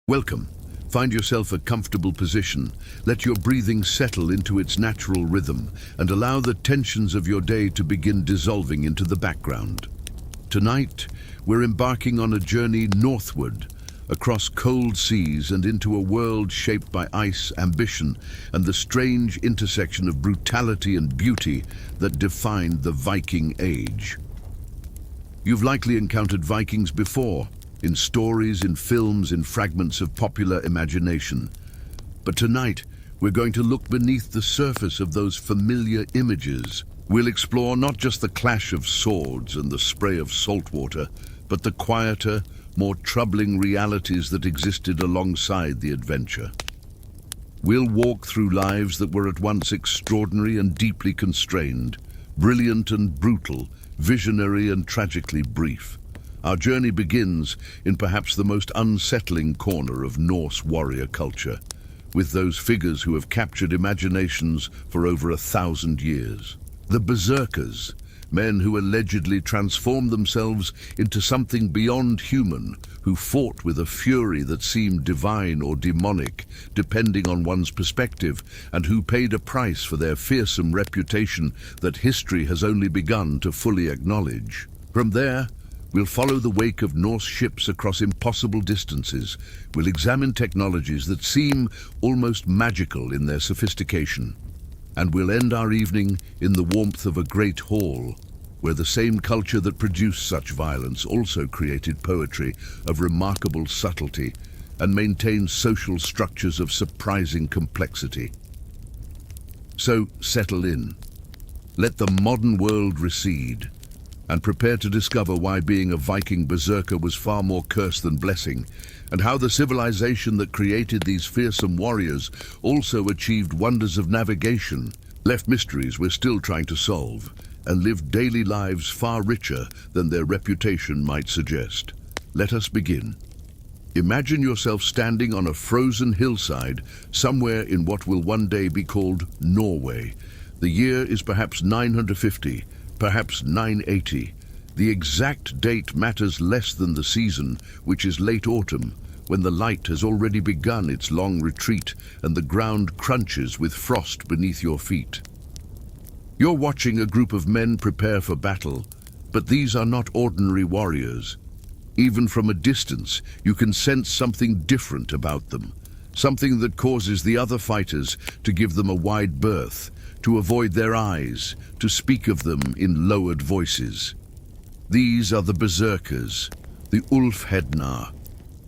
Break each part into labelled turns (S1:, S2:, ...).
S1: Welcome. Find yourself a comfortable position. Let your breathing settle into its natural rhythm and allow the tensions of your day to begin dissolving into the background. Tonight, we're embarking on a journey northward, across cold seas and into a world shaped by ice, ambition, and the strange intersection of brutality and beauty that defined the Viking Age. You've likely encountered Vikings before, in stories, in films, in fragments of popular imagination. But tonight, we're going to look beneath the surface of those familiar images. We'll explore not just the clash of swords and the spray of salt water, but the quieter, more troubling realities that existed alongside the adventure. We'll walk through lives that were at once extraordinary and deeply constrained, brilliant and brutal, visionary and tragically brief. Our journey begins in perhaps the most unsettling corner of Norse warrior culture, with those figures who have captured imaginations for over 1,000 years. The berserkers, men who allegedly transformed themselves into something beyond human, who fought with a fury that seemed divine or demonic, depending on one's perspective, and who paid a price for their fearsome reputation that history has only begun to fully acknowledge. From there, we'll follow the wake of Norse ships across impossible distances. We'll examine technologies that seem almost magical in their sophistication. And we'll end our evening in the warmth of a great hall, where the same culture that produced such violence also created poetry of remarkable subtlety and maintained social structures of surprising complexity. So settle in. Let the modern world recede, and prepare to discover why being a Viking berserker was far more curse than blessing, and how the civilization that created these fearsome warriors also achieved wonders of navigation, left mysteries we're still trying to solve, and lived daily lives far richer than their reputation might suggest. Let us begin. Imagine yourself standing on a frozen hillside somewhere in what will one day be called Norway. The year is perhaps 950, perhaps 980. The exact date matters less than the season, which is late autumn, when the light has already begun its long retreat and the ground crunches with frost beneath your feet. You're watching a group of men prepare for battle, but these are not ordinary warriors. Even from a distance, you can sense something different about them, something that causes the other fighters to give them a wide berth, to avoid their eyes, to speak of them in lowered voices. These are the berserkers, the Ulfhednar,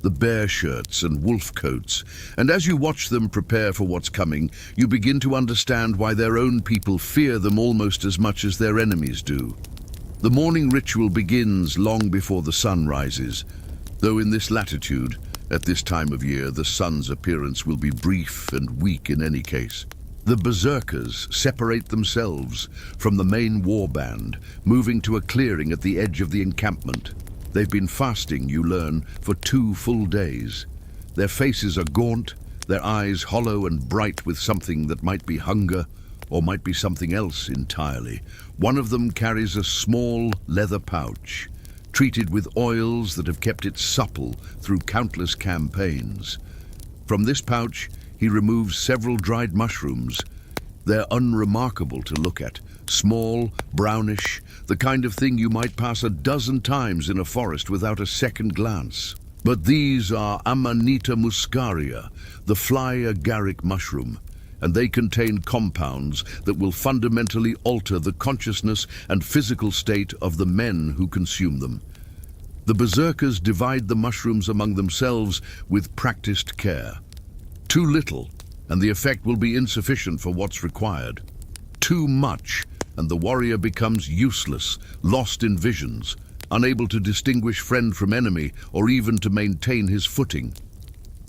S1: the bear shirts and wolf coats, and as you watch them prepare for what's coming, you begin to understand why their own people fear them almost as much as their enemies do. The morning ritual begins long before the sun rises, though in this latitude, at this time of year, the sun's appearance will be brief and weak in any case. The berserkers separate themselves from the main war band, moving to a clearing at the edge of the encampment. They've been fasting, you learn, for 2 full days. Their faces are gaunt, their eyes hollow and bright with something that might be hunger or might be something else entirely. One of them carries a small leather pouch, treated with oils that have kept it supple through countless campaigns. From this pouch, he removes several dried mushrooms. They're unremarkable to look at, small, brownish, the kind of thing you might pass a dozen times in a forest without a second glance. But these are Amanita muscaria, the fly agaric mushroom, and they contain compounds that will fundamentally alter the consciousness and physical state of the men who consume them. The berserkers divide the mushrooms among themselves with practiced care. Too little, and the effect will be insufficient for what's required. Too much, and the warrior becomes useless, lost in visions, unable to distinguish friend from enemy or even to maintain his footing.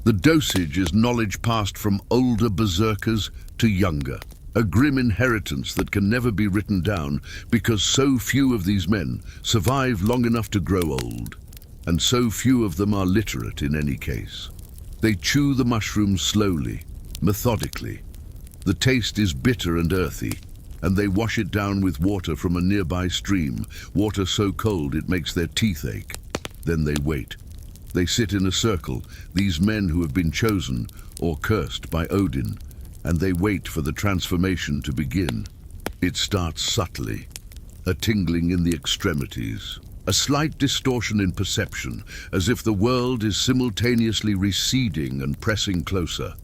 S1: The dosage is knowledge passed from older berserkers to younger, a grim inheritance that can never be written down because so few of these men survive long enough to grow old, and so few of them are literate in any case. They chew the mushrooms slowly, methodically. The taste is bitter and earthy, and they wash it down with water from a nearby stream, water so cold it makes their teeth ache. Then they wait. They sit in a circle, these men who have been chosen or cursed by Odin, and they wait for the transformation to begin. It starts subtly, a tingling in the extremities, a slight distortion in perception, as if the world is simultaneously receding and pressing closer.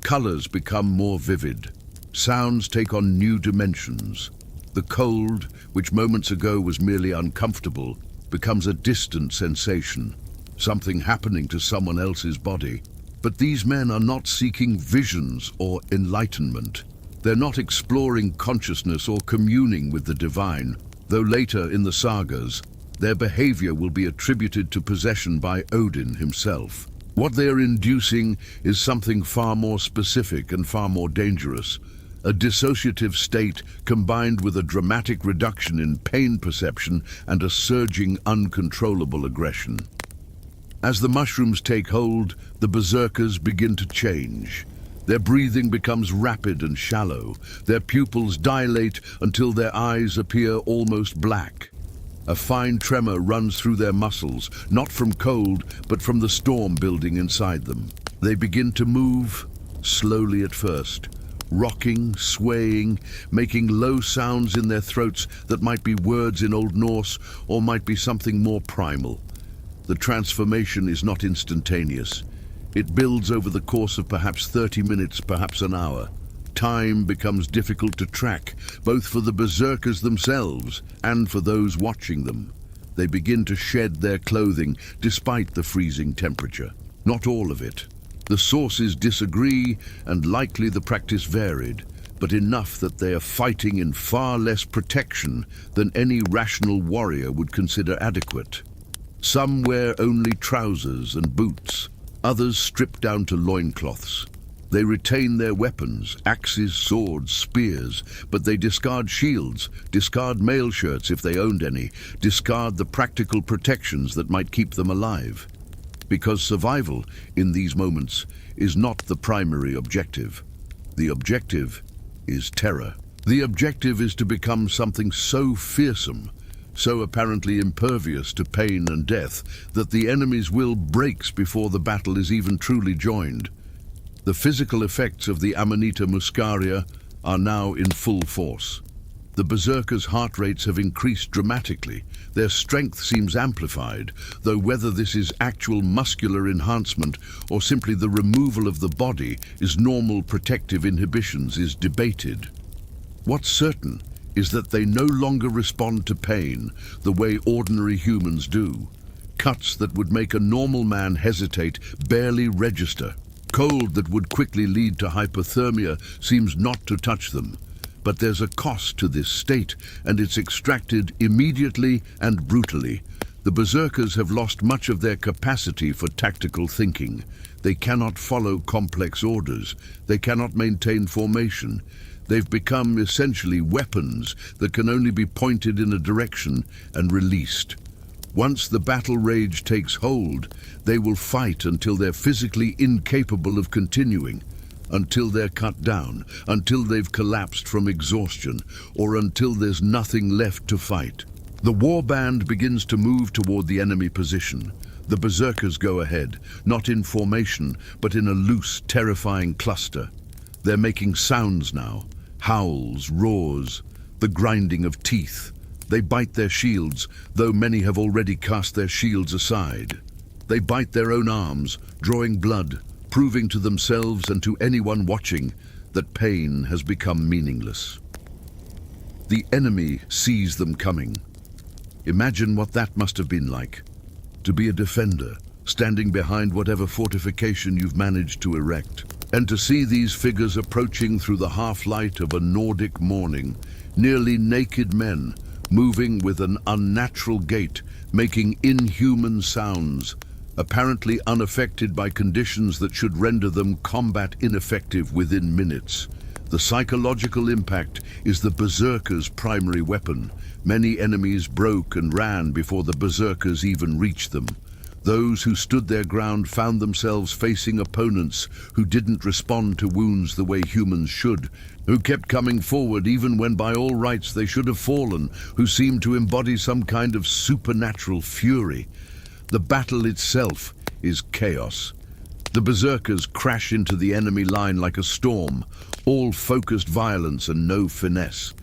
S1: Colors become more vivid. Sounds take on new dimensions. The cold, which moments ago was merely uncomfortable, becomes a distant sensation, something happening to someone else's body. But these men are not seeking visions or enlightenment. They're not exploring consciousness or communing with the divine, though later in the sagas, their behavior will be attributed to possession by Odin himself. What they are inducing is something far more specific and far more dangerous, a dissociative state combined with a dramatic reduction in pain perception and a surging, uncontrollable aggression. As the mushrooms take hold, the berserkers begin to change. Their breathing becomes rapid and shallow. Their pupils dilate until their eyes appear almost black. A fine tremor runs through their muscles, not from cold, but from the storm building inside them. They begin to move, slowly at first, rocking, swaying, making low sounds in their throats that might be words in Old Norse or might be something more primal. The transformation is not instantaneous. It builds over the course of perhaps 30 minutes, perhaps an hour. Time becomes difficult to track, both for the berserkers themselves and for those watching them. They begin to shed their clothing despite the freezing temperature. Not all of it. The sources disagree, and likely the practice varied, but enough that they are fighting in far less protection than any rational warrior would consider adequate. Some wear only trousers and boots, others strip down to loincloths. They retain their weapons, axes, swords, spears, but they discard shields, discard mail shirts if they owned any, discard the practical protections that might keep them alive. Because survival, in these moments, is not the primary objective. The objective is terror. The objective is to become something so fearsome, so apparently impervious to pain and death, that the enemy's will breaks before the battle is even truly joined. The physical effects of the Amanita muscaria are now in full force. The berserkers' heart rates have increased dramatically. Their strength seems amplified, though whether this is actual muscular enhancement or simply the removal of the body as normal protective inhibitions is debated. What's certain is that they no longer respond to pain the way ordinary humans do. Cuts that would make a normal man hesitate barely register. Cold that would quickly lead to hypothermia seems not to touch them. But there's a cost to this state, and it's extracted immediately and brutally. The berserkers have lost much of their capacity for tactical thinking. They cannot follow complex orders. They cannot maintain formation. They've become essentially weapons that can only be pointed in a direction and released. Once the battle rage takes hold, they will fight until they're physically incapable of continuing, until they're cut down, until they've collapsed from exhaustion, or until there's nothing left to fight. The war band begins to move toward the enemy position. The berserkers go ahead, not in formation, but in a loose, terrifying cluster. They're making sounds now, howls, roars, the grinding of teeth. They bite their shields, though many have already cast their shields aside. They bite their own arms, drawing blood, proving to themselves and to anyone watching that pain has become meaningless. The enemy sees them coming. Imagine what that must have been like. To be a defender, standing behind whatever fortification you've managed to erect, and to see these figures approaching through the half-light of a Nordic morning, nearly naked men, moving with an unnatural gait, making inhuman sounds, apparently unaffected by conditions that should render them combat ineffective within minutes. The psychological impact is the berserker's primary weapon. Many enemies broke and ran before the berserkers even reached them. Those who stood their ground found themselves facing opponents who didn't respond to wounds the way humans should, who kept coming forward even when by all rights they should have fallen, who seemed to embody some kind of supernatural fury. The battle itself is chaos. The berserkers crash into the enemy line like a storm, all focused violence and no finesse.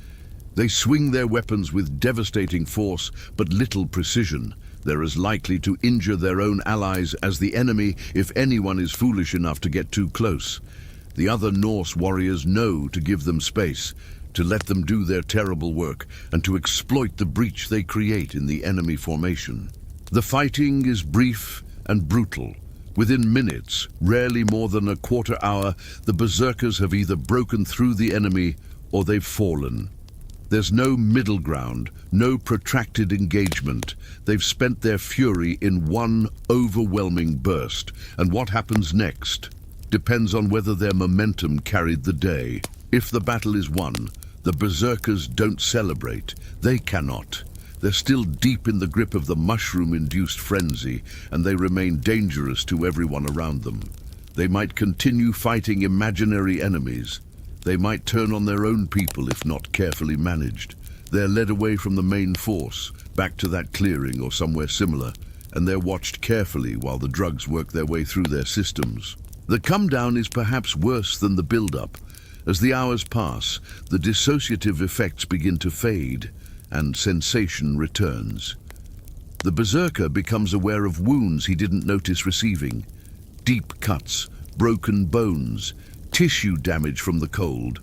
S1: They swing their weapons with devastating force but little precision. They're as likely to injure their own allies as the enemy if anyone is foolish enough to get too close. The other Norse warriors know to give them space, to let them do their terrible work, and to exploit the breach they create in the enemy formation. The fighting is brief and brutal. Within minutes, rarely more than a quarter hour, the berserkers have either broken through the enemy or they've fallen. There's no middle ground, no protracted engagement. They've spent their fury in one overwhelming burst, and what happens next depends on whether their momentum carried the day. If the battle is won, the berserkers don't celebrate. They cannot. They're still deep in the grip of the mushroom-induced frenzy, and they remain dangerous to everyone around them. They might continue fighting imaginary enemies. They might turn on their own people if not carefully managed. They're led away from the main force, back to that clearing or somewhere similar, and they're watched carefully while the drugs work their way through their systems. The come-down is perhaps worse than the build-up. As the hours pass, the dissociative effects begin to fade, and sensation returns. The berserker becomes aware of wounds he didn't notice receiving. Deep cuts, broken bones, tissue damage from the cold.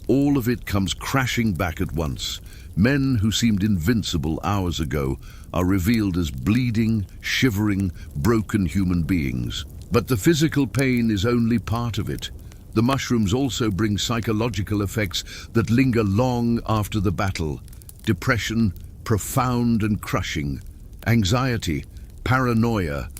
S1: All of it comes crashing back at once. Men who seemed invincible hours ago are revealed as bleeding, shivering, broken human beings. But the physical pain is only part of it. The mushrooms also bring psychological effects that linger long after the battle. Depression, profound and crushing. Anxiety, paranoia.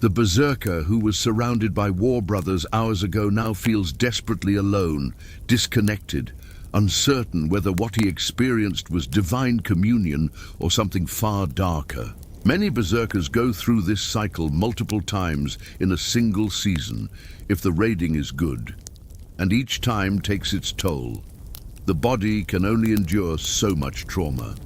S1: The berserker who was surrounded by war brothers hours ago now feels desperately alone, disconnected, uncertain whether what he experienced was divine communion or something far darker. Many berserkers go through this cycle multiple times in a single season, if the raiding is good, and each time takes its toll. The body can only endure so much trauma.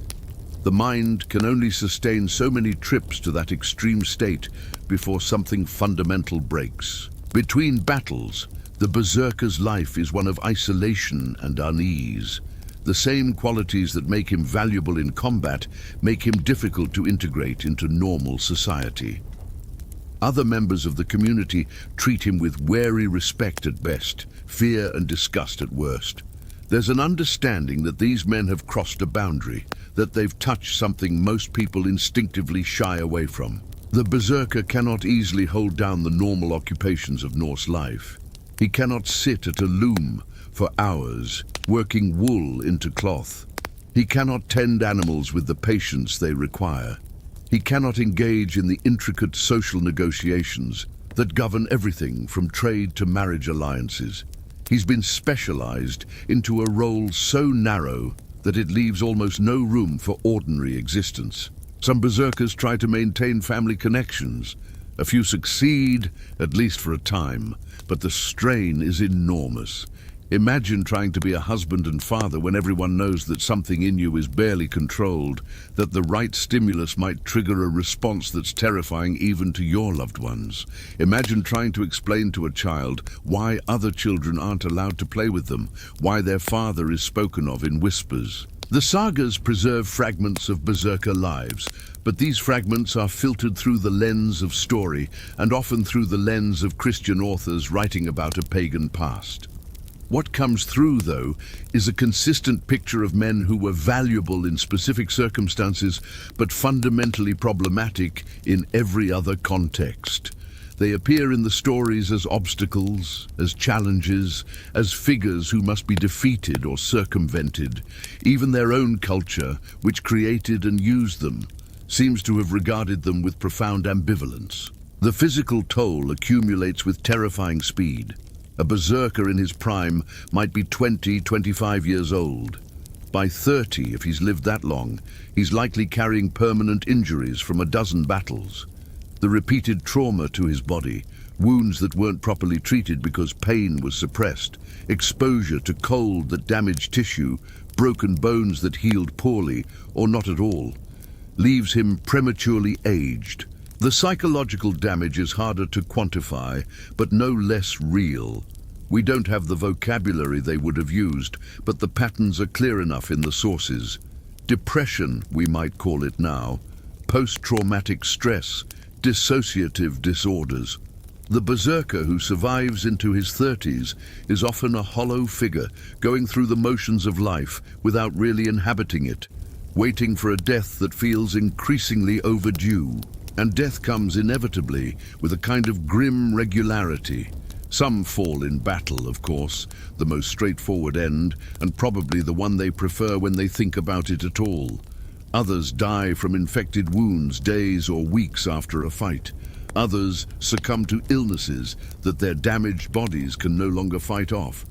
S1: The mind can only sustain so many trips to that extreme state before something fundamental breaks. Between battles, the berserker's life is one of isolation and unease. The same qualities that make him valuable in combat make him difficult to integrate into normal society. Other members of the community treat him with wary respect at best, fear and disgust at worst. There's an understanding that these men have crossed a boundary, that they've touched something most people instinctively shy away from. The berserker cannot easily hold down the normal occupations of Norse life. He cannot sit at a loom for hours, working wool into cloth. He cannot tend animals with the patience they require. He cannot engage in the intricate social negotiations that govern everything from trade to marriage alliances. He's been specialized into a role so narrow that it leaves almost no room for ordinary existence. Some berserkers try to maintain family connections. A few succeed, at least for a time, but the strain is enormous. Imagine trying to be a husband and father when everyone knows that something in you is barely controlled, that the right stimulus might trigger a response that's terrifying even to your loved ones. Imagine trying to explain to a child why other children aren't allowed to play with them, why their father is spoken of in whispers. The sagas preserve fragments of berserker lives, but these fragments are filtered through the lens of story and often through the lens of Christian authors writing about a pagan past. What comes through, though, is a consistent picture of men who were valuable in specific circumstances, but fundamentally problematic in every other context. They appear in the stories as obstacles, as challenges, as figures who must be defeated or circumvented. Even their own culture, which created and used them, seems to have regarded them with profound ambivalence. The physical toll accumulates with terrifying speed. A berserker in his prime might be 20-25 years old. By 30, if he's lived that long, he's likely carrying permanent injuries from a dozen battles. The repeated trauma to his body, wounds that weren't properly treated because pain was suppressed, exposure to cold that damaged tissue, broken bones that healed poorly or not at all, leaves him prematurely aged, The psychological damage is harder to quantify, but no less real. We don't have the vocabulary they would have used, but the patterns are clear enough in the sources. Depression, we might call it now. Post-traumatic stress, dissociative disorders. The berserker who survives into his 30s is often a hollow figure, going through the motions of life without really inhabiting it, waiting for a death that feels increasingly overdue. And death comes inevitably with a kind of grim regularity. Some fall in battle, of course, the most straightforward end, and probably the one they prefer when they think about it at all. Others die from infected wounds days or weeks after a fight. Others succumb to illnesses that their damaged bodies can no longer fight off.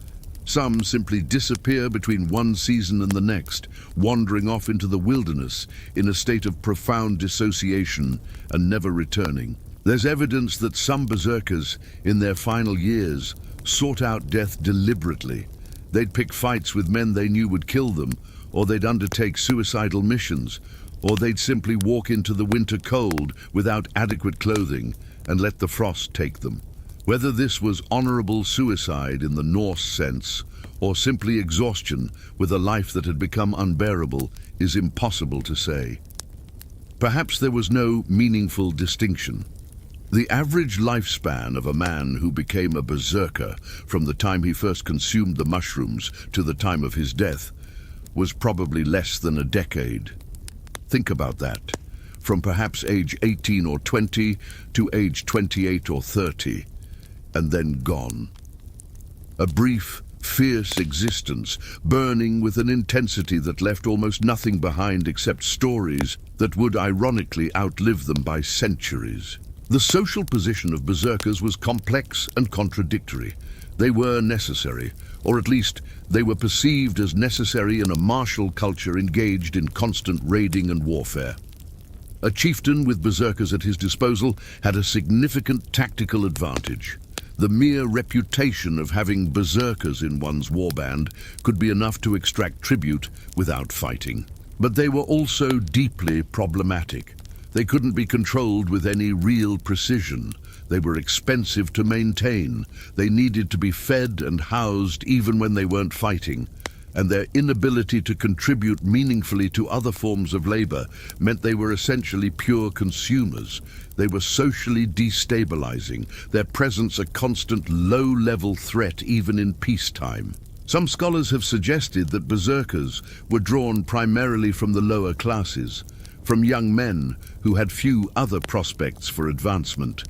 S1: Some simply disappear between one season and the next, wandering off into the wilderness in a state of profound dissociation and never returning. There's evidence that some berserkers, in their final years, sought out death deliberately. They'd pick fights with men they knew would kill them, or they'd undertake suicidal missions, or they'd simply walk into the winter cold without adequate clothing and let the frost take them. Whether this was honorable suicide in the Norse sense, or simply exhaustion with a life that had become unbearable, is impossible to say. Perhaps there was no meaningful distinction. The average lifespan of a man who became a berserker, from the time he first consumed the mushrooms to the time of his death, was probably less than a decade. Think about that. From perhaps age 18 or 20 to age 28 or 30. And then gone. A brief, fierce existence, burning with an intensity that left almost nothing behind except stories that would ironically outlive them by centuries. The social position of berserkers was complex and contradictory. They were necessary, or at least they were perceived as necessary in a martial culture engaged in constant raiding and warfare. A chieftain with berserkers at his disposal had a significant tactical advantage. The mere reputation of having berserkers in one's warband could be enough to extract tribute without fighting. But they were also deeply problematic. They couldn't be controlled with any real precision. They were expensive to maintain. They needed to be fed and housed even when they weren't fighting. And their inability to contribute meaningfully to other forms of labor meant they were essentially pure consumers. They were socially destabilizing, their presence a constant low-level threat even in peacetime. Some scholars have suggested that berserkers were drawn primarily from the lower classes, from young men who had few other prospects for advancement.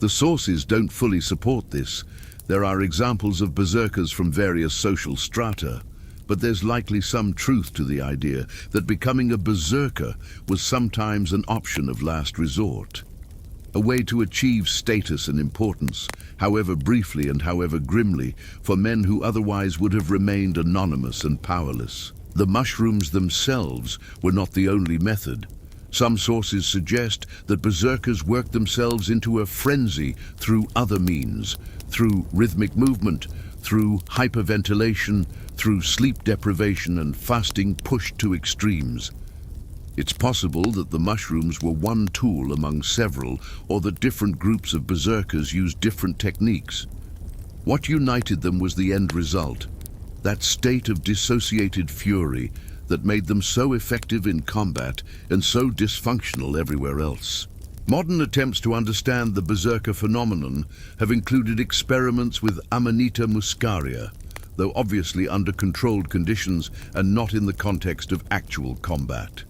S1: The sources don't fully support this. There are examples of berserkers from various social strata, but there's likely some truth to the idea that becoming a berserker was sometimes an option of last resort. A way to achieve status and importance, however briefly and however grimly, for men who otherwise would have remained anonymous and powerless. The mushrooms themselves were not the only method. Some sources suggest that berserkers worked themselves into a frenzy through other means, through rhythmic movement, through hyperventilation, through sleep deprivation and fasting pushed to extremes. It's possible that the mushrooms were one tool among several, or that different groups of berserkers used different techniques. What united them was the end result, that state of dissociated fury that made them so effective in combat and so dysfunctional everywhere else. Modern attempts to understand the berserker phenomenon have included experiments with Amanita muscaria, though obviously under controlled conditions and not in the context of actual combat.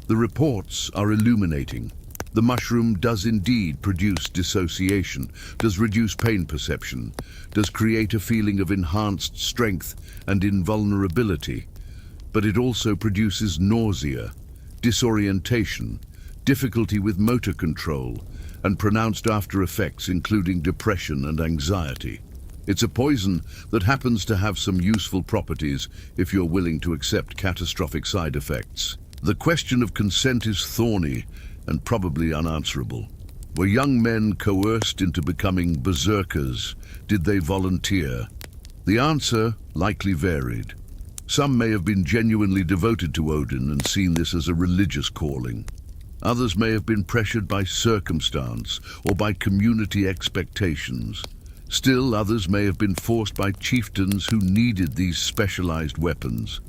S1: The reports are illuminating. The mushroom does indeed produce dissociation, does reduce pain perception, does create a feeling of enhanced strength and invulnerability, but it also produces nausea, disorientation, difficulty with motor control, and pronounced after effects including depression and anxiety. It's a poison that happens to have some useful properties if you're willing to accept catastrophic side effects. The question of consent is thorny and probably unanswerable. Were young men coerced into becoming berserkers? Did they volunteer? The answer likely varied. Some may have been genuinely devoted to Odin and seen this as a religious calling. Others may have been pressured by circumstance or by community expectations. Still, others may have been forced by chieftains who needed these specialized weapons.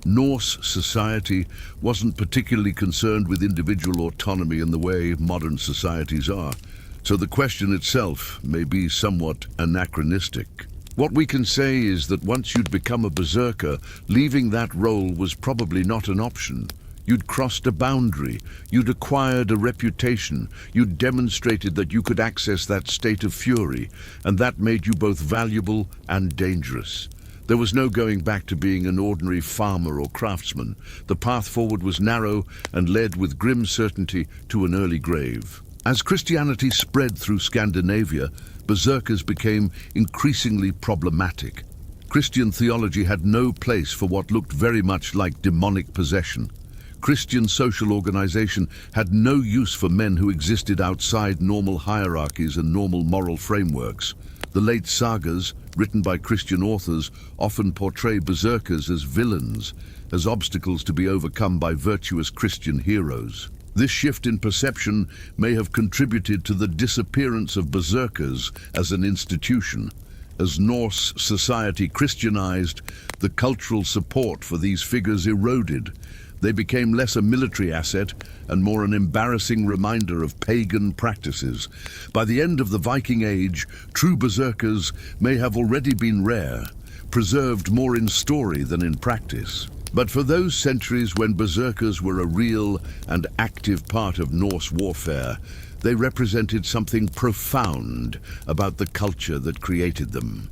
S1: Norse society wasn't particularly concerned with individual autonomy in the way modern societies are, so the question itself may be somewhat anachronistic. What we can say is that once you'd become a berserker, leaving that role was probably not an option. You'd crossed a boundary, you'd acquired a reputation, you'd demonstrated that you could access that state of fury, and that made you both valuable and dangerous. There was no going back to being an ordinary farmer or craftsman. The path forward was narrow and led with grim certainty to an early grave. As Christianity spread through Scandinavia, berserkers became increasingly problematic. Christian theology had no place for what looked very much like demonic possession. Christian social organization had no use for men who existed outside normal hierarchies and normal moral frameworks. The late sagas, written by Christian authors, often portray berserkers as villains, as obstacles to be overcome by virtuous Christian heroes. This shift in perception may have contributed to the disappearance of berserkers as an institution. As Norse society Christianized, the cultural support for these figures eroded. They became less a military asset and more an embarrassing reminder of pagan practices. By the end of the Viking Age, true berserkers may have already been rare, preserved more in story than in practice. But for those centuries when berserkers were a real and active part of Norse warfare, they represented something profound about the culture that created them.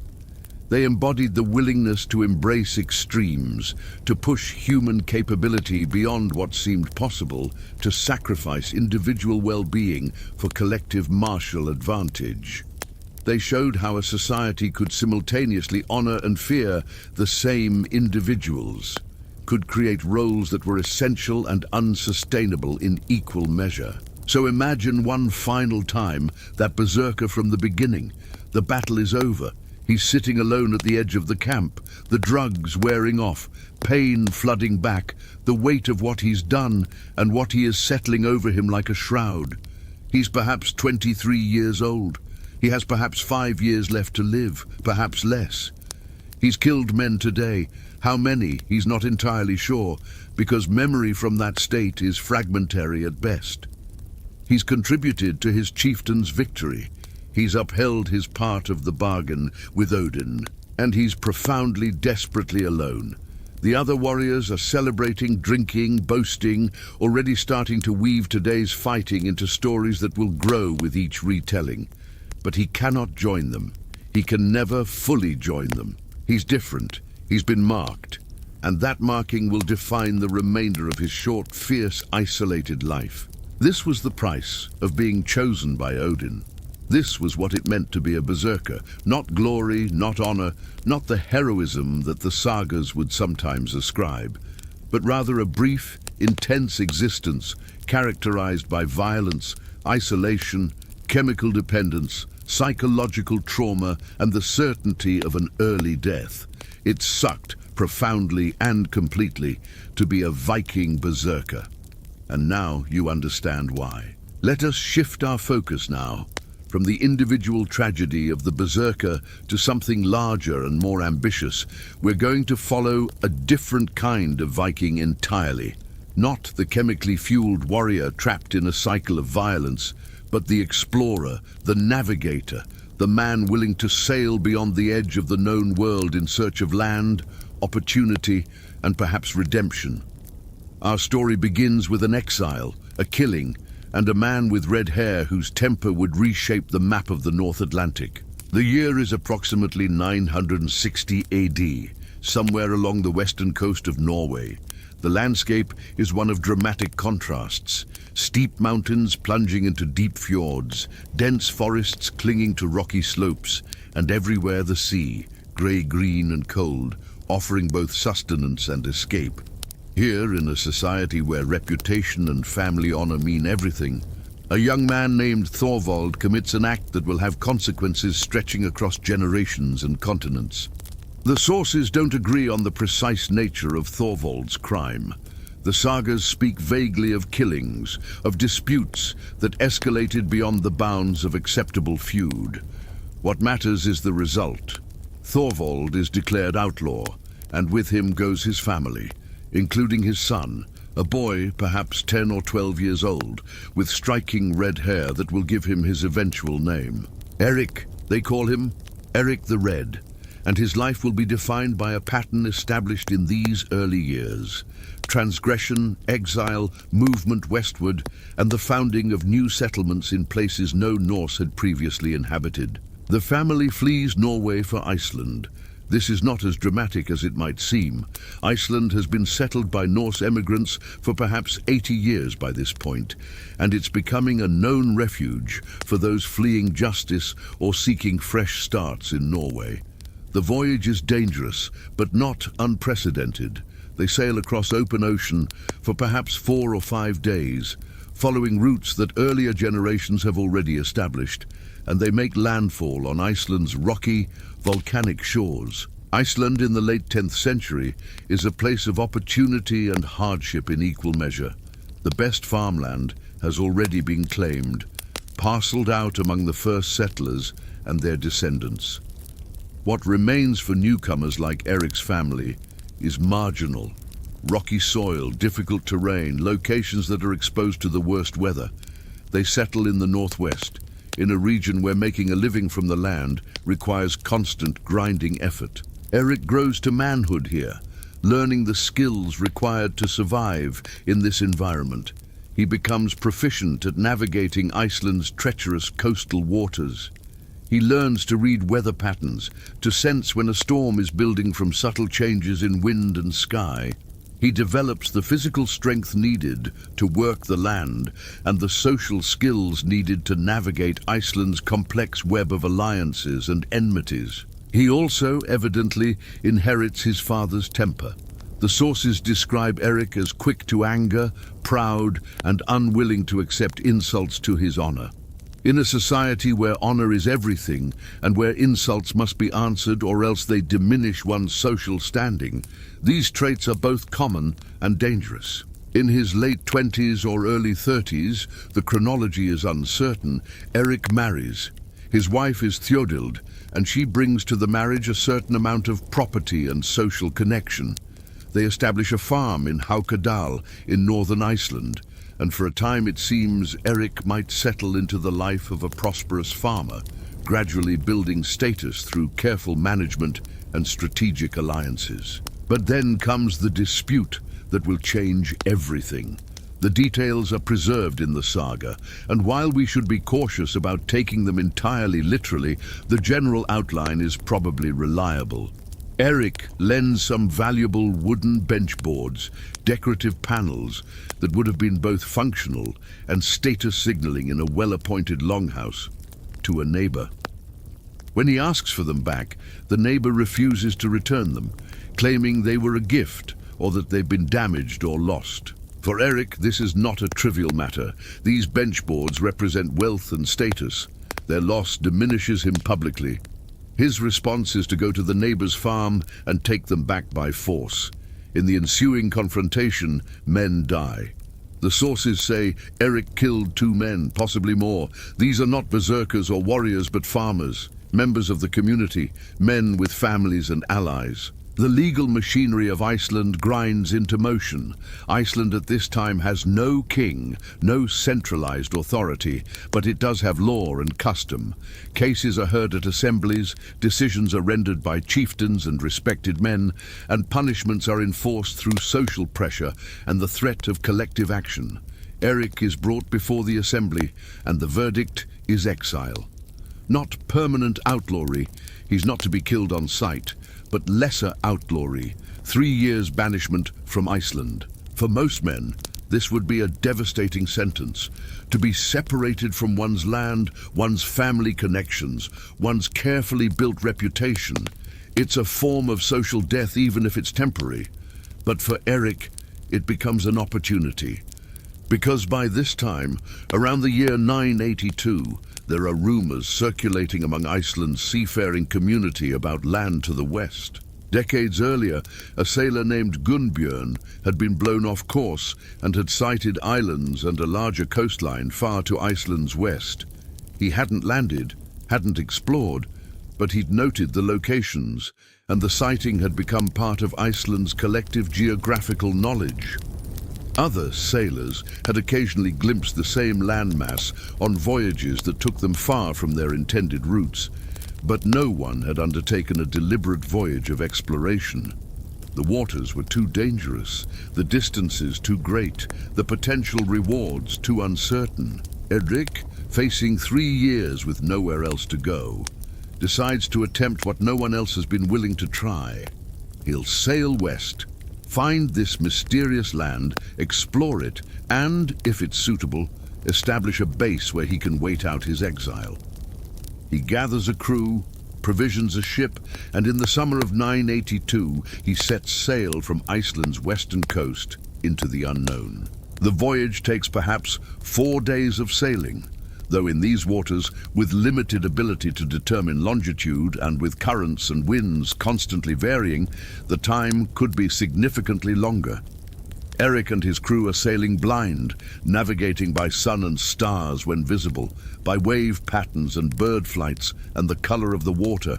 S1: They embodied the willingness to embrace extremes, to push human capability beyond what seemed possible, to sacrifice individual well-being for collective martial advantage. They showed how a society could simultaneously honor and fear the same individuals, could create roles that were essential and unsustainable in equal measure. So imagine one final time that berserker from the beginning. The battle is over. He's sitting alone at the edge of the camp, the drugs wearing off, pain flooding back, the weight of what he's done and what he is settling over him like a shroud. He's perhaps 23 years old. He has perhaps 5 years left to live, perhaps less. He's killed men today. How many, he's not entirely sure, because memory from that state is fragmentary at best. He's contributed to his chieftain's victory. He's upheld his part of the bargain with Odin, and he's profoundly, desperately alone. The other warriors are celebrating, drinking, boasting, already starting to weave today's fighting into stories that will grow with each retelling. But he cannot join them. He can never fully join them. He's different. He's been marked. And that marking will define the remainder of his short, fierce, isolated life. This was the price of being chosen by Odin. This was what it meant to be a berserker. Not glory, not honor, not the heroism that the sagas would sometimes ascribe, but rather a brief, intense existence characterized by violence, isolation, chemical dependence, psychological trauma, and the certainty of an early death. It sucked profoundly and completely to be a Viking berserker. And now you understand why. Let us shift our focus now from the individual tragedy of the berserker to something larger and more ambitious. We're going to follow a different kind of Viking entirely. Not the chemically fueled warrior trapped in a cycle of violence, but the explorer, the navigator, the man willing to sail beyond the edge of the known world in search of land, opportunity, and perhaps redemption. Our story begins with an exile, a killing, and a man with red hair whose temper would reshape the map of the North Atlantic. The year is approximately 960 AD, somewhere along the western coast of Norway. The landscape is one of dramatic contrasts. Steep mountains plunging into deep fjords, dense forests clinging to rocky slopes, and everywhere the sea, grey-green and cold, offering both sustenance and escape. Here, in a society where reputation and family honor mean everything, a young man named Thorvald commits an act that will have consequences stretching across generations and continents. The sources don't agree on the precise nature of Thorvald's crime. The sagas speak vaguely of killings, of disputes that escalated beyond the bounds of acceptable feud. What matters is the result. Thorvald is declared outlaw, and with him goes his family, including his son, a boy perhaps 10 or 12 years old, with striking red hair that will give him his eventual name. Erik, they call him Erik the Red, and his life will be defined by a pattern established in these early years. Transgression, exile, movement westward, and the founding of new settlements in places no Norse had previously inhabited. The family flees Norway for Iceland. This is not as dramatic as it might seem. Iceland has been settled by Norse emigrants for perhaps 80 years by this point, and it's becoming a known refuge for those fleeing justice or seeking fresh starts in Norway. The voyage is dangerous, but not unprecedented. They sail across open ocean for perhaps 4 or 5 days, following routes that earlier generations have already established, and they make landfall on Iceland's rocky, volcanic shores. Iceland in the late 10th century is a place of opportunity and hardship in equal measure. The best farmland has already been claimed, parceled out among the first settlers and their descendants. What remains for newcomers like Erik's family is marginal. Rocky soil, difficult terrain, locations that are exposed to the worst weather. They settle in the northwest, in a region where making a living from the land requires constant grinding effort. Erik grows to manhood here, learning the skills required to survive in this environment. He becomes proficient at navigating Iceland's treacherous coastal waters. He learns to read weather patterns, to sense when a storm is building from subtle changes in wind and sky. He develops the physical strength needed to work the land and the social skills needed to navigate Iceland's complex web of alliances and enmities. He also, evidently, inherits his father's temper. The sources describe Erik as quick to anger, proud, and unwilling to accept insults to his honor. In a society where honor is everything and where insults must be answered or else they diminish one's social standing, these traits are both common and dangerous. In his late 20s or early 30s, the chronology is uncertain, Erik marries. His wife is Thjodild, and she brings to the marriage a certain amount of property and social connection. They establish a farm in Haukadal in northern Iceland, and for a time it seems Erik might settle into the life of a prosperous farmer, gradually building status through careful management and strategic alliances. But then comes the dispute that will change everything. The details are preserved in the saga, and while we should be cautious about taking them entirely literally, the general outline is probably reliable. Erik lends some valuable wooden benchboards, decorative panels that would have been both functional and status signaling in a well-appointed longhouse, to a neighbor. When he asks for them back, the neighbor refuses to return them, claiming they were a gift or that they've been damaged or lost. For Erik, this is not a trivial matter. These benchboards represent wealth and status. Their loss diminishes him publicly. His response is to go to the neighbor's farm and take them back by force. In the ensuing confrontation, men die. The sources say Erik killed 2 men, possibly more. These are not berserkers or warriors, but farmers, members of the community, men with families and allies. The legal machinery of Iceland grinds into motion. Iceland at this time has no king, no centralized authority, but it does have law and custom. Cases are heard at assemblies, decisions are rendered by chieftains and respected men, and punishments are enforced through social pressure and the threat of collective action. Erik is brought before the assembly, and the verdict is exile. Not permanent outlawry, he's not to be killed on sight, but lesser outlawry, 3 years banishment from Iceland. For most men, this would be a devastating sentence. To be separated from one's land, one's family connections, one's carefully built reputation. It's a form of social death even if it's temporary. But for Erik, it becomes an opportunity. Because by this time, around the year 982, there are rumors circulating among Iceland's seafaring community about land to the west. Decades earlier, a sailor named Gunnbjörn had been blown off course and had sighted islands and a larger coastline far to Iceland's west. He hadn't landed, hadn't explored, but he'd noted the locations, and the sighting had become part of Iceland's collective geographical knowledge. Other sailors had occasionally glimpsed the same landmass on voyages that took them far from their intended routes, but no one had undertaken a deliberate voyage of exploration. The waters were too dangerous, the distances too great, the potential rewards too uncertain. Erik, facing 3 years with nowhere else to go, decides to attempt what no one else has been willing to try. He'll sail west, find this mysterious land, explore it, and, if it's suitable, establish a base where he can wait out his exile. He gathers a crew, provisions a ship, and in the summer of 982, he sets sail from Iceland's western coast into the unknown. The voyage takes perhaps 4 days of sailing, though in these waters, with limited ability to determine longitude and with currents and winds constantly varying, the time could be significantly longer. Erik and his crew are sailing blind, navigating by sun and stars when visible, by wave patterns and bird flights and the color of the water,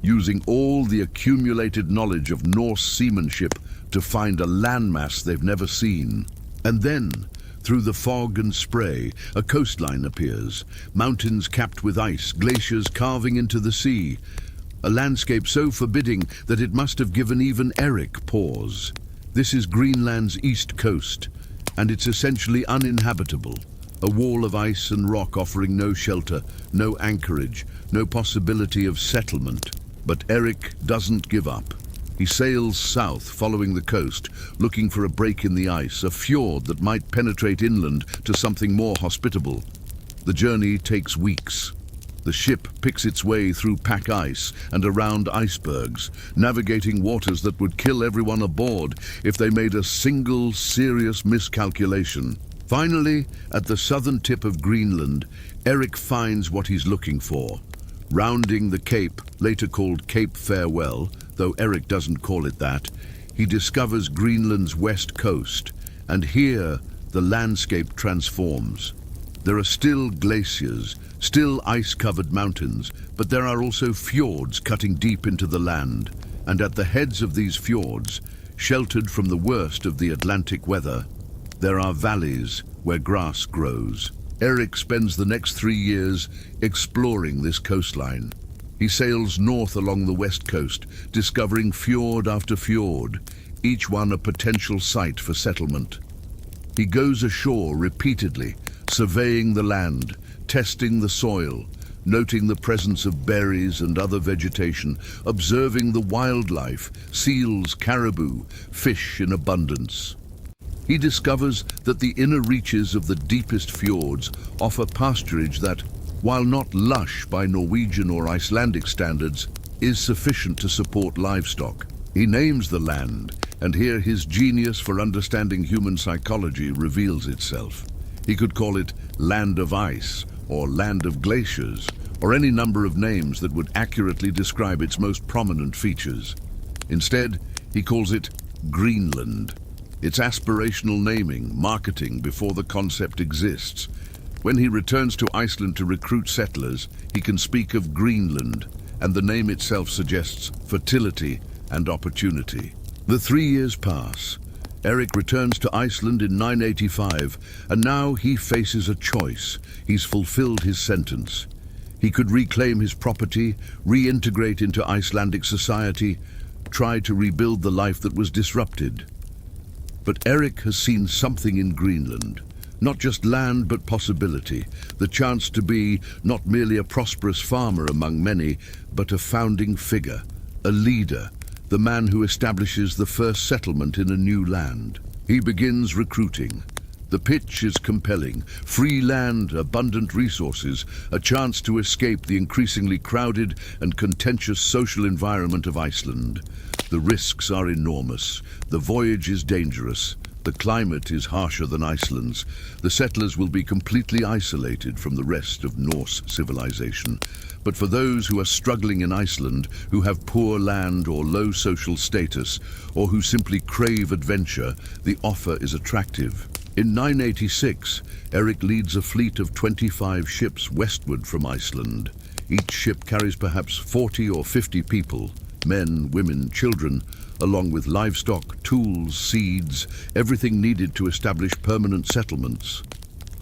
S1: using all the accumulated knowledge of Norse seamanship to find a landmass they've never seen. And then, through the fog and spray, a coastline appears, mountains capped with ice, glaciers carving into the sea, a landscape so forbidding that it must have given even Erik pause. This is Greenland's east coast, and it's essentially uninhabitable, a wall of ice and rock offering no shelter, no anchorage, no possibility of settlement. But Erik doesn't give up. He sails south, following the coast, looking for a break in the ice, a fjord that might penetrate inland to something more hospitable. The journey takes weeks. The ship picks its way through pack ice and around icebergs, navigating waters that would kill everyone aboard if they made a single serious miscalculation. Finally, at the southern tip of Greenland, Erik finds what he's looking for. Rounding the cape, later called Cape Farewell, though Erik doesn't call it that, he discovers Greenland's west coast, and here the landscape transforms. There are still glaciers, still ice-covered mountains, but there are also fjords cutting deep into the land, and at the heads of these fjords, sheltered from the worst of the Atlantic weather, there are valleys where grass grows. Erik spends the next 3 years exploring this coastline. He sails north along the west coast, discovering fjord after fjord, each one a potential site for settlement. He goes ashore repeatedly, surveying the land, testing the soil, noting the presence of berries and other vegetation, observing the wildlife, seals, caribou, fish in abundance. He discovers that the inner reaches of the deepest fjords offer pasturage that, while not lush by Norwegian or Icelandic standards, is sufficient to support livestock. He names the land, and here his genius for understanding human psychology reveals itself. He could call it Land of Ice, or Land of Glaciers, or any number of names that would accurately describe its most prominent features. Instead, he calls it Greenland. It's aspirational naming, marketing before the concept exists. When he returns to Iceland to recruit settlers, he can speak of Greenland, and the name itself suggests fertility and opportunity. The 3 years pass. Erik returns to Iceland in 985, and now he faces a choice. He's fulfilled his sentence. He could reclaim his property, reintegrate into Icelandic society, try to rebuild the life that was disrupted. But Erik has seen something in Greenland. Not just land, but possibility. The chance to be not merely a prosperous farmer among many, but a founding figure, a leader, the man who establishes the first settlement in a new land. He begins recruiting. The pitch is compelling. Free land, abundant resources, a chance to escape the increasingly crowded and contentious social environment of Iceland. The risks are enormous. The voyage is dangerous. The climate is harsher than Iceland's. The settlers will be completely isolated from the rest of Norse civilization. But for those who are struggling in Iceland, who have poor land or low social status, or who simply crave adventure, the offer is attractive. In 986, Erik leads a fleet of 25 ships westward from Iceland. Each ship carries perhaps 40 or 50 people, men, women, children, along with livestock, tools, seeds, everything needed to establish permanent settlements.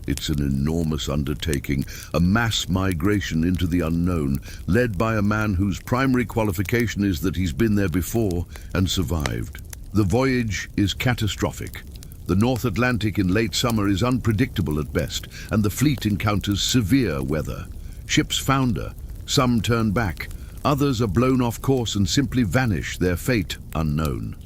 S1: It's an enormous undertaking, a mass migration into the unknown, led by a man whose primary qualification is that he's been there before and survived. The voyage is catastrophic. The North Atlantic in late summer is unpredictable at best, and the fleet encounters severe weather. Ships founder, some turn back, others are blown off course and simply vanish, their fate unknown.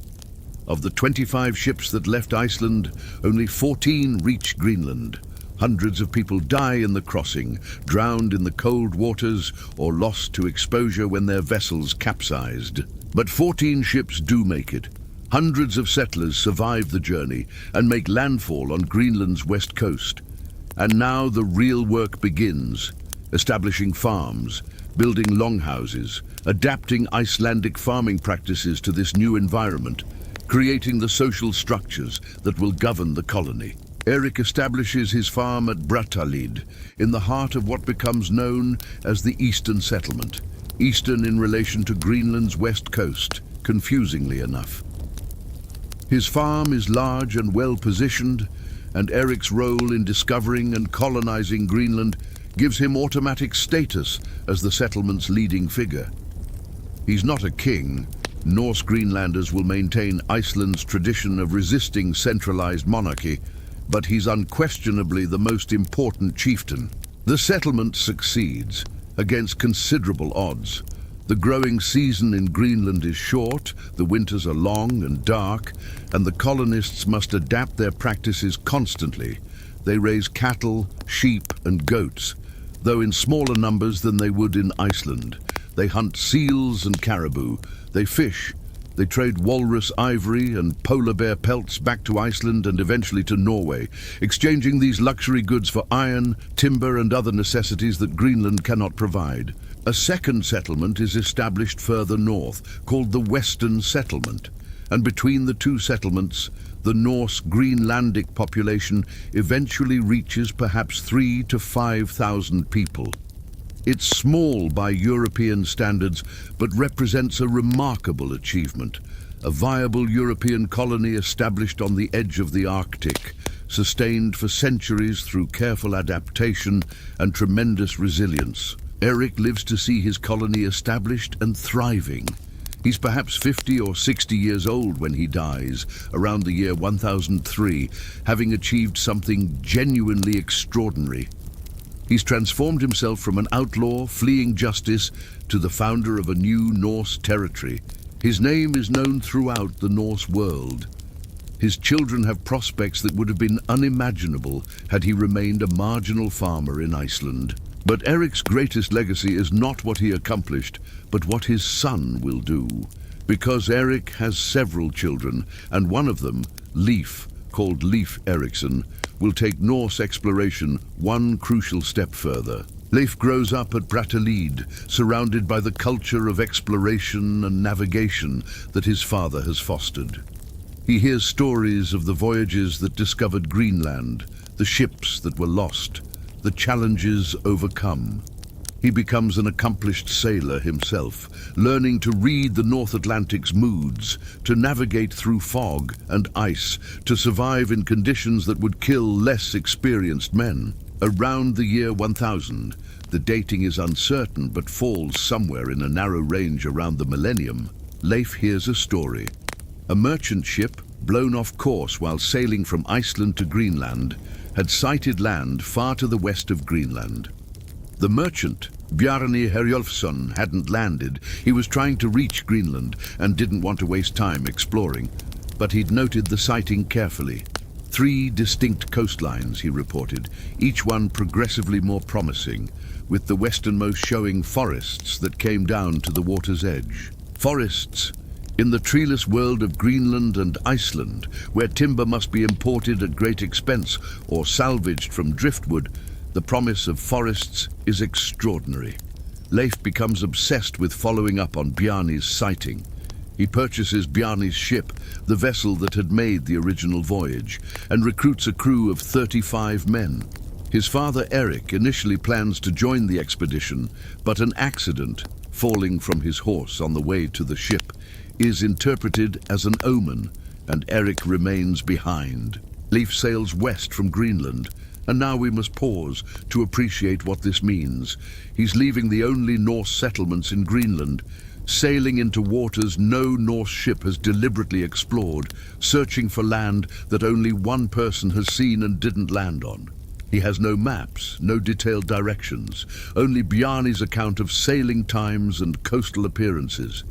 S1: Of the 25 ships that left Iceland, only 14 reach Greenland. Hundreds of people die in the crossing, drowned in the cold waters or lost to exposure when their vessels capsized. But 14 ships do make it. Hundreds of settlers survive the journey and make landfall on Greenland's west coast. And now the real work begins, establishing farms, building longhouses, adapting Icelandic farming practices to this new environment, creating the social structures that will govern the colony. Erik establishes his farm at Brattahlid, in the heart of what becomes known as the Eastern Settlement. Eastern in relation to Greenland's west coast, confusingly enough. His farm is large and well-positioned, and Erik's role in discovering and colonizing Greenland gives him automatic status as the settlement's leading figure. He's not a king. Norse Greenlanders will maintain Iceland's tradition of resisting centralized monarchy, but he's unquestionably the most important chieftain. The settlement succeeds against considerable odds. The growing season in Greenland is short, the winters are long and dark, and the colonists must adapt their practices constantly. They raise cattle, sheep, and goats, though in smaller numbers than they would in Iceland. They hunt seals and caribou. They fish. They trade walrus ivory and polar bear pelts back to Iceland and eventually to Norway, exchanging these luxury goods for iron, timber, and other necessities that Greenland cannot provide. A second settlement is established further north, called the Western Settlement, and between the two settlements, the Norse Greenlandic population eventually reaches perhaps 3,000 to 5,000 people. It's small by European standards, but represents a remarkable achievement. A viable European colony established on the edge of the Arctic, sustained for centuries through careful adaptation and tremendous resilience. Erik lives to see his colony established and thriving. He's perhaps 50 or 60 years old when he dies, around the year 1003, having achieved something genuinely extraordinary. He's transformed himself from an outlaw fleeing justice to the founder of a new Norse territory. His name is known throughout the Norse world. His children have prospects that would have been unimaginable had he remained a marginal farmer in Iceland. But Erik's greatest legacy is not what he accomplished, but what his son will do. Because Erik has several children, and one of them, Leif, called Leif Erikson, will take Norse exploration one crucial step further. Leif grows up at Brattahlid, surrounded by the culture of exploration and navigation that his father has fostered. He hears stories of the voyages that discovered Greenland, the ships that were lost, the challenges overcome. He becomes an accomplished sailor himself, learning to read the North Atlantic's moods, to navigate through fog and ice, to survive in conditions that would kill less experienced men. Around the year 1000, the dating is uncertain but falls somewhere in a narrow range around the millennium, Leif hears a story. A merchant ship, blown off course while sailing from Iceland to Greenland, had sighted land far to the west of Greenland. The merchant, Bjarni Herjolfsson, hadn't landed. He was trying to reach Greenland and didn't want to waste time exploring, but he'd noted the sighting carefully. 3 distinct coastlines, he reported, each one progressively more promising, with the westernmost showing forests that came down to the water's edge. Forests In the treeless world of Greenland and Iceland, where timber must be imported at great expense or salvaged from driftwood, the promise of forests is extraordinary. Leif becomes obsessed with following up on Bjarni's sighting. He purchases Bjarni's ship, the vessel that had made the original voyage, and recruits a crew of 35 men. His father Erik initially plans to join the expedition, but an accident, falling from his horse on the way to the ship, is interpreted as an omen, and Erik remains behind. Leif sails west from Greenland, and now we must pause to appreciate what this means. He's leaving the only Norse settlements in Greenland, sailing into waters no Norse ship has deliberately explored, searching for land that only one person has seen and didn't land on. He has no maps, no detailed directions, only Bjarni's account of sailing times and coastal appearances.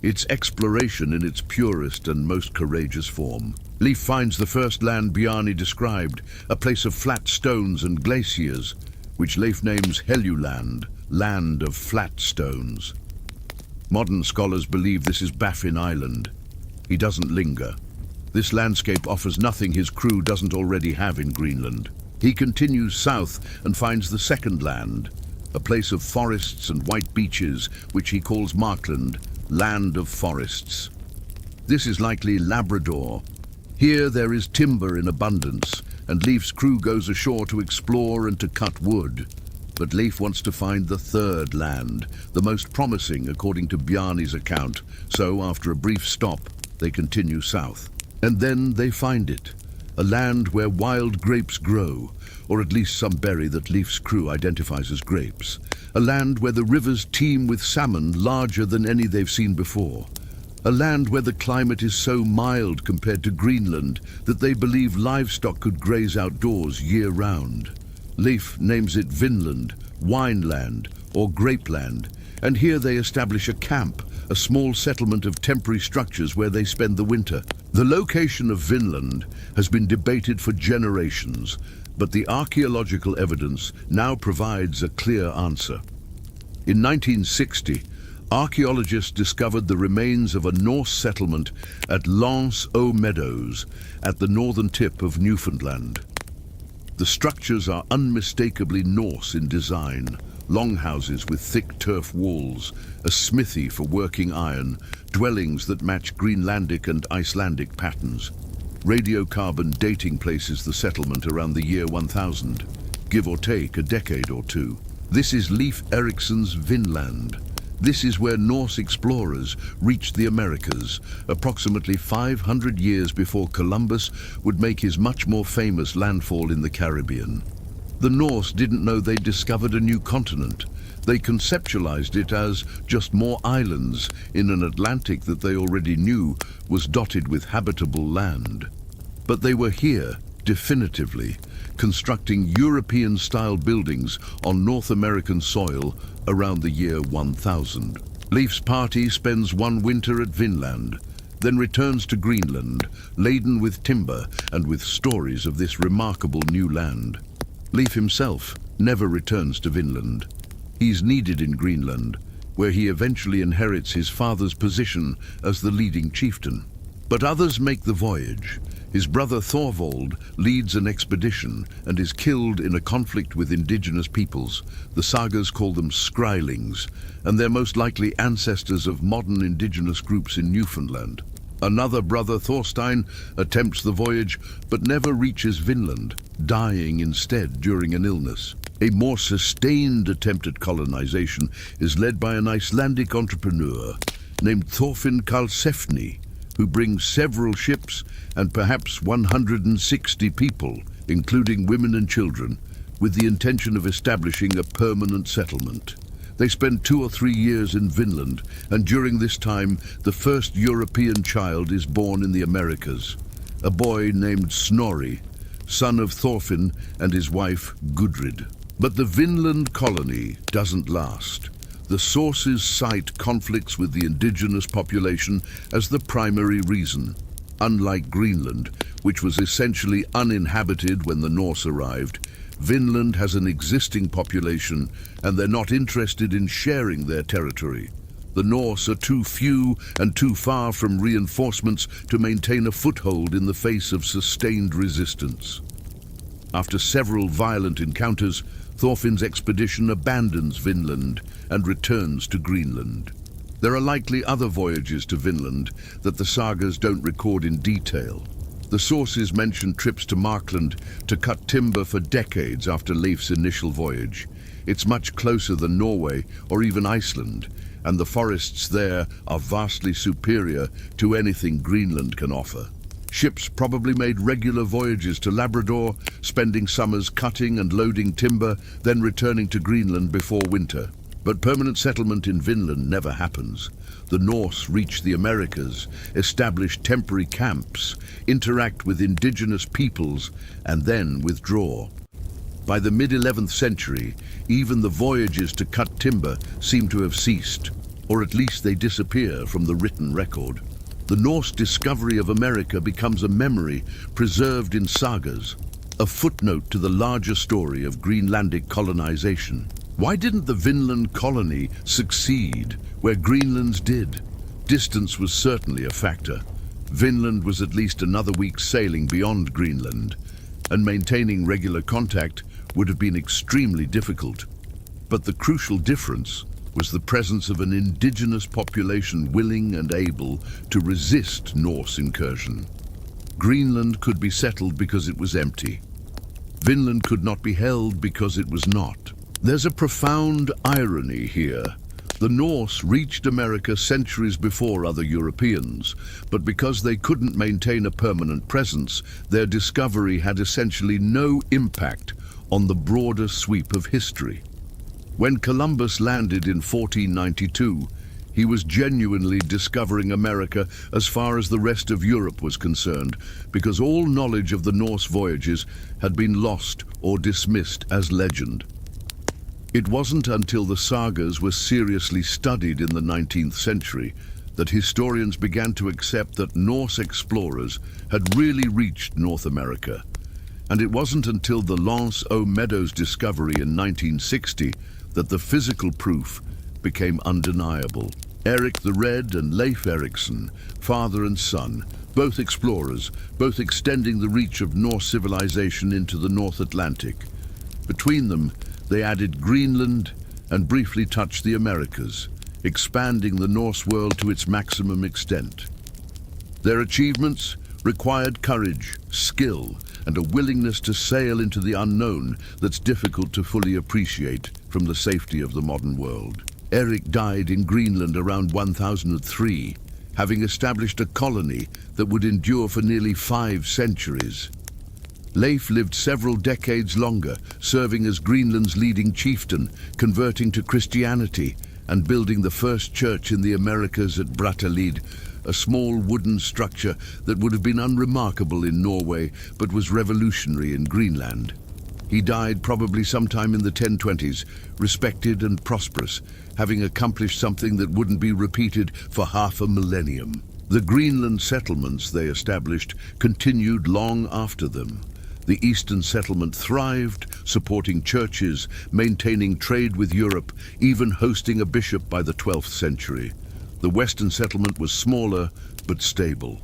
S1: It's exploration in its purest and most courageous form. Leif finds the first land Bjarni described, a place of flat stones and glaciers, which Leif names Helluland, land of flat stones. Modern scholars believe this is Baffin Island. He doesn't linger. This landscape offers nothing his crew doesn't already have in Greenland. He continues south and finds the second land, a place of forests and white beaches, which he calls Markland, land of forests. This is likely Labrador. Here there is timber in abundance, and Leif's crew goes ashore to explore and to cut wood. But Leif wants to find the third land, the most promising according to Bjarni's account, so after a brief stop, they continue south. And then they find it, a land where wild grapes grow, or at least some berry that Leif's crew identifies as grapes. A land where the rivers teem with salmon larger than any they've seen before. A land where the climate is so mild compared to Greenland that they believe livestock could graze outdoors year-round. Leif names it Vinland, Wineland, or Grapeland, and here they establish a camp, a small settlement of temporary structures where they spend the winter. The location of Vinland has been debated for generations, but the archaeological evidence now provides a clear answer. In 1960, archaeologists discovered the remains of a Norse settlement at Lance-aux-Meadows at the northern tip of Newfoundland. The structures are unmistakably Norse in design, longhouses with thick turf walls, a smithy for working iron, dwellings that match Greenlandic and Icelandic patterns. Radiocarbon dating places the settlement around the year 1000, give or take a decade or two. This is Leif Erikson's Vinland. This is where Norse explorers reached the Americas, approximately 500 years before Columbus would make his much more famous landfall in the Caribbean. The Norse didn't know they'd discovered a new continent. They conceptualized it as just more islands in an Atlantic that they already knew was dotted with habitable land. But they were here, definitively, constructing European-style buildings on North American soil around the year 1000. Leif's party spends one winter at Vinland, then returns to Greenland, laden with timber and with stories of this remarkable new land. Leif himself never returns to Vinland. He's needed in Greenland, where he eventually inherits his father's position as the leading chieftain. But others make the voyage. His brother Thorvald leads an expedition and is killed in a conflict with indigenous peoples. The sagas call them Skrylings, and they're most likely ancestors of modern indigenous groups in Newfoundland. Another brother, Thorstein, attempts the voyage but never reaches Vinland, dying instead during an illness. A more sustained attempt at colonization is led by an Icelandic entrepreneur named Thorfinn Karlsefni, who brings several ships and perhaps 160 people, including women and children, with the intention of establishing a permanent settlement. They spend 2 or 3 years in Vinland, and during this time, the first European child is born in the Americas, a boy named Snorri, son of Thorfinn and his wife Gudrid. But the Vinland colony doesn't last. The sources cite conflicts with the indigenous population as the primary reason. Unlike Greenland, which was essentially uninhabited when the Norse arrived, Vinland has an existing population and they're not interested in sharing their territory. The Norse are too few and too far from reinforcements to maintain a foothold in the face of sustained resistance. After several violent encounters, Thorfinn's expedition abandons Vinland and returns to Greenland. There are likely other voyages to Vinland that the sagas don't record in detail. The sources mention trips to Markland to cut timber for decades after Leif's initial voyage. It's much closer than Norway or even Iceland, and the forests there are vastly superior to anything Greenland can offer. Ships probably made regular voyages to Labrador, spending summers cutting and loading timber, then returning to Greenland before winter. But permanent settlement in Vinland never happens. The Norse reach the Americas, establish temporary camps, interact with indigenous peoples, and then withdraw. By the mid-11th century, even the voyages to cut timber seem to have ceased, or at least they disappear from the written record. The Norse discovery of America becomes a memory preserved in sagas, a footnote to the larger story of Greenlandic colonization. Why didn't the Vinland colony succeed where Greenland's did? Distance was certainly a factor. Vinland was at least another week's sailing beyond Greenland, and maintaining regular contact would have been extremely difficult. But the crucial difference was the presence of an indigenous population willing and able to resist Norse incursion. Greenland could be settled because it was empty. Vinland could not be held because it was not. There's a profound irony here. The Norse reached America centuries before other Europeans, but because they couldn't maintain a permanent presence, their discovery had essentially no impact on the broader sweep of history. When Columbus landed in 1492, he was genuinely discovering America as far as the rest of Europe was concerned, because all knowledge of the Norse voyages had been lost or dismissed as legend. It wasn't until the sagas were seriously studied in the 19th century that historians began to accept that Norse explorers had really reached North America. And it wasn't until the L'Anse aux Meadows discovery in 1960 that the physical proof became undeniable. Erik the Red and Leif Erikson, father and son, both explorers, both extending the reach of Norse civilization into the North Atlantic. Between them, they added Greenland and briefly touched the Americas, expanding the Norse world to its maximum extent. Their achievements required courage, skill, and a willingness to sail into the unknown that's difficult to fully appreciate from the safety of the modern world. Erik died in Greenland around 1003, having established a colony that would endure for nearly 5 centuries. Leif lived several decades longer, serving as Greenland's leading chieftain, converting to Christianity and building the first church in the Americas at Brattahlid, a small wooden structure that would have been unremarkable in Norway but was revolutionary in Greenland. He died probably sometime in the 1020s, respected and prosperous, having accomplished something that wouldn't be repeated for half a millennium. The Greenland settlements they established continued long after them. The Eastern settlement thrived, supporting churches, maintaining trade with Europe, even hosting a bishop by the 12th century. The Western settlement was smaller, but stable.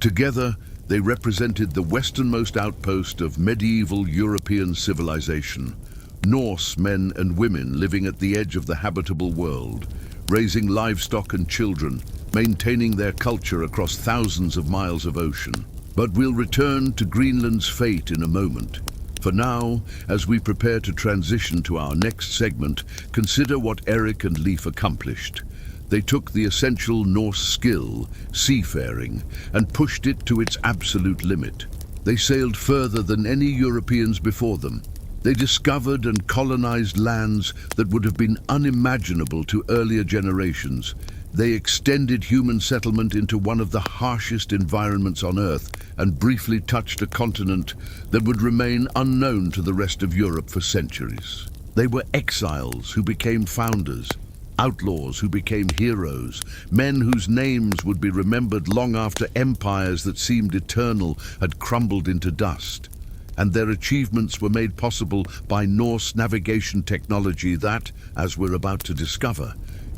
S1: Together, they represented the westernmost outpost of medieval European civilization. Norse men and women living at the edge of the habitable world, raising livestock and children, maintaining their culture across thousands of miles of ocean. But we'll return to Greenland's fate in a moment. For now, as we prepare to transition to our next segment, consider what Erik and Leif accomplished. They took the essential Norse skill, seafaring, and pushed it to its absolute limit. They sailed further than any Europeans before them. They discovered and colonized lands that would have been unimaginable to earlier generations. They extended human settlement into one of the harshest environments on Earth and briefly touched a continent that would remain unknown to the rest of Europe for centuries. They were exiles who became founders, outlaws who became heroes, men whose names would be remembered long after empires that seemed eternal had crumbled into dust. And their achievements were made possible by Norse navigation technology that, as we're about to discover,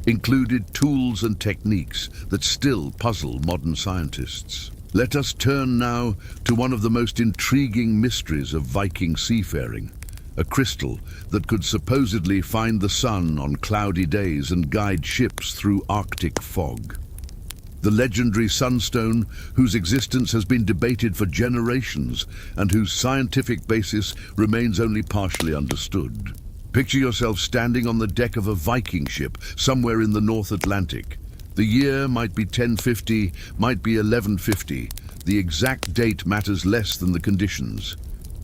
S1: included tools and techniques that still puzzle modern scientists. Let us turn now to one of the most intriguing mysteries of Viking seafaring, a crystal that could supposedly find the sun on cloudy days and guide ships through Arctic fog. The legendary sunstone, whose existence has been debated for generations and whose scientific basis remains only partially understood. Picture yourself standing on the deck of a Viking ship somewhere in the North Atlantic. The year might be 1050, might be 1150. The exact date matters less than the conditions.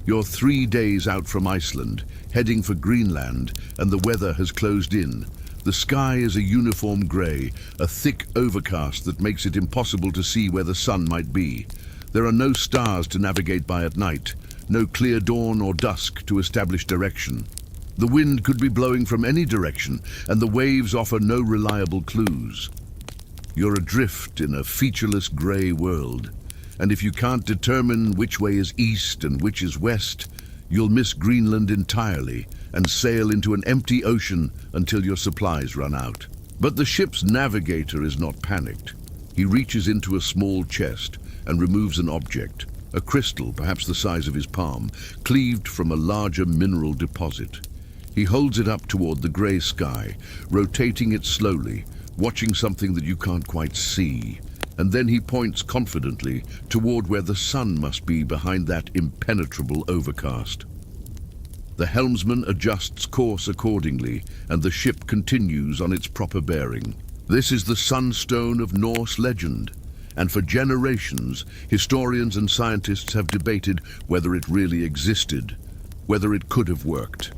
S1: You're 3 days out from Iceland, heading for Greenland, and the weather has closed in. The sky is a uniform grey, a thick overcast that makes it impossible to see where the sun might be. There are no stars to navigate by at night, no clear dawn or dusk to establish direction. The wind could be blowing from any direction, and the waves offer no reliable clues. You're adrift in a featureless grey world, and if you can't determine which way is east and which is west, you'll miss Greenland entirely and sail into an empty ocean until your supplies run out. But the ship's navigator is not panicked. He reaches into a small chest and removes an object, a crystal, perhaps the size of his palm, cleaved from a larger mineral deposit. He holds it up toward the grey sky, rotating it slowly, watching something that you can't quite see, and then he points confidently toward where the sun must be behind that impenetrable overcast. The helmsman adjusts course accordingly, and the ship continues on its proper bearing. This is the sunstone of Norse legend, and for generations, historians and scientists have debated whether it really existed, whether it could have worked,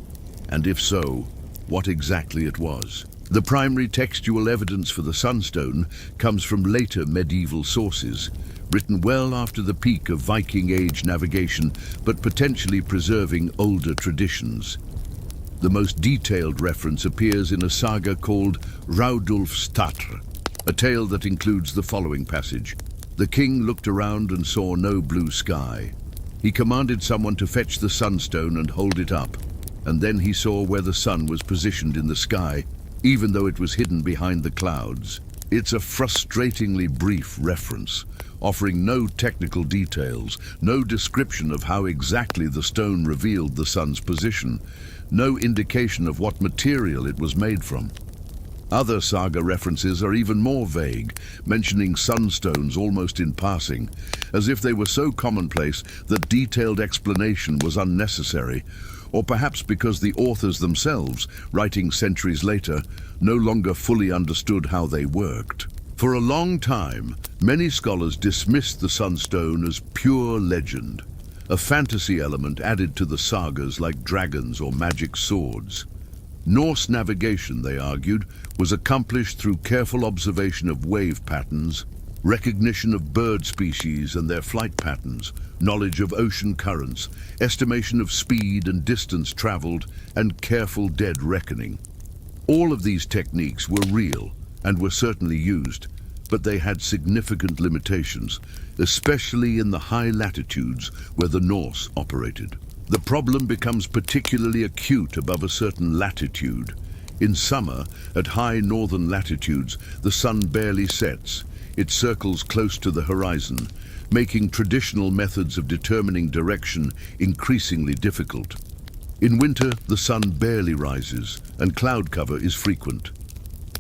S1: and if so, what exactly it was. The primary textual evidence for the sunstone comes from later medieval sources, written well after the peak of Viking Age navigation, but potentially preserving older traditions. The most detailed reference appears in a saga called Raudulfstatr, a tale that includes the following passage. The king looked around and saw no blue sky. He commanded someone to fetch the sunstone and hold it up, and then he saw where the sun was positioned in the sky, even though it was hidden behind the clouds. It's a frustratingly brief reference, offering no technical details, no description of how exactly the stone revealed the sun's position, no indication of what material it was made from. Other saga references are even more vague, mentioning sunstones almost in passing, as if they were so commonplace that detailed explanation was unnecessary, or perhaps because the authors themselves, writing centuries later, no longer fully understood how they worked. For a long time, many scholars dismissed the sunstone as pure legend, a fantasy element added to the sagas like dragons or magic swords. Norse navigation, they argued, was accomplished through careful observation of wave patterns, recognition of bird species and their flight patterns, knowledge of ocean currents, estimation of speed and distance traveled, and careful dead reckoning. All of these techniques were real and were certainly used, but they had significant limitations, especially in the high latitudes where the Norse operated. The problem becomes particularly acute above a certain latitude. In summer, at high northern latitudes, the sun barely sets. It circles close to the horizon, making traditional methods of determining direction increasingly difficult. In winter, the sun barely rises, and cloud cover is frequent.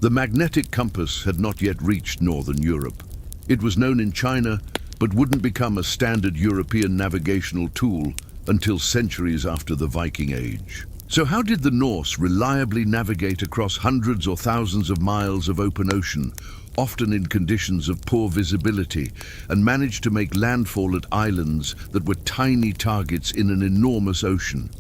S1: The magnetic compass had not yet reached northern Europe. It was known in China, but wouldn't become a standard European navigational tool until centuries after the Viking Age. So how did the Norse reliably navigate across hundreds or thousands of miles of open ocean, often in conditions of poor visibility, and manage to make landfall at islands that were tiny targets in an enormous ocean?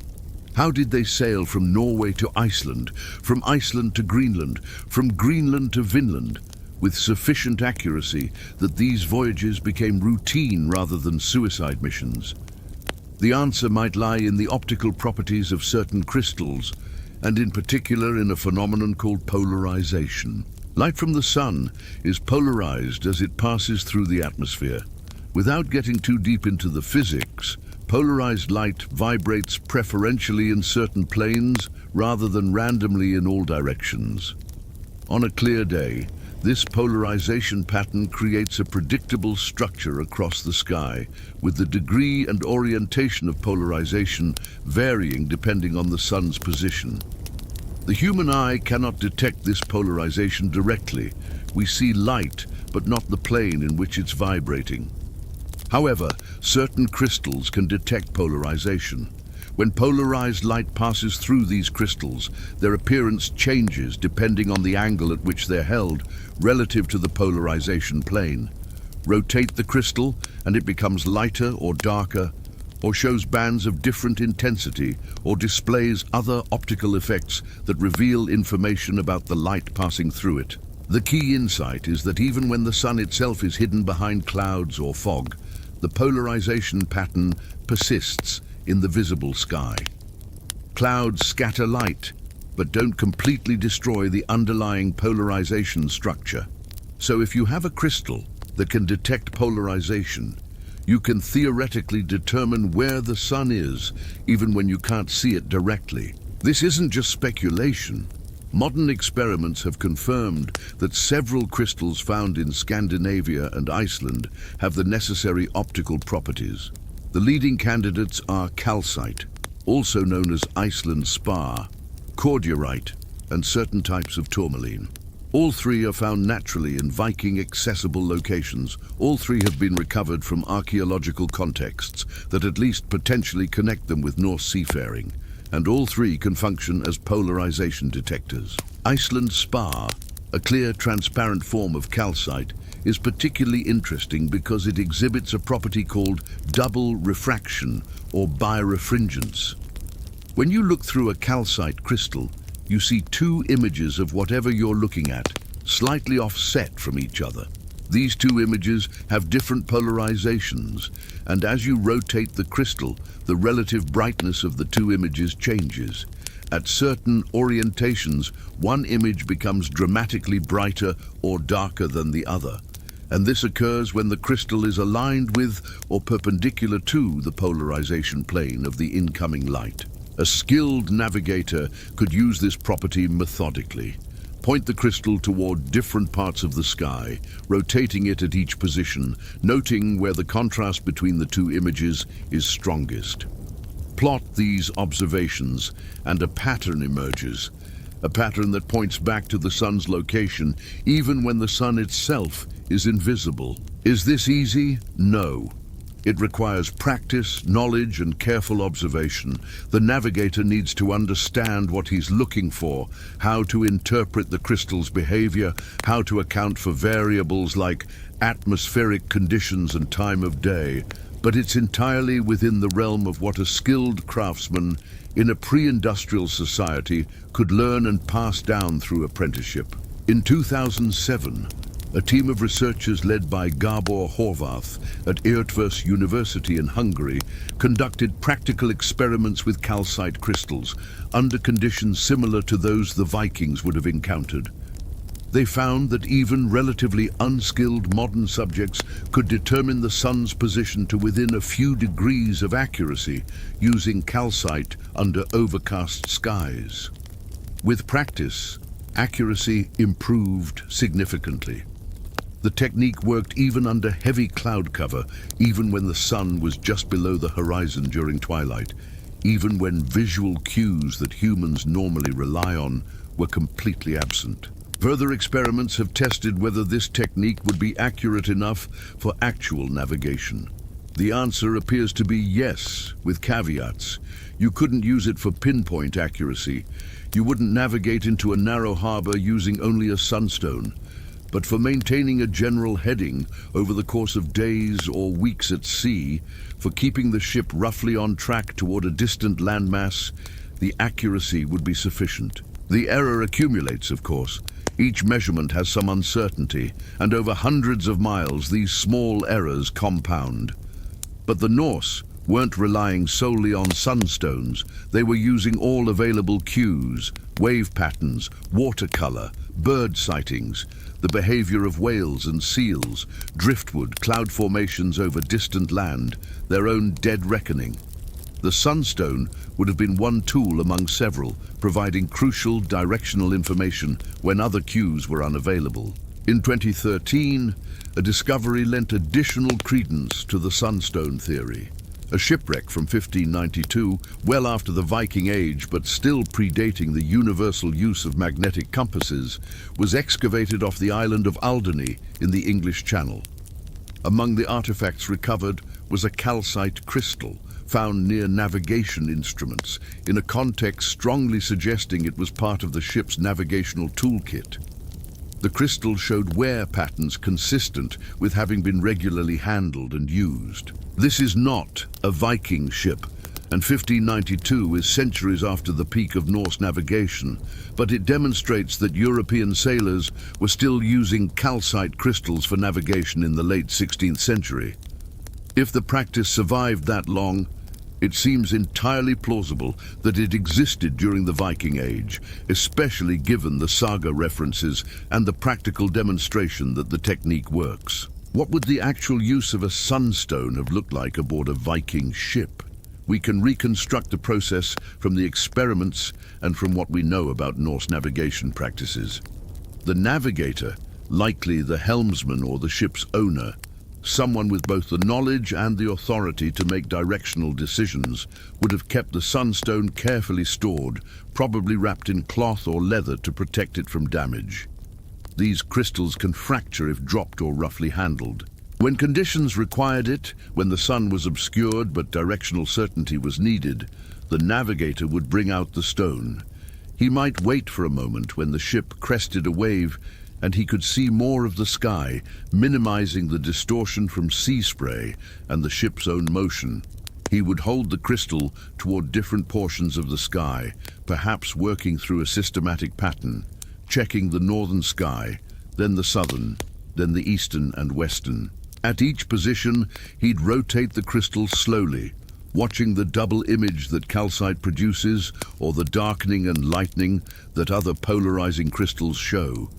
S1: How did they sail from Norway to Iceland, from Iceland to Greenland, from Greenland to Vinland, with sufficient accuracy that these voyages became routine rather than suicide missions? The answer might lie in the optical properties of certain crystals, and in particular in a phenomenon called polarization. Light from the sun is polarized as it passes through the atmosphere. Without getting too deep into the physics, polarized light vibrates preferentially in certain planes rather than randomly in all directions. On a clear day, this polarization pattern creates a predictable structure across the sky, with the degree and orientation of polarization varying depending on the sun's position. The human eye cannot detect this polarization directly. We see light, but not the plane in which it's vibrating. However, certain crystals can detect polarization. When polarized light passes through these crystals, their appearance changes depending on the angle at which they're held relative to the polarization plane. Rotate the crystal and it becomes lighter or darker, or shows bands of different intensity, or displays other optical effects that reveal information about the light passing through it. The key insight is that even when the sun itself is hidden behind clouds or fog, the polarization pattern persists in the visible sky. Clouds scatter light, but don't completely destroy the underlying polarization structure. So if you have a crystal that can detect polarization, you can theoretically determine where the sun is, even when you can't see it directly. This isn't just speculation. Modern experiments have confirmed that several crystals found in Scandinavia and Iceland have the necessary optical properties. The leading candidates are calcite, also known as Iceland spar, cordierite, and certain types of tourmaline. All three are found naturally in Viking accessible locations. All three have been recovered from archaeological contexts that at least potentially connect them with Norse seafaring, and all three can function as polarization detectors. Iceland spar, a clear, transparent form of calcite, is particularly interesting because it exhibits a property called double refraction or birefringence. When you look through a calcite crystal, you see two images of whatever you're looking at, slightly offset from each other. These two images have different polarizations, and as you rotate the crystal, the relative brightness of the two images changes. At certain orientations, one image becomes dramatically brighter or darker than the other, and this occurs when the crystal is aligned with or perpendicular to the polarization plane of the incoming light. A skilled navigator could use this property methodically. Point the crystal toward different parts of the sky, rotating it at each position, noting where the contrast between the two images is strongest. Plot these observations, and a pattern emerges. A pattern that points back to the sun's location, even when the sun itself is invisible. Is this easy? No. It requires practice, knowledge, and careful observation. The navigator needs to understand what he's looking for, how to interpret the crystal's behavior, how to account for variables like atmospheric conditions and time of day. But it's entirely within the realm of what a skilled craftsman in a pre-industrial society could learn and pass down through apprenticeship. In 2007, a team of researchers led by Gábor Horváth at Eötvös University in Hungary conducted practical experiments with calcite crystals under conditions similar to those the Vikings would have encountered. They found that even relatively unskilled modern subjects could determine the sun's position to within a few degrees of accuracy using calcite under overcast skies. With practice, accuracy improved significantly. The technique worked even under heavy cloud cover, even when the sun was just below the horizon during twilight, even when visual cues that humans normally rely on were completely absent. Further experiments have tested whether this technique would be accurate enough for actual navigation. The answer appears to be yes, with caveats. You couldn't use it for pinpoint accuracy. You wouldn't navigate into a narrow harbor using only a sunstone. But for maintaining a general heading over the course of days or weeks at sea, for keeping the ship roughly on track toward a distant landmass, the accuracy would be sufficient. The error accumulates, of course. Each measurement has some uncertainty, and over hundreds of miles these small errors compound. But the Norse weren't relying solely on sunstones. They were using all available cues, wave patterns, watercolor, bird sightings, the behavior of whales and seals, driftwood, cloud formations over distant land, their own dead reckoning. The sunstone would have been one tool among several, providing crucial directional information when other cues were unavailable. In 2013, a discovery lent additional credence to the sunstone theory. A shipwreck from 1592, well after the Viking Age but still predating the universal use of magnetic compasses, was excavated off the island of Alderney in the English Channel. Among the artifacts recovered was a calcite crystal found near navigation instruments, in a context strongly suggesting it was part of the ship's navigational toolkit. The crystal showed wear patterns consistent with having been regularly handled and used. This is not a Viking ship, and 1592 is centuries after the peak of Norse navigation, but it demonstrates that European sailors were still using calcite crystals for navigation in the late 16th century. If the practice survived that long, it seems entirely plausible that it existed during the Viking Age, especially given the saga references and the practical demonstration that the technique works. What would the actual use of a sunstone have looked like aboard a Viking ship? We can reconstruct the process from the experiments and from what we know about Norse navigation practices. The navigator, likely the helmsman or the ship's owner, someone with both the knowledge and the authority to make directional decisions, would have kept the sunstone carefully stored, probably wrapped in cloth or leather to protect it from damage. These crystals can fracture if dropped or roughly handled. When conditions required it, when the sun was obscured but directional certainty was needed, the navigator would bring out the stone. He might wait for a moment when the ship crested a wave and he could see more of the sky, minimizing the distortion from sea spray and the ship's own motion. He would hold the crystal toward different portions of the sky, perhaps working through a systematic pattern, checking the northern sky, then the southern, then the eastern and western. At each position, he'd rotate the crystal slowly, watching the double image that calcite produces or the darkening and lightening that other polarizing crystals show.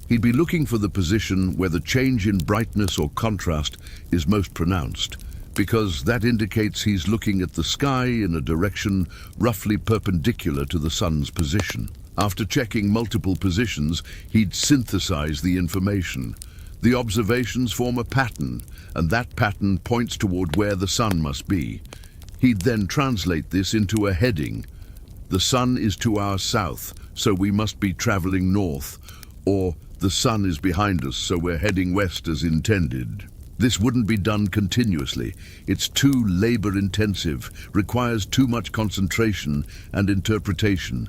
S1: He'd be looking for the position where the change in brightness or contrast is most pronounced, because that indicates he's looking at the sky in a direction roughly perpendicular to the sun's position. After checking multiple positions, he'd synthesize the information. The observations form a pattern, and that pattern points toward where the sun must be. He'd then translate this into a heading. The sun is to our south, so we must be traveling north, or the sun is behind us, so we're heading west as intended. This wouldn't be done continuously. It's too labor-intensive, requires too much concentration and interpretation.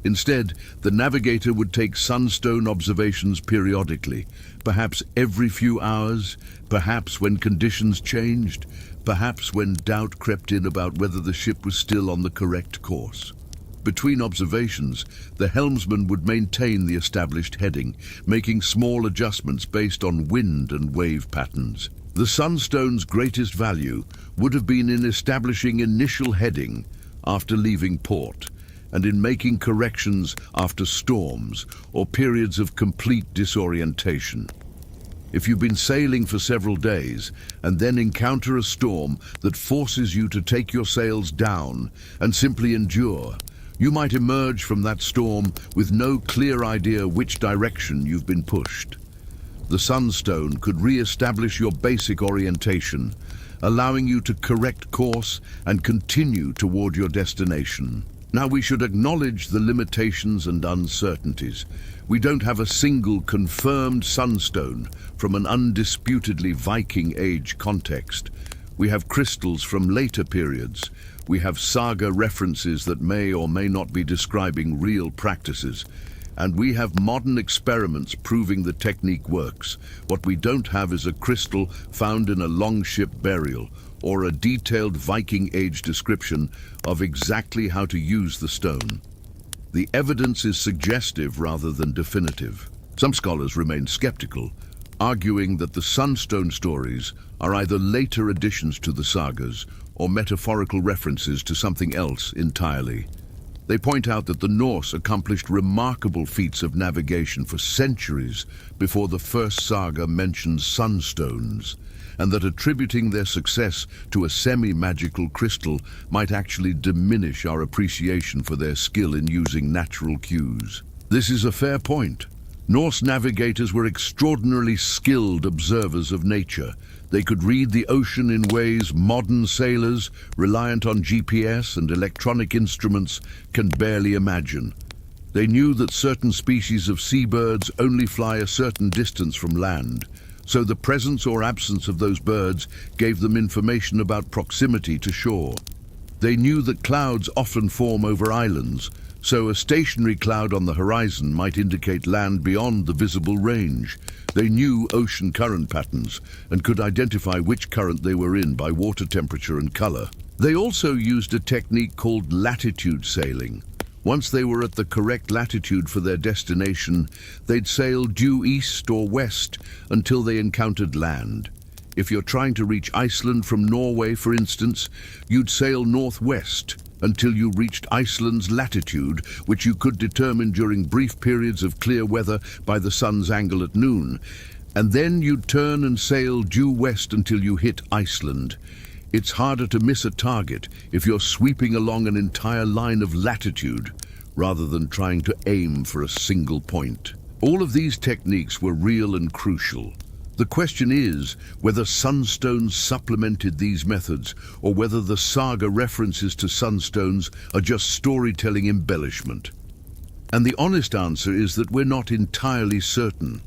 S1: Instead, the navigator would take sunstone observations periodically, perhaps every few hours, perhaps when conditions changed, perhaps when doubt crept in about whether the ship was still on the correct course. Between observations, the helmsman would maintain the established heading, making small adjustments based on wind and wave patterns. The sunstone's greatest value would have been in establishing initial heading after leaving port, and in making corrections after storms or periods of complete disorientation. If you've been sailing for several days and then encounter a storm that forces you to take your sails down and simply endure, you might emerge from that storm with no clear idea which direction you've been pushed. The sunstone could re-establish your basic orientation, allowing you to correct course and continue toward your destination. Now, we should acknowledge the limitations and uncertainties. We don't have a single confirmed sunstone from an undisputedly Viking Age context. We have crystals from later periods. We have saga references that may or may not be describing real practices. And we have modern experiments proving the technique works. What we don't have is a crystal found in a longship burial, or a detailed Viking Age description of exactly how to use the stone. The evidence is suggestive rather than definitive. Some scholars remain skeptical, arguing that the sunstone stories are either later additions to the sagas or metaphorical references to something else entirely. They point out that the Norse accomplished remarkable feats of navigation for centuries before the first saga mentions sunstones, and that attributing their success to a semi-magical crystal might actually diminish our appreciation for their skill in using natural cues. This is a fair point. Norse navigators were extraordinarily skilled observers of nature. They could read the ocean in ways modern sailors, reliant on GPS and electronic instruments, can barely imagine. They knew that certain species of seabirds only fly a certain distance from land, so the presence or absence of those birds gave them information about proximity to shore. They knew that clouds often form over islands, so a stationary cloud on the horizon might indicate land beyond the visible range. They knew ocean current patterns and could identify which current they were in by water temperature and color. They also used a technique called latitude sailing. Once they were at the correct latitude for their destination, they'd sail due east or west until they encountered land. If you're trying to reach Iceland from Norway, for instance, you'd sail northwest until you reached Iceland's latitude, which you could determine during brief periods of clear weather by the sun's angle at noon. And then you'd turn and sail due west until you hit Iceland. It's harder to miss a target if you're sweeping along an entire line of latitude rather than trying to aim for a single point. All of these techniques were real and crucial. The question is whether sunstones supplemented these methods or whether the saga references to sunstones are just storytelling embellishment. And the honest answer is that we're not entirely certain.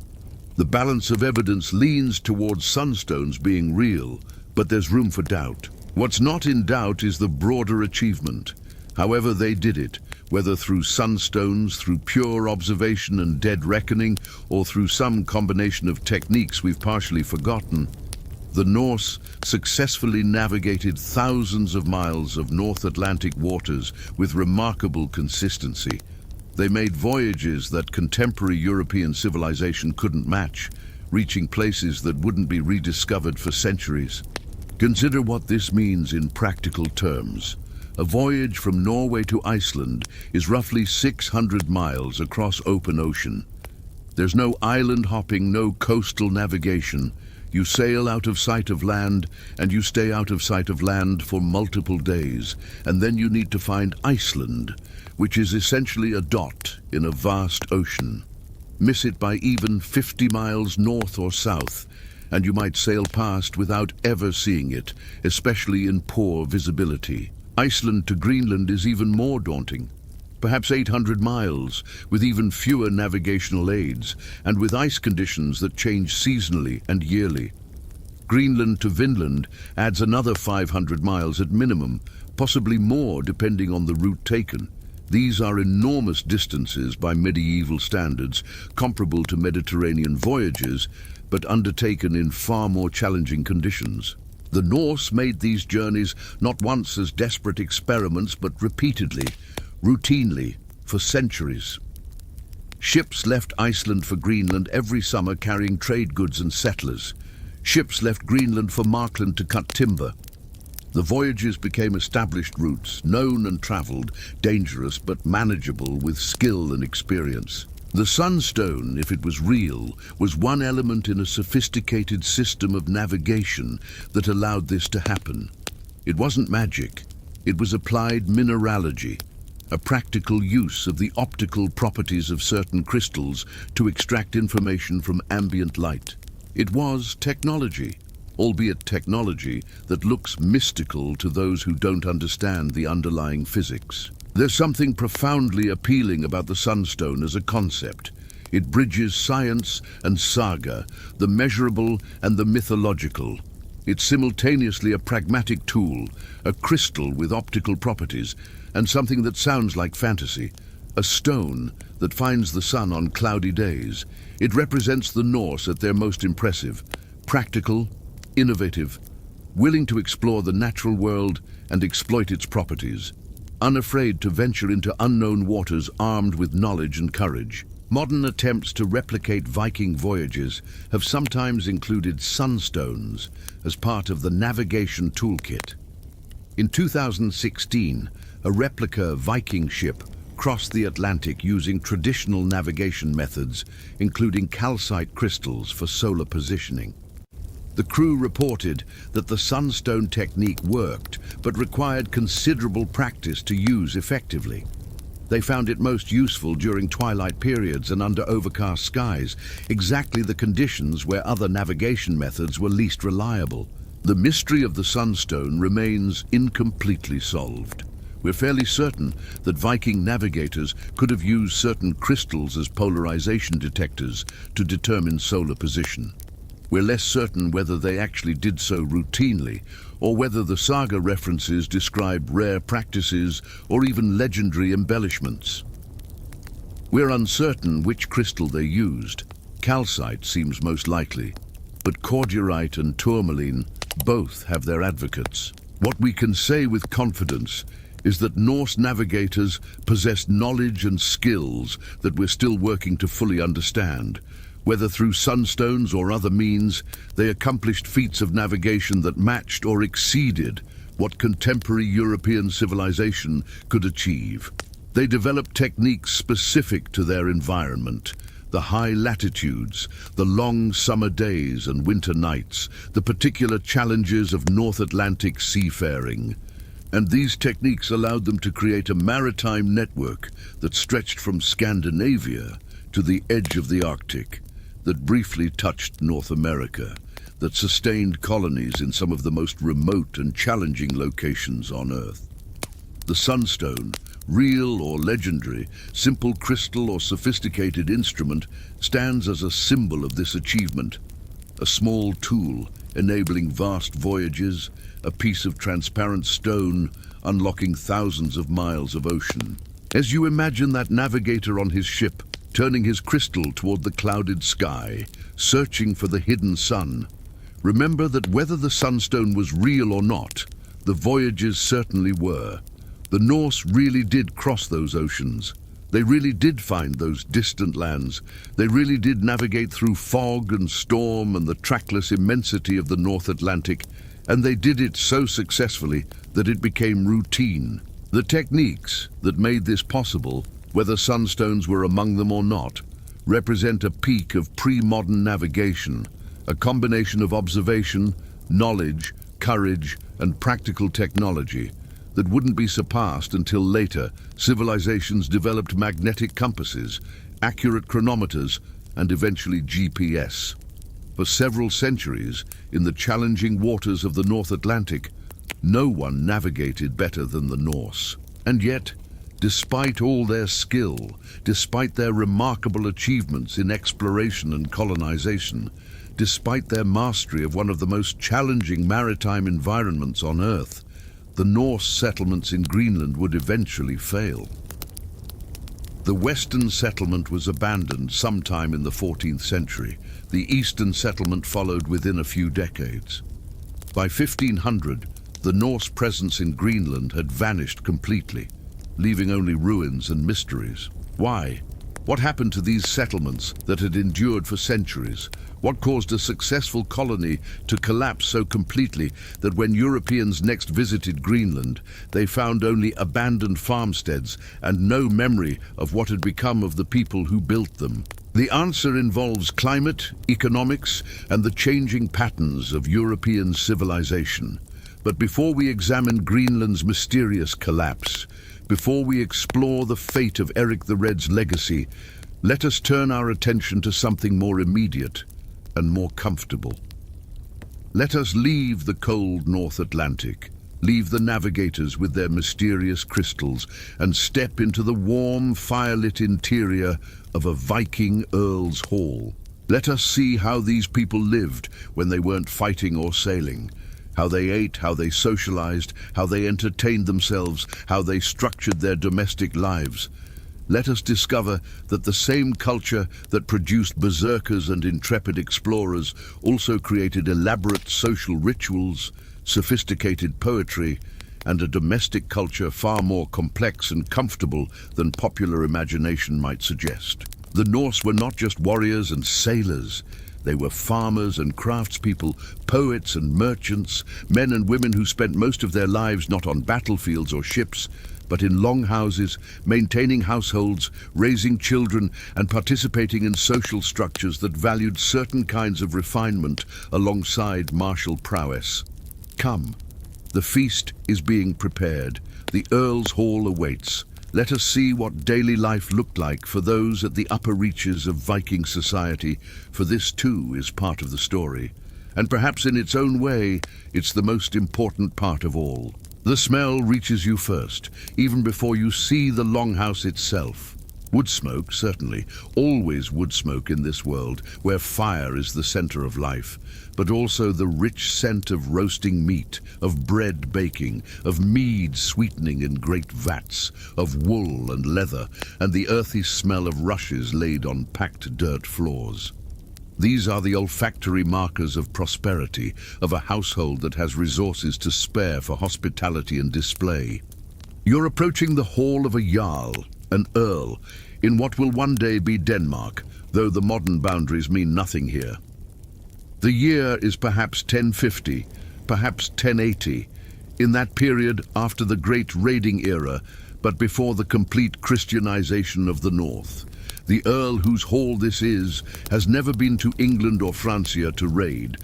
S1: The balance of evidence leans towards sunstones being real, but there's room for doubt. What's not in doubt is the broader achievement. However they did it, whether through sunstones, through pure observation and dead reckoning, or through some combination of techniques we've partially forgotten, the Norse successfully navigated thousands of miles of North Atlantic waters with remarkable consistency. They made voyages that contemporary European civilization couldn't match, reaching places that wouldn't be rediscovered for centuries. Consider what this means in practical terms. A voyage from Norway to Iceland is roughly 600 miles across open ocean. There's no island hopping, no coastal navigation. You sail out of sight of land, and you stay out of sight of land for multiple days, and then you need to find Iceland, which is essentially a dot in a vast ocean. Miss it by even 50 miles north or south, and you might sail past without ever seeing it, especially in poor visibility. Iceland to Greenland is even more daunting. Perhaps 800 miles, with even fewer navigational aids, and with ice conditions that change seasonally and yearly. Greenland to Vinland adds another 500 miles at minimum, possibly more depending on the route taken. These are enormous distances by medieval standards, comparable to Mediterranean voyages, but undertaken in far more challenging conditions. The Norse made these journeys not once as desperate experiments, but repeatedly, routinely, for centuries. Ships left Iceland for Greenland every summer carrying trade goods and settlers. Ships left Greenland for Markland to cut timber. The voyages became established routes, known and traveled, dangerous but manageable with skill and experience. The sunstone, if it was real, was one element in a sophisticated system of navigation that allowed this to happen. It wasn't magic. It was applied mineralogy, a practical use of the optical properties of certain crystals to extract information from ambient light. It was technology, albeit technology that looks mystical to those who don't understand the underlying physics. There's something profoundly appealing about the sunstone as a concept. It bridges science and saga, the measurable and the mythological. It's simultaneously a pragmatic tool, a crystal with optical properties, and something that sounds like fantasy, a stone that finds the sun on cloudy days. It represents the Norse at their most impressive, practical, innovative, willing to explore the natural world and exploit its properties, unafraid to venture into unknown waters armed with knowledge and courage. Modern attempts to replicate Viking voyages have sometimes included sunstones as part of the navigation toolkit. In 2016, a replica Viking ship crossed the Atlantic using traditional navigation methods, including calcite crystals for solar positioning. The crew reported that the sunstone technique worked, but required considerable practice to use effectively. They found it most useful during twilight periods and under overcast skies, exactly the conditions where other navigation methods were least reliable. The mystery of the sunstone remains incompletely solved. We're fairly certain that Viking navigators could have used certain crystals as polarization detectors to determine solar position. We're less certain whether they actually did so routinely, or whether the saga references describe rare practices or even legendary embellishments. We're uncertain which crystal they used. Calcite seems most likely, but cordierite and tourmaline both have their advocates. What we can say with confidence is that Norse navigators possessed knowledge and skills that we're still working to fully understand. Whether through sunstones or other means, they accomplished feats of navigation that matched or exceeded what contemporary European civilization could achieve. They developed techniques specific to their environment. The high latitudes, the long summer days and winter nights, the particular challenges of North Atlantic seafaring. And these techniques allowed them to create a maritime network that stretched from Scandinavia to the edge of the Arctic, that briefly touched North America, that sustained colonies in some of the most remote and challenging locations on Earth. The sunstone, real or legendary, simple crystal or sophisticated instrument, stands as a symbol of this achievement. A small tool enabling vast voyages, a piece of transparent stone unlocking thousands of miles of ocean. As you imagine that navigator on his ship, turning his crystal toward the clouded sky, searching for the hidden sun, remember that whether the sunstone was real or not, the voyages certainly were. The Norse really did cross those oceans. They really did find those distant lands. They really did navigate through fog and storm and the trackless immensity of the North Atlantic, and they did it so successfully that it became routine. The techniques that made this possible, whether sunstones were among them or not, represent a peak of pre-modern navigation, a combination of observation, knowledge, courage, and practical technology that wouldn't be surpassed until later civilizations developed magnetic compasses, accurate chronometers, and eventually GPS. For several centuries, in the challenging waters of the North Atlantic, no one navigated better than the Norse. And yet, despite all their skill, despite their remarkable achievements in exploration and colonization, despite their mastery of one of the most challenging maritime environments on Earth, the Norse settlements in Greenland would eventually fail. The western settlement was abandoned sometime in the 14th century. The eastern settlement followed within a few decades. By 1500, the Norse presence in Greenland had vanished completely, leaving only ruins and mysteries. Why? What happened to these settlements that had endured for centuries? What caused a successful colony to collapse so completely that when Europeans next visited Greenland, they found only abandoned farmsteads and no memory of what had become of the people who built them? The answer involves climate, economics, and the changing patterns of European civilization. But before we examine Greenland's mysterious collapse, before we explore the fate of Erik the Red's legacy, let us turn our attention to something more immediate and more comfortable. Let us leave the cold North Atlantic, leave the navigators with their mysterious crystals, and step into the warm, firelit interior of a Viking earl's hall. Let us see how these people lived when they weren't fighting or sailing, how they ate, how they socialized, how they entertained themselves, how they structured their domestic lives. Let us discover that the same culture that produced berserkers and intrepid explorers also created elaborate social rituals, sophisticated poetry, and a domestic culture far more complex and comfortable than popular imagination might suggest. The Norse were not just warriors and sailors. They were farmers and craftspeople, poets and merchants, men and women who spent most of their lives not on battlefields or ships, but in longhouses, maintaining households, raising children, and participating in social structures that valued certain kinds of refinement alongside martial prowess. Come, the feast is being prepared. The Earl's Hall awaits. Let us see what daily life looked like for those at the upper reaches of Viking society, for this too is part of the story. And perhaps in its own way, it's the most important part of all. The smell reaches you first, even before you see the longhouse itself. Wood smoke, certainly, always wood smoke in this world, where fire is the center of life, but also the rich scent of roasting meat, of bread baking, of mead sweetening in great vats, of wool and leather, and the earthy smell of rushes laid on packed dirt floors. These are the olfactory markers of prosperity, of a household that has resources to spare for hospitality and display. You're approaching the hall of a jarl, an earl, in what will one day be Denmark, though the modern boundaries mean nothing here. The year is perhaps 1050, perhaps 1080, in that period after the Great Raiding era, but before the complete Christianization of the North. The Earl whose hall this is has never been to England or Francia to raid,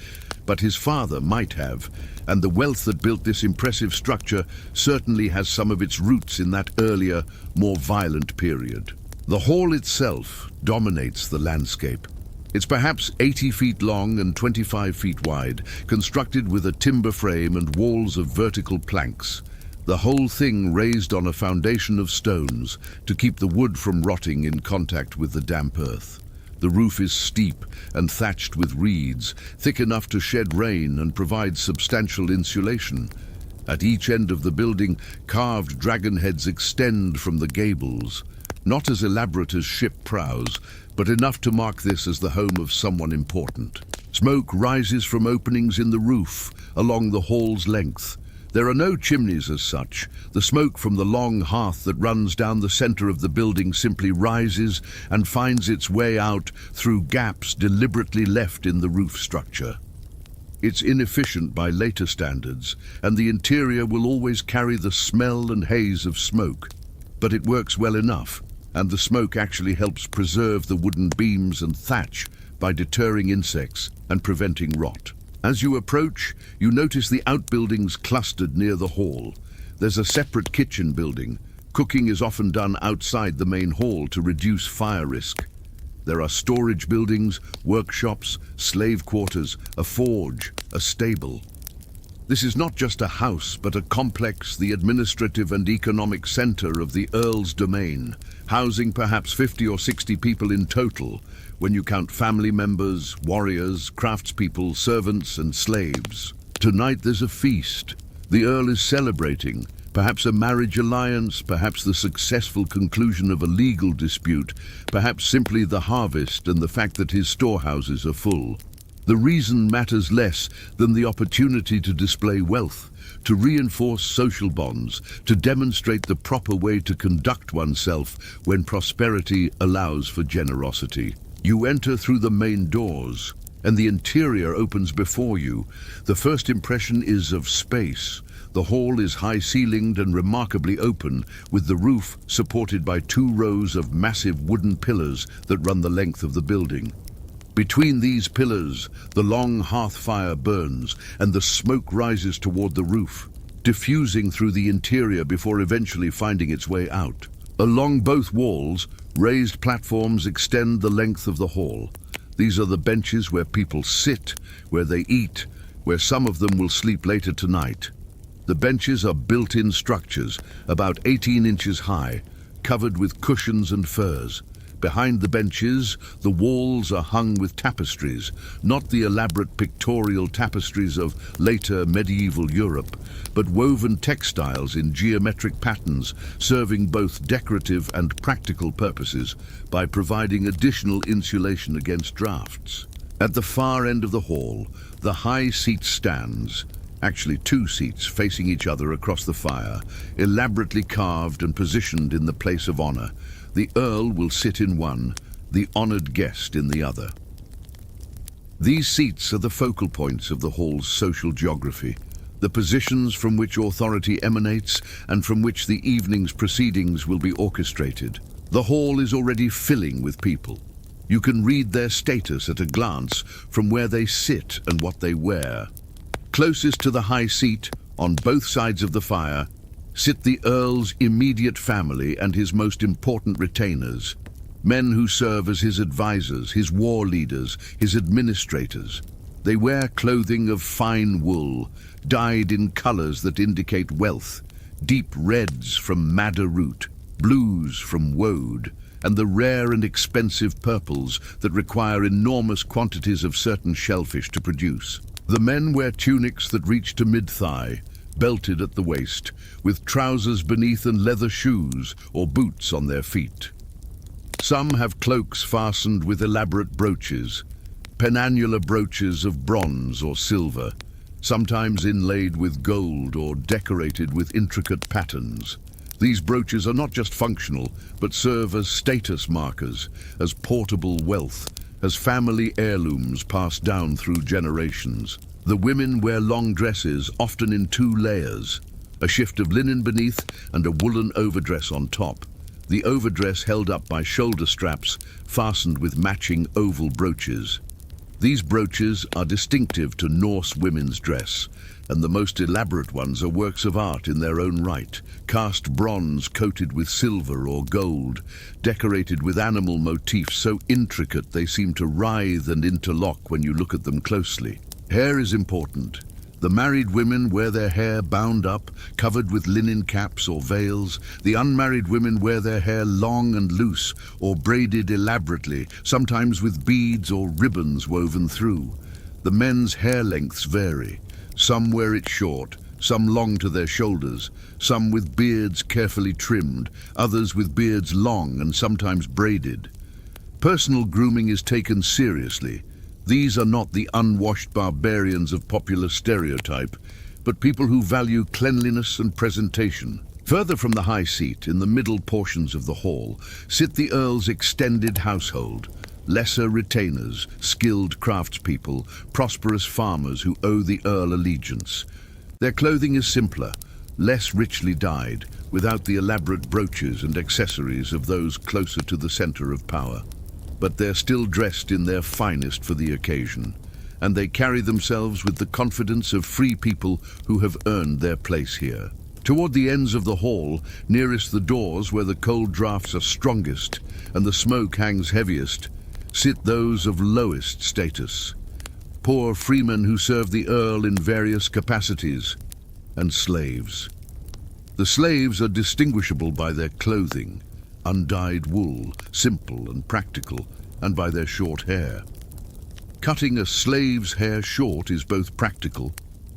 S1: but his father might have, and the wealth that built this impressive structure certainly has some of its roots in that earlier, more violent period. The hall itself dominates the landscape. It's perhaps 80 feet long and 25 feet wide, constructed with a timber frame and walls of vertical planks. The whole thing raised on a foundation of stones to keep the wood from rotting in contact with the damp earth. The roof is steep and thatched with reeds, thick enough to shed rain and provide substantial insulation. At each end of the building, carved dragon heads extend from the gables, not as elaborate as ship prows, but enough to mark this as the home of someone important. Smoke rises from openings in the roof along the hall's length. There are no chimneys as such. The smoke from the long hearth that runs down the center of the building simply rises and finds its way out through gaps deliberately left in the roof structure. It's inefficient by later standards, and the interior will always carry the smell and haze of smoke. But it works well enough, and the smoke actually helps preserve the wooden beams and thatch by deterring insects and preventing rot. As you approach, you notice the outbuildings clustered near the hall. There's a separate kitchen building. Cooking is often done outside the main hall to reduce fire risk. There are storage buildings, workshops, slave quarters, a forge, a stable. This is not just a house, but a complex, the administrative and economic center of the Earl's domain, housing perhaps 50 or 60 people in total, when you count family members, warriors, craftspeople, servants, and slaves. Tonight there's a feast. The Earl is celebrating, perhaps a marriage alliance, perhaps the successful conclusion of a legal dispute, perhaps simply the harvest and the fact that his storehouses are full. The reason matters less than the opportunity to display wealth, to reinforce social bonds, to demonstrate the proper way to conduct oneself when prosperity allows for generosity. You enter through the main doors, and the interior opens before you. The first impression is of space. The hall is high-ceilinged and remarkably open, with the roof supported by 2 rows of massive wooden pillars that run the length of the building. Between these pillars, the long hearth fire burns, and the smoke rises toward the roof, diffusing through the interior before eventually finding its way out. Along both walls, raised platforms extend the length of the hall. These are the benches where people sit, where they eat, where some of them will sleep later tonight. The benches are built-in structures, about 18 inches high, covered with cushions and furs. Behind the benches, the walls are hung with tapestries, not the elaborate pictorial tapestries of later medieval Europe, but woven textiles in geometric patterns, serving both decorative and practical purposes by providing additional insulation against drafts. At the far end of the hall, the high seat stands, actually 2 seats facing each other across the fire, elaborately carved and positioned in the place of honor. The Earl will sit in one, the honored guest in the other. These seats are the focal points of the hall's social geography. the positions from which authority emanates and from which the evening's proceedings will be orchestrated. The hall is already filling with people. You can read their status at a glance from where they sit and what they wear. Closest to the high seat, on both sides of the fire, sit the Earl's immediate family and his most important retainers, men who serve as his advisors, his war leaders, his administrators. They wear clothing of fine wool, dyed in colors that indicate wealth, deep reds from madder root, blues from woad, and the rare and expensive purples that require enormous quantities of certain shellfish to produce. The men wear tunics that reach to mid-thigh, belted at the waist, with trousers beneath and leather shoes or boots on their feet. Some have cloaks fastened with elaborate brooches, penannular brooches of bronze or silver, sometimes inlaid with gold or decorated with intricate patterns. These brooches are not just functional, but serve as status markers, as portable wealth, as family heirlooms passed down through generations. The women wear long dresses, often in 2 layers, a shift of linen beneath and a woolen overdress on top. The overdress held up by shoulder straps fastened with matching oval brooches. These brooches are distinctive to Norse women's dress, and the most elaborate ones are works of art in their own right, cast bronze coated with silver or gold, decorated with animal motifs so intricate they seem to writhe and interlock when you look at them closely. Hair is important. The married women wear their hair bound up, covered with linen caps or veils. The unmarried women wear their hair long and loose or braided elaborately, sometimes with beads or ribbons woven through. The men's hair lengths vary. Some wear it short, some long to their shoulders, some with beards carefully trimmed, others with beards long and sometimes braided. Personal grooming is taken seriously. These are not the unwashed barbarians of popular stereotype, but people who value cleanliness and presentation. Further from the high seat, in the middle portions of the hall, sit the Earl's extended household, lesser retainers, skilled craftspeople, prosperous farmers who owe the Earl allegiance. Their clothing is simpler, less richly dyed, without the elaborate brooches and accessories of those closer to the center of power. But they're still dressed in their finest for the occasion, and they carry themselves with the confidence of free people who have earned their place here. Toward the ends of the hall, nearest the doors where the cold draughts are strongest and the smoke hangs heaviest, sit those of lowest status, poor freemen who serve the Earl in various capacities, and slaves. The slaves are distinguishable by their clothing, undyed wool, simple and practical, and by their short hair. Cutting a slave's hair short is both practical,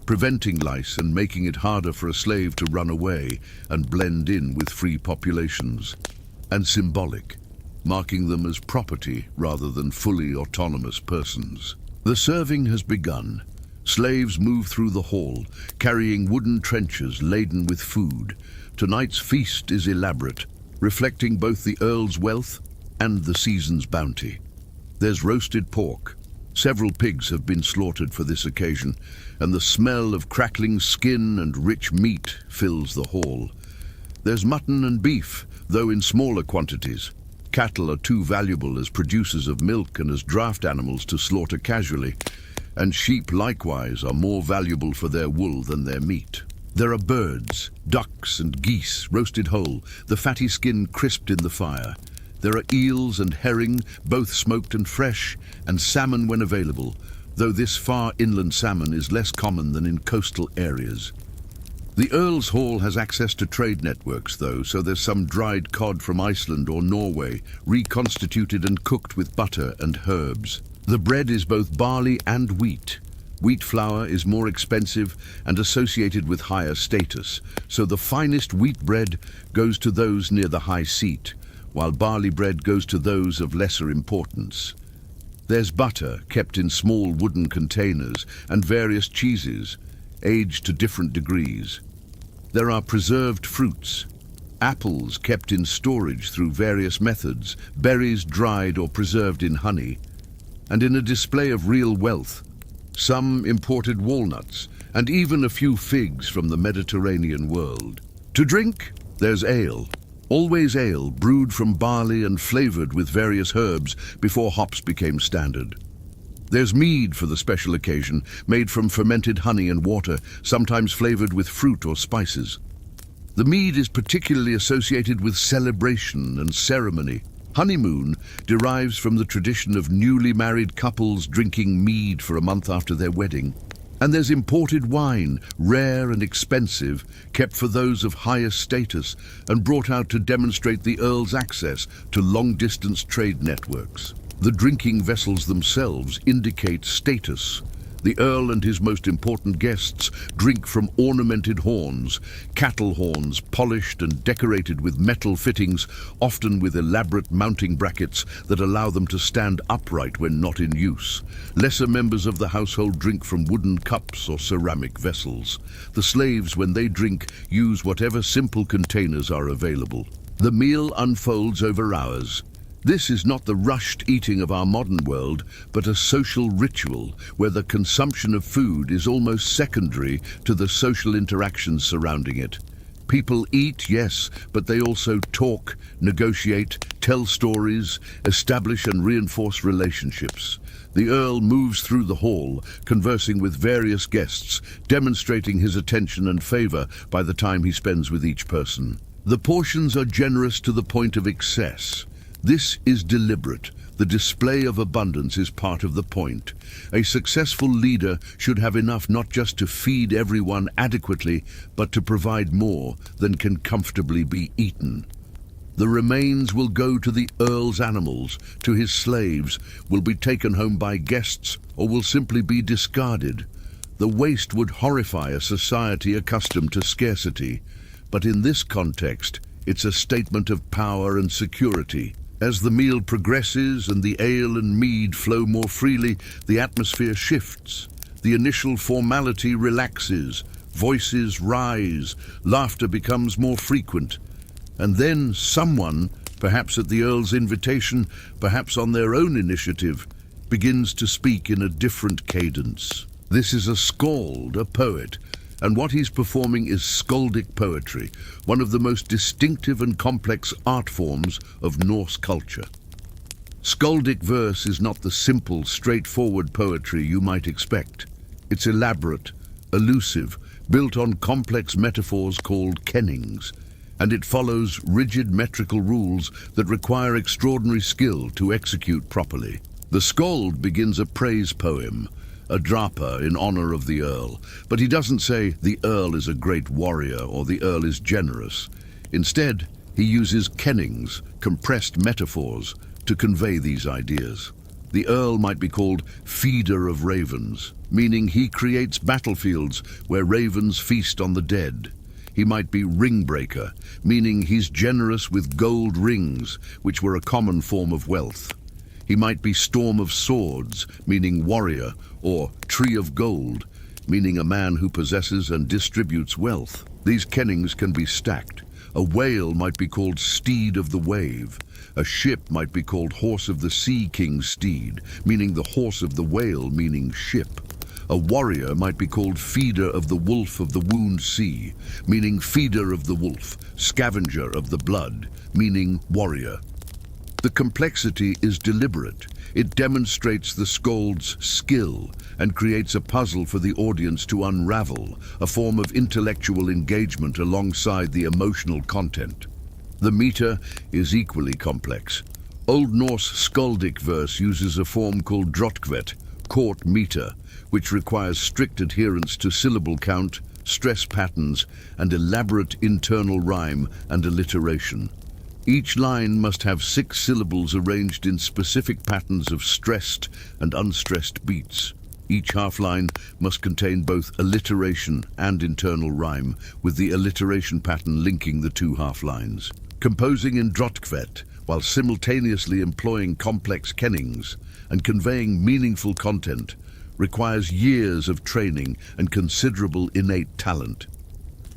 S1: preventing lice and making it harder for a slave to run away and blend in with free populations, and symbolic, marking them as property rather than fully autonomous persons. The serving has begun. Slaves move through the hall, carrying wooden trenchers laden with food. Tonight's feast is elaborate, reflecting both the Earl's wealth and the season's bounty. There's roasted pork. Several pigs have been slaughtered for this occasion, and the smell of crackling skin and rich meat fills the hall. There's mutton and beef, though in smaller quantities. Cattle are too valuable as producers of milk and as draft animals to slaughter casually, and sheep likewise are more valuable for their wool than their meat. There are birds, ducks and geese roasted whole, the fatty skin crisped in the fire. There are eels and herring, both smoked and fresh, and salmon when available, though this far inland salmon is less common than in coastal areas. The Earl's Hall has access to trade networks, though, so there's some dried cod from Iceland or Norway, reconstituted and cooked with butter and herbs. The bread is both barley and wheat. Wheat flour is more expensive and associated with higher status, so the finest wheat bread goes to those near the high seat, while barley bread goes to those of lesser importance. There's butter kept in small wooden containers and various cheeses, aged to different degrees. There are preserved fruits, apples kept in storage through various methods, berries dried or preserved in honey, and in a display of real wealth, some imported walnuts, and even a few figs from the Mediterranean world. To drink, there's ale. Always ale, brewed from barley and flavored with various herbs before hops became standard. There's mead for the special occasion, made from fermented honey and water, sometimes flavored with fruit or spices. The mead is particularly associated with celebration and ceremony. Honeymoon derives from the tradition of newly married couples drinking mead for a month after their wedding. And there's imported wine, rare and expensive, kept for those of highest status and brought out to demonstrate the Earl's access to long-distance trade networks. The drinking vessels themselves indicate status. The Earl and his most important guests drink from ornamented horns, cattle horns polished and decorated with metal fittings, often with elaborate mounting brackets that allow them to stand upright when not in use. Lesser members of the household drink from wooden cups or ceramic vessels. The slaves, when they drink, use whatever simple containers are available. The meal unfolds over hours. This is not the rushed eating of our modern world, but a social ritual where the consumption of food is almost secondary to the social interactions surrounding it. People eat, yes, but they also talk, negotiate, tell stories, establish and reinforce relationships. The Earl moves through the hall, conversing with various guests, demonstrating his attention and favor by the time he spends with each person. The portions are generous to the point of excess. This is deliberate. The display of abundance is part of the point. A successful leader should have enough not just to feed everyone adequately, but to provide more than can comfortably be eaten. The remains will go to the Earl's animals, to his slaves, will be taken home by guests, or will simply be discarded. The waste would horrify a society accustomed to scarcity, but in this context, it's a statement of power and security. As the meal progresses and the ale and mead flow more freely, the atmosphere shifts. The initial formality relaxes, voices rise, laughter becomes more frequent. And then someone, perhaps at the Earl's invitation, perhaps on their own initiative, begins to speak in a different cadence. This is a skald, a poet, and what he's performing is skaldic poetry, one of the most distinctive and complex art forms of Norse culture. Skaldic verse is not the simple, straightforward poetry you might expect. It's elaborate, elusive, built on complex metaphors called kennings, and it follows rigid metrical rules that require extraordinary skill to execute properly. The skald begins a praise poem, a drapa in honor of the Earl, but he doesn't say the Earl is a great warrior or the Earl is generous. Instead, he uses kennings, compressed metaphors, to convey these ideas. The Earl might be called feeder of ravens, meaning he creates battlefields where ravens feast on the dead. He might be ringbreaker, meaning he's generous with gold rings, which were a common form of wealth. He might be storm of swords, meaning warrior, or tree of gold, meaning a man who possesses and distributes wealth. These kennings can be stacked. A whale might be called steed of the wave. A ship might be called horse of the sea king's steed, meaning the horse of the whale, meaning ship. A warrior might be called feeder of the wolf of the wound sea, meaning feeder of the wolf, scavenger of the blood, meaning warrior. The complexity is deliberate. It demonstrates the skald's skill and creates a puzzle for the audience to unravel, a form of intellectual engagement alongside the emotional content. The meter is equally complex. Old Norse skaldic verse uses a form called drotkvet, court meter, which requires strict adherence to syllable count, stress patterns, and elaborate internal rhyme and alliteration. Each line must have 6 syllables arranged in specific patterns of stressed and unstressed beats. Each half-line must contain both alliteration and internal rhyme, with the alliteration pattern linking the 2 half-lines. Composing in drotkvet, while simultaneously employing complex kennings and conveying meaningful content, requires years of training and considerable innate talent.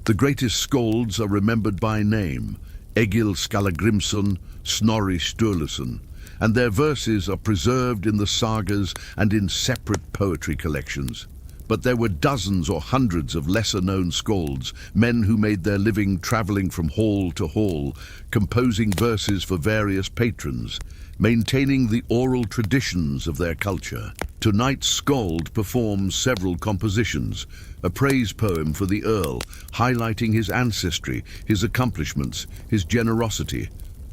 S1: The greatest skalds are remembered by name: Egil Skallagrimsson, Snorri Sturluson, and their verses are preserved in the sagas and in separate poetry collections. But there were dozens or hundreds of lesser-known skalds, men who made their living traveling from hall to hall, composing verses for various patrons, maintaining the oral traditions of their culture. Tonight's skald performs several compositions: a praise poem for the Earl, highlighting his ancestry, his accomplishments, his generosity;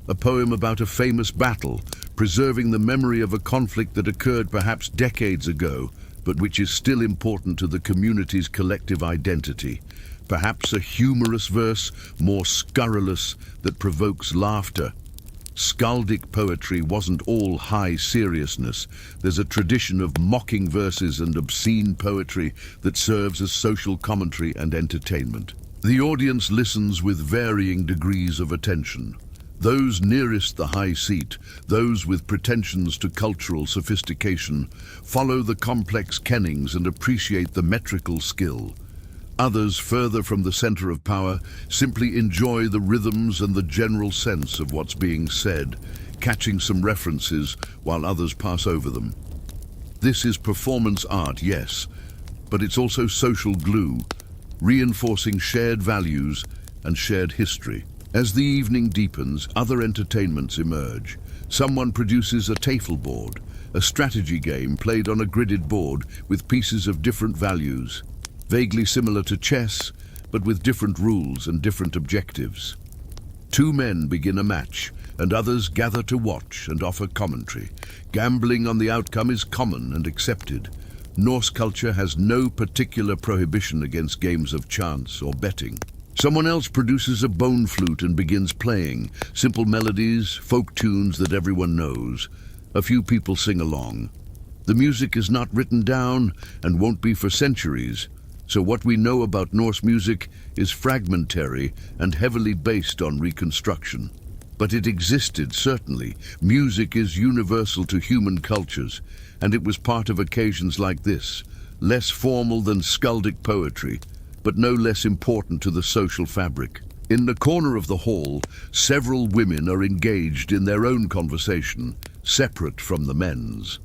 S1: a poem about a famous battle, preserving the memory of a conflict that occurred perhaps decades ago, but which is still important to the community's collective identity; perhaps a humorous verse, more scurrilous, that provokes laughter. Skaldic poetry wasn't all high seriousness. There's a tradition of mocking verses and obscene poetry that serves as social commentary and entertainment. The audience listens with varying degrees of attention. Those nearest the high seat, those with pretensions to cultural sophistication, follow the complex kennings and appreciate the metrical skill. Others, further from the center of power, simply enjoy the rhythms and the general sense of what's being said, catching some references while others pass over them. This is performance art, yes, but it's also social glue, reinforcing shared values and shared history. As the evening deepens, other entertainments emerge. Someone produces a tafelboard, a strategy game played on a gridded board with pieces of different values, vaguely similar to chess, but with different rules and different objectives. Two men begin a match, and others gather to watch and offer commentary. Gambling on the outcome is common and accepted. Norse culture has no particular prohibition against games of chance or betting. Someone else produces a bone flute and begins playing, simple melodies, folk tunes that everyone knows. A few people sing along. The music is not written down and won't be for centuries, so what we know about Norse music is fragmentary and heavily based on reconstruction. But it existed, certainly. Music is universal to human cultures, and it was part of occasions like this, less formal than skaldic poetry, but no less important to the social fabric. In the corner of the hall, several women are engaged in their own conversation, separate from the men's.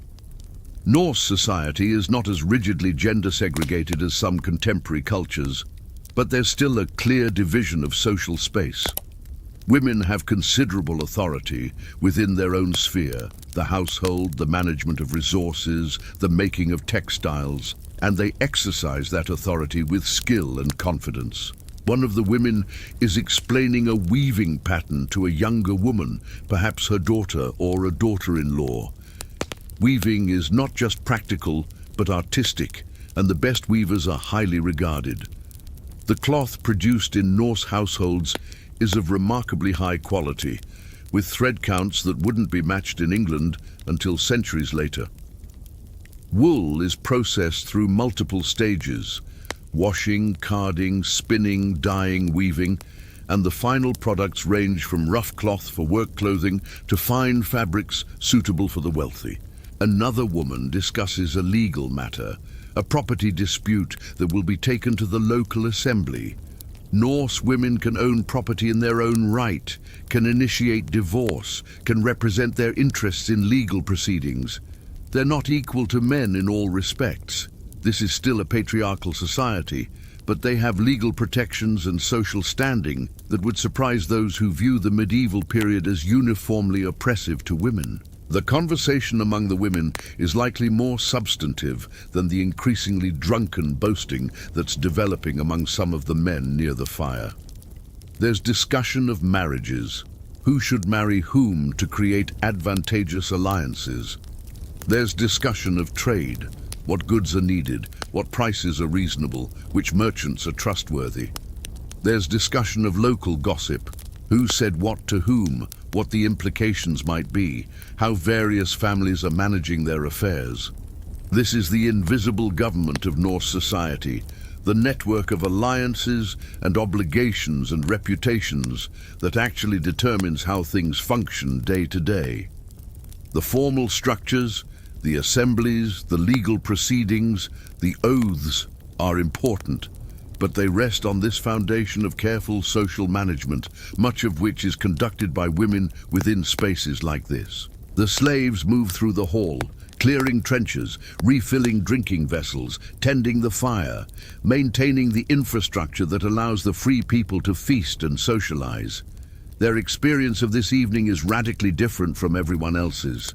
S1: Norse society is not as rigidly gender segregated as some contemporary cultures, but there's still a clear division of social space. Women have considerable authority within their own sphere, the household, the management of resources, the making of textiles, and they exercise that authority with skill and confidence. One of the women is explaining a weaving pattern to a younger woman, perhaps her daughter or a daughter-in-law. Weaving is not just practical, but artistic, and the best weavers are highly regarded. The cloth produced in Norse households is of remarkably high quality, with thread counts that wouldn't be matched in England until centuries later. Wool is processed through multiple stages: washing, carding, spinning, dyeing, weaving, and the final products range from rough cloth for work clothing to fine fabrics suitable for the wealthy. Another woman discusses a legal matter, a property dispute that will be taken to the local assembly. Norse women can own property in their own right, can initiate divorce, can represent their interests in legal proceedings. They're not equal to men in all respects. This is still a patriarchal society, but they have legal protections and social standing that would surprise those who view the medieval period as uniformly oppressive to women. The conversation among the women is likely more substantive than the increasingly drunken boasting that's developing among some of the men near the fire. There's discussion of marriages. Who should marry whom to create advantageous alliances? There's discussion of trade. What goods are needed, what prices are reasonable, which merchants are trustworthy. There's discussion of local gossip. Who said what to whom, what the implications might be, how various families are managing their affairs. This is the invisible government of Norse society, the network of alliances and obligations and reputations that actually determines how things function day to day. The formal structures, the assemblies, the legal proceedings, the oaths are important, but they rest on this foundation of careful social management, much of which is conducted by women within spaces like this. The slaves move through the hall, clearing trenches, refilling drinking vessels, tending the fire, maintaining the infrastructure that allows the free people to feast and socialize. Their experience of this evening is radically different from everyone else's.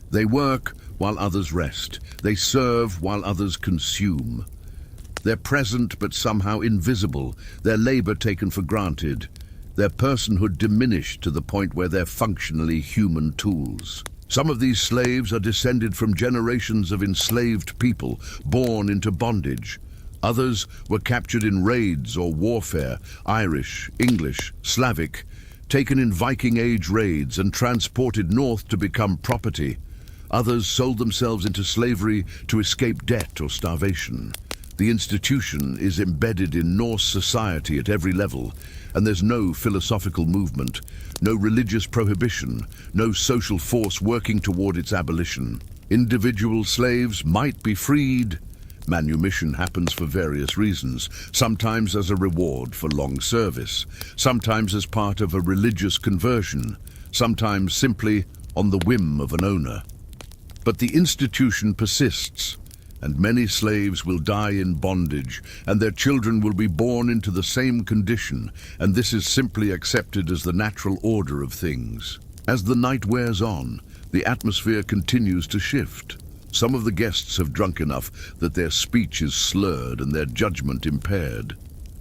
S1: They work while others rest. They serve while others consume. They're present but somehow invisible, their labor taken for granted, their personhood diminished to the point where they're functionally human tools. Some of these slaves are descended from generations of enslaved people, born into bondage. Others were captured in raids or warfare, Irish, English, Slavic, taken in Viking Age raids and transported north to become property. Others sold themselves into slavery to escape debt or starvation. The institution is embedded in Norse society at every level, and there's no philosophical movement, no religious prohibition, no social force working toward its abolition. Individual slaves might be freed. Manumission happens for various reasons, sometimes as a reward for long service, sometimes as part of a religious conversion, sometimes simply on the whim of an owner. But the institution persists, and many slaves will die in bondage, and their children will be born into the same condition, and this is simply accepted as the natural order of things. As the night wears on, the atmosphere continues to shift. Some of the guests have drunk enough that their speech is slurred and their judgment impaired.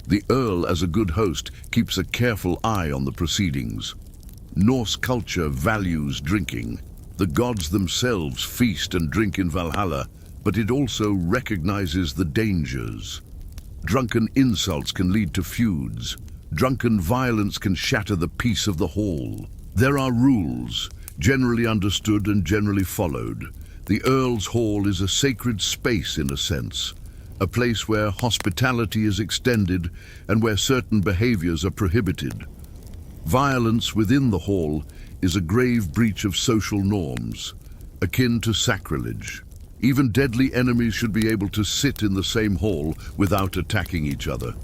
S1: The Earl, as a good host, keeps a careful eye on the proceedings. Norse culture values drinking. The gods themselves feast and drink in Valhalla, but it also recognizes the dangers. Drunken insults can lead to feuds. Drunken violence can shatter the peace of the hall. There are rules, generally understood and generally followed. The Earl's Hall is a sacred space in a sense, a place where hospitality is extended and where certain behaviors are prohibited. Violence within the hall is a grave breach of social norms, akin to sacrilege. Even deadly enemies should be able to sit in the same hall without attacking each other,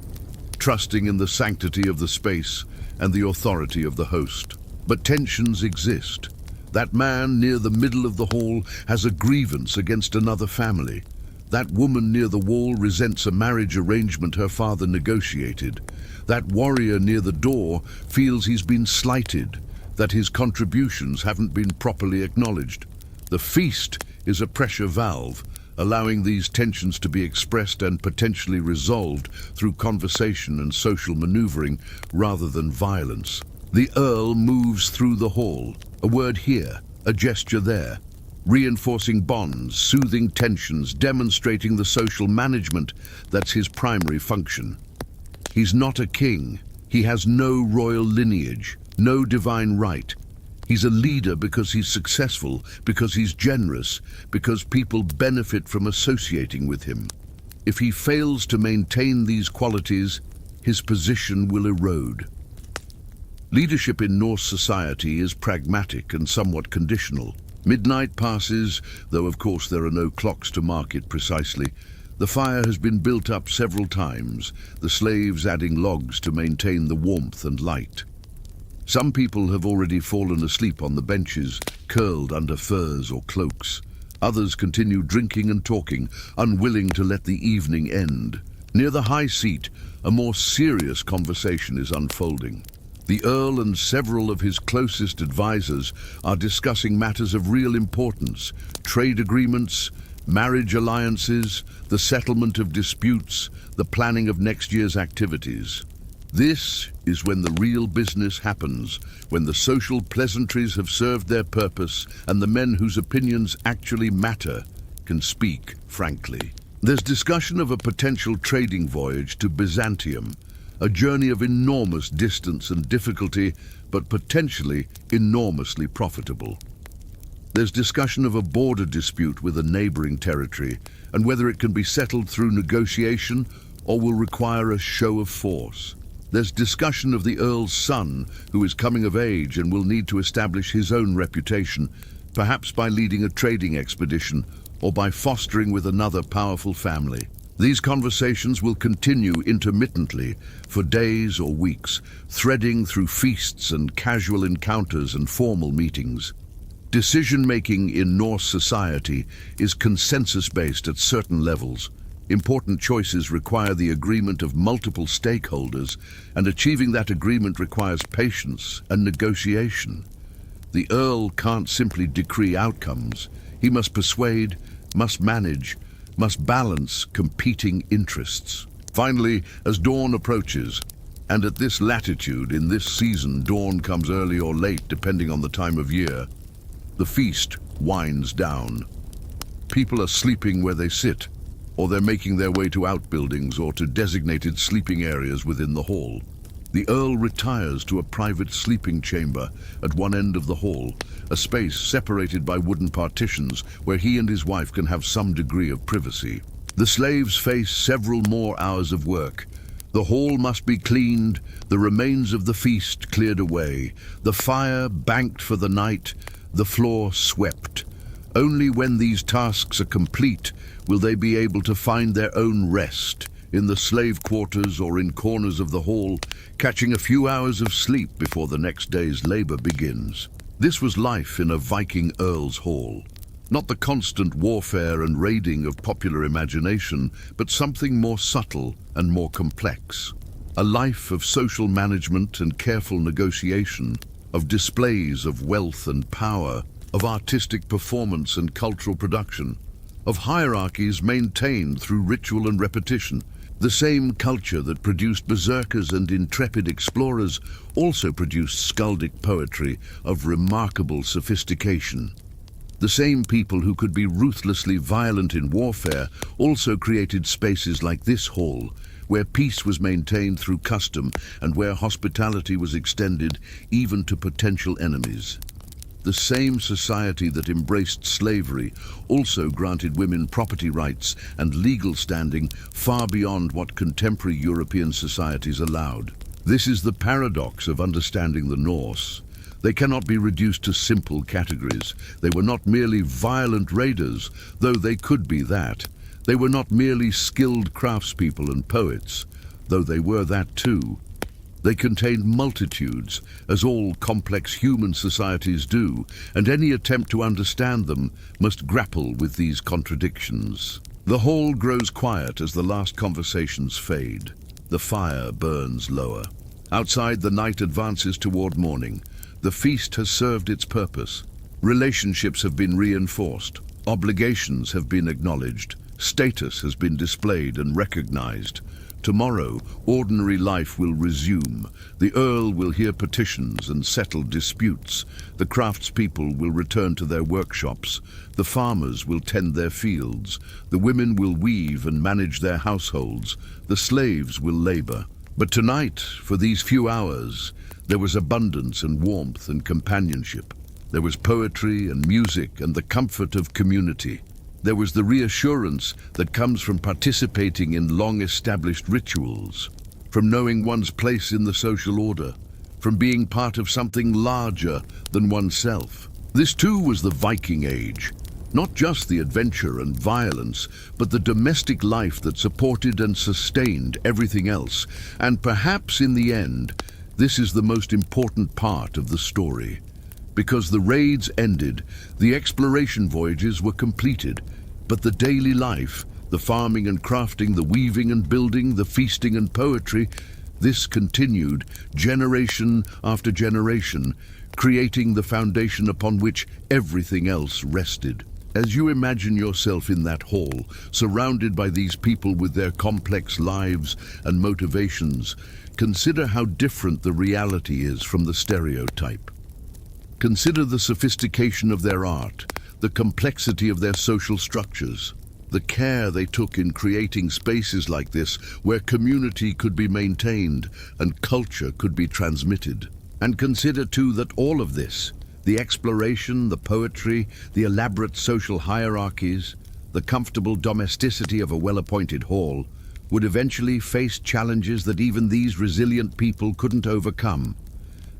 S1: trusting in the sanctity of the space and the authority of the host. But tensions exist. That man near the middle of the hall has a grievance against another family. That woman near the wall resents a marriage arrangement her father negotiated. That warrior near the door feels he's been slighted, that his contributions haven't been properly acknowledged. The feast is a pressure valve, allowing these tensions to be expressed and potentially resolved through conversation and social maneuvering rather than violence. The Earl moves through the hall, a word here, a gesture there, reinforcing bonds, soothing tensions, demonstrating the social management that's his primary function. He's not a king. He has no royal lineage, no divine right. He's a leader because he's successful, because he's generous, because people benefit from associating with him. If he fails to maintain these qualities, his position will erode. Leadership in Norse society is pragmatic and somewhat conditional. Midnight passes, though of course there are no clocks to mark it precisely. The fire has been built up several times, the slaves adding logs to maintain the warmth and light. Some people have already fallen asleep on the benches, curled under furs or cloaks. Others continue drinking and talking, unwilling to let the evening end. Near the high seat, a more serious conversation is unfolding. The Earl and several of his closest advisors are discussing matters of real importance: trade agreements, marriage alliances, the settlement of disputes, the planning of next year's activities. This is when the real business happens, when the social pleasantries have served their purpose and the men whose opinions actually matter can speak frankly. There's discussion of a potential trading voyage to Byzantium, a journey of enormous distance and difficulty, but potentially enormously profitable. There's discussion of a border dispute with a neighboring territory and whether it can be settled through negotiation or will require a show of force. There's discussion of the Earl's son, who is coming of age and will need to establish his own reputation, perhaps by leading a trading expedition or by fostering with another powerful family. These conversations will continue intermittently for days or weeks, threading through feasts and casual encounters and formal meetings. Decision-making in Norse society is consensus-based at certain levels. Important choices require the agreement of multiple stakeholders, and achieving that agreement requires patience and negotiation. The Earl can't simply decree outcomes. He must persuade, must manage, must balance competing interests. Finally, as dawn approaches, and at this latitude, in this season, dawn comes early or late depending on the time of year, the feast winds down. People are sleeping where they sit, or they're making their way to outbuildings or to designated sleeping areas within the hall. The Earl retires to a private sleeping chamber at one end of the hall, a space separated by wooden partitions where he and his wife can have some degree of privacy. The slaves face several more hours of work. The hall must be cleaned, the remains of the feast cleared away, the fire banked for the night, the floor swept. Only when these tasks are complete will they be able to find their own rest in the slave quarters or in corners of the hall, catching a few hours of sleep before the next day's labor begins. This was life in a Viking earl's hall. Not the constant warfare and raiding of popular imagination, but something more subtle and more complex. A life of social management and careful negotiation, of displays of wealth and power, of artistic performance and cultural production, of hierarchies maintained through ritual and repetition. The same culture that produced berserkers and intrepid explorers also produced skaldic poetry of remarkable sophistication. The same people who could be ruthlessly violent in warfare also created spaces like this hall, where peace was maintained through custom and where hospitality was extended even to potential enemies. The same society that embraced slavery also granted women property rights and legal standing far beyond what contemporary European societies allowed. This is the paradox of understanding the Norse. They cannot be reduced to simple categories. They were not merely violent raiders, though they could be that. They were not merely skilled craftspeople and poets, though they were that too. They contained multitudes, as all complex human societies do, and any attempt to understand them must grapple with these contradictions. The hall grows quiet as the last conversations fade. The fire burns lower. Outside, the night advances toward morning. The feast has served its purpose. Relationships have been reinforced. Obligations have been acknowledged. Status has been displayed and recognized. Tomorrow, ordinary life will resume. The Earl will hear petitions and settle disputes. The craftspeople will return to their workshops. The farmers will tend their fields. The women will weave and manage their households. The slaves will labor. But tonight, for these few hours, there was abundance and warmth and companionship. There was poetry and music and the comfort of community. There was the reassurance that comes from participating in long-established rituals, from knowing one's place in the social order, from being part of something larger than oneself. This too was the Viking Age, not just the adventure and violence, but the domestic life that supported and sustained everything else. And perhaps in the end, this is the most important part of the story. Because the raids ended, the exploration voyages were completed, but the daily life, the farming and crafting, the weaving and building, the feasting and poetry, this continued generation after generation, creating the foundation upon which everything else rested. As you imagine yourself in that hall, surrounded by these people with their complex lives and motivations, consider how different the reality is from the stereotype. Consider the sophistication of their art, the complexity of their social structures, the care they took in creating spaces like this where community could be maintained and culture could be transmitted. And consider too that all of this, the exploration, the poetry, the elaborate social hierarchies, the comfortable domesticity of a well-appointed hall, would eventually face challenges that even these resilient people couldn't overcome.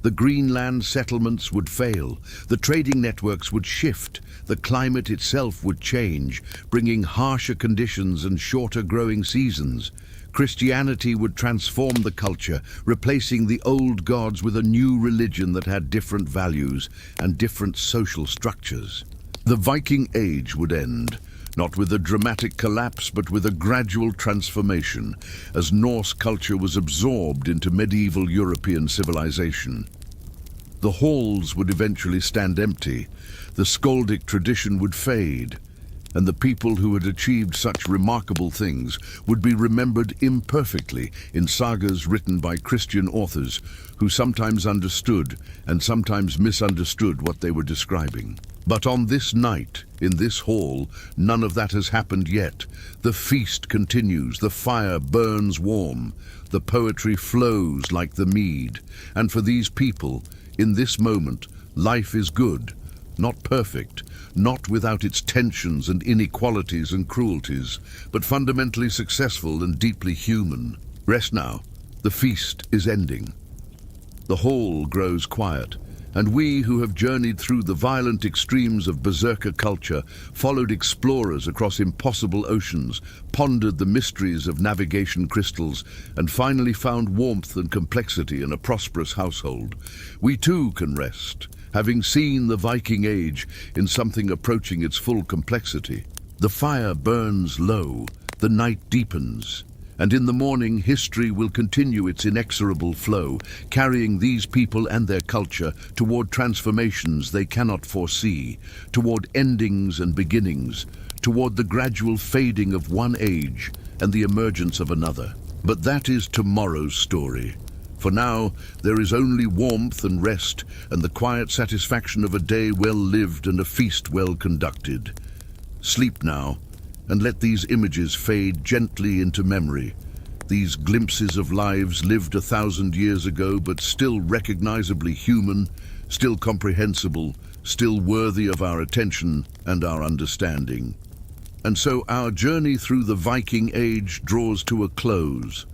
S1: The Greenland settlements would fail, the trading networks would shift, the climate itself would change, bringing harsher conditions and shorter growing seasons. Christianity would transform the culture, replacing the old gods with a new religion that had different values and different social structures. The Viking Age would end, not with a dramatic collapse, but with a gradual transformation, as Norse culture was absorbed into medieval European civilization. The halls would eventually stand empty, the skaldic tradition would fade, and the people who had achieved such remarkable things would be remembered imperfectly in sagas written by Christian authors who sometimes understood and sometimes misunderstood what they were describing. But on this night, in this hall, none of that has happened yet. The feast continues, the fire burns warm, the poetry flows like the mead, and for these people, in this moment, life is good, not perfect, not without its tensions and inequalities and cruelties, but fundamentally successful and deeply human. Rest now. The feast is ending. The hall grows quiet, and we who have journeyed through the violent extremes of berserker culture, followed explorers across impossible oceans, pondered the mysteries of navigation crystals, and finally found warmth and complexity in a prosperous household. We too can rest, having seen the Viking Age in something approaching its full complexity. The fire burns low, the night deepens, and in the morning history will continue its inexorable flow, carrying these people and their culture toward transformations they cannot foresee, toward endings and beginnings, toward the gradual fading of one age and the emergence of another. But that is tomorrow's story. For now, there is only warmth and rest, and the quiet satisfaction of a day well lived and a feast well conducted. Sleep now, and let these images fade gently into memory. These glimpses of lives lived 1,000 years ago, but still recognizably human, still comprehensible, still worthy of our attention and our understanding. And so our journey through the Viking Age draws to a close.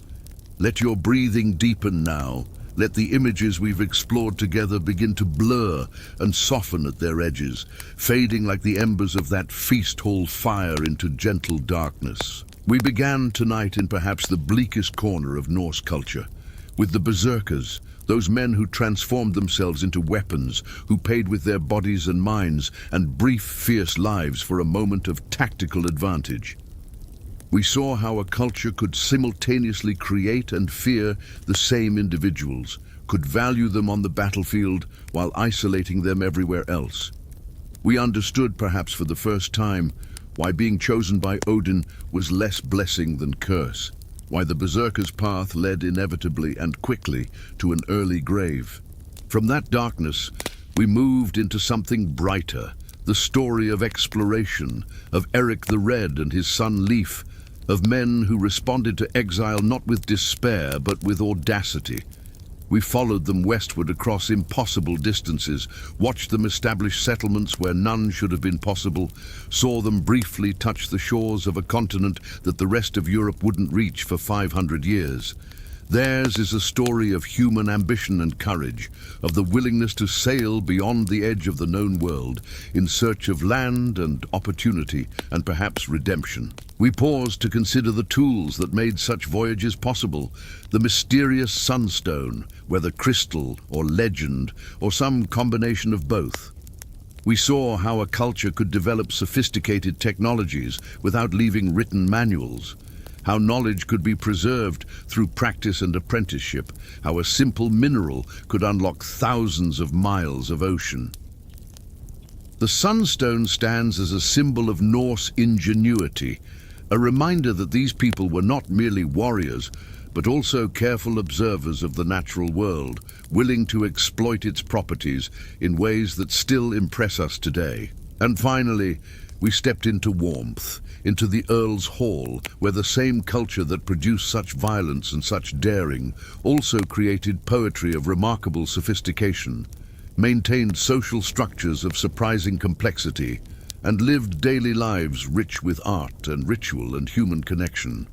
S1: Let your breathing deepen now. Let the images we've explored together begin to blur and soften at their edges, fading like the embers of that feast hall fire into gentle darkness. We began tonight in perhaps the bleakest corner of Norse culture, with the berserkers, those men who transformed themselves into weapons, who paid with their bodies and minds and brief, fierce lives for a moment of tactical advantage. We saw how a culture could simultaneously create and fear the same individuals, could value them on the battlefield while isolating them everywhere else. We understood, perhaps for the first time, why being chosen by Odin was less blessing than curse, why the berserker's path led inevitably and quickly to an early grave. From that darkness, we moved into something brighter, the story of exploration, of Erik the Red and his son Leif, of men who responded to exile not with despair but with audacity. We followed them westward across impossible distances, watched them establish settlements where none should have been possible, saw them briefly touch the shores of a continent that the rest of Europe wouldn't reach for 500 years. Theirs is a story of human ambition and courage, of the willingness to sail beyond the edge of the known world in search of land and opportunity and perhaps redemption. We paused to consider the tools that made such voyages possible, the mysterious sunstone, whether crystal or legend or some combination of both. We saw how a culture could develop sophisticated technologies without leaving written manuals, how knowledge could be preserved through practice and apprenticeship, how a simple mineral could unlock thousands of miles of ocean. The sunstone stands as a symbol of Norse ingenuity, a reminder that these people were not merely warriors, but also careful observers of the natural world, willing to exploit its properties in ways that still impress us today. And finally, we stepped into warmth, into the Earl's Hall, where the same culture that produced such violence and such daring also created poetry of remarkable sophistication, maintained social structures of surprising complexity, and lived daily lives rich with art and ritual and human connection.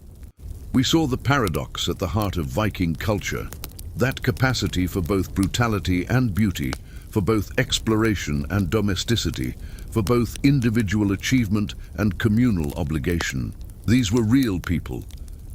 S1: We saw the paradox at the heart of Viking culture, that capacity for both brutality and beauty, for both exploration and domesticity, for both individual achievement and communal obligation. These were real people,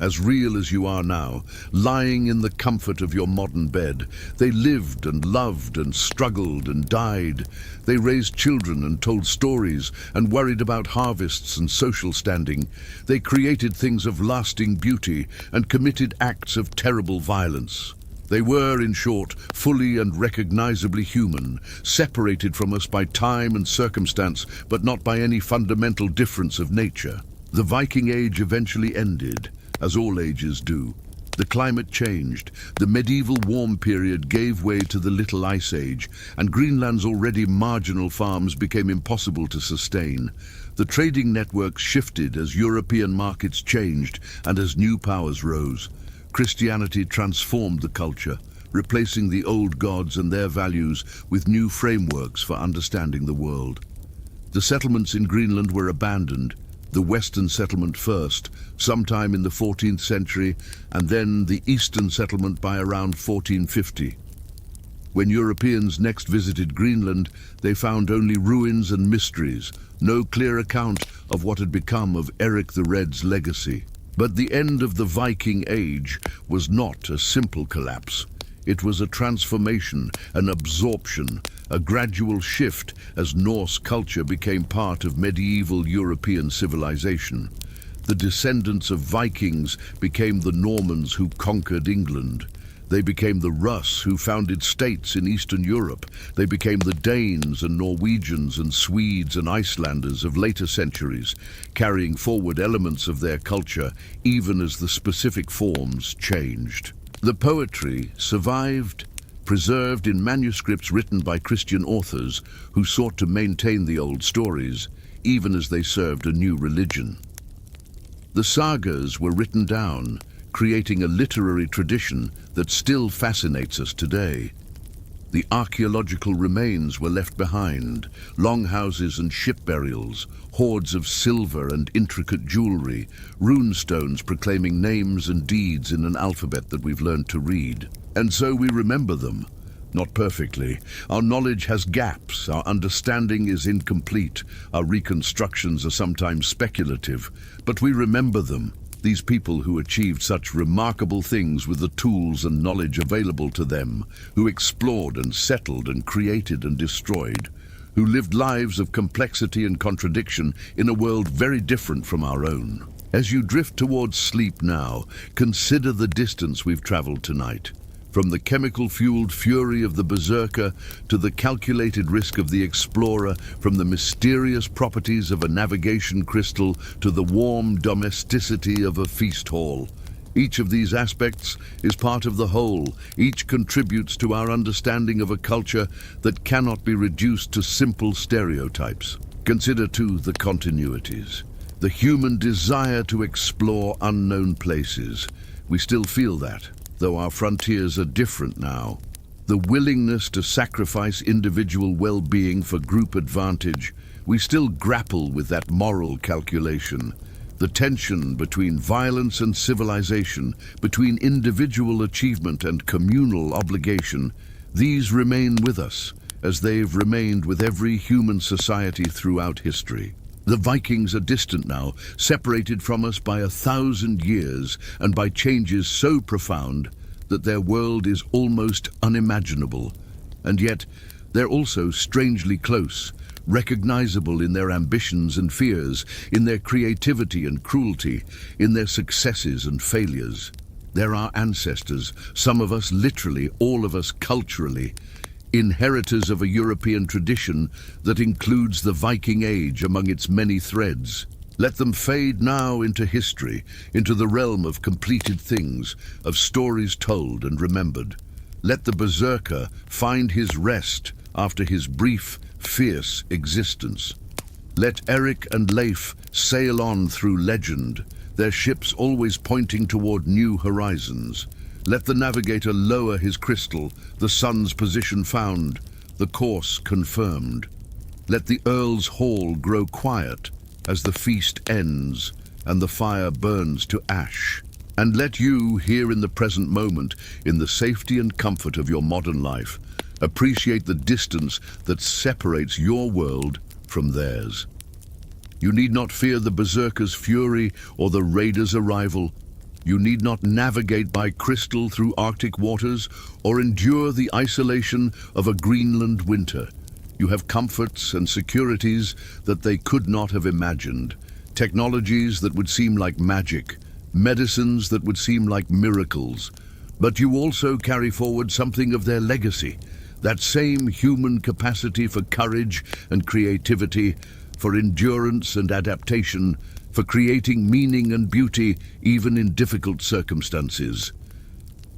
S1: as real as you are now, lying in the comfort of your modern bed. They lived and loved and struggled and died. They raised children and told stories and worried about harvests and social standing. They created things of lasting beauty and committed acts of terrible violence. They were, in short, fully and recognizably human, separated from us by time and circumstance, but not by any fundamental difference of nature. The Viking Age eventually ended, as all ages do. The climate changed, the medieval warm period gave way to the Little Ice Age, and Greenland's already marginal farms became impossible to sustain. The trading networks shifted as European markets changed and as new powers rose. Christianity transformed the culture, replacing the old gods and their values with new frameworks for understanding the world. The settlements in Greenland were abandoned, the Western settlement first, sometime in the 14th century, and then the Eastern settlement by around 1450. When Europeans next visited Greenland, they found only ruins and mysteries, no clear account of what had become of Erik the Red's legacy. But the end of the Viking Age was not a simple collapse. It was a transformation, an absorption, a gradual shift as Norse culture became part of medieval European civilization. The descendants of Vikings became the Normans who conquered England. They became the Rus who founded states in Eastern Europe. They became the Danes and Norwegians and Swedes and Icelanders of later centuries, carrying forward elements of their culture even as the specific forms changed. The poetry survived, preserved in manuscripts written by Christian authors who sought to maintain the old stories, even as they served a new religion. The sagas were written down, creating a literary tradition that still fascinates us today. The archaeological remains were left behind, longhouses and ship burials, hoards of silver and intricate jewelry, runestones proclaiming names and deeds in an alphabet that we've learned to read. And so we remember them. Not perfectly. Our knowledge has gaps, our understanding is incomplete, our reconstructions are sometimes speculative, but we remember them. These people who achieved such remarkable things with the tools and knowledge available to them, who explored and settled and created and destroyed, who lived lives of complexity and contradiction in a world very different from our own. As you drift towards sleep now, consider the distance we've traveled tonight. From the chemical-fueled fury of the berserker to the calculated risk of the explorer, from the mysterious properties of a navigation crystal to the warm domesticity of a feast hall. Each of these aspects is part of the whole. Each contributes to our understanding of a culture that cannot be reduced to simple stereotypes. Consider, too, the continuities. The human desire to explore unknown places. We still feel that, though our frontiers are different now. The willingness to sacrifice individual well-being for group advantage, we still grapple with that moral calculation. The tension between violence and civilization, between individual achievement and communal obligation, these remain with us, as they've remained with every human society throughout history. The Vikings are distant now, separated from us by 1,000 years and by changes so profound that their world is almost unimaginable. And yet, they're also strangely close, recognizable in their ambitions and fears, in their creativity and cruelty, in their successes and failures. They're our ancestors, some of us literally, all of us culturally, inheritors of a European tradition that includes the Viking Age among its many threads. Let them fade now into history, into the realm of completed things, of stories told and remembered. Let the berserker find his rest after his brief, fierce existence. Let Erik and Leif sail on through legend, their ships always pointing toward new horizons. Let the navigator lower his crystal, the sun's position found, the course confirmed. Let the Earl's hall grow quiet as the feast ends and the fire burns to ash. And let you, here in the present moment, in the safety and comfort of your modern life, appreciate the distance that separates your world from theirs. You need not fear the berserker's fury or the raider's arrival. You need not navigate by crystal through Arctic waters or endure the isolation of a Greenland winter. You have comforts and securities that they could not have imagined, technologies that would seem like magic, medicines that would seem like miracles. But you also carry forward something of their legacy, that same human capacity for courage and creativity, for endurance and adaptation, for creating meaning and beauty even in difficult circumstances.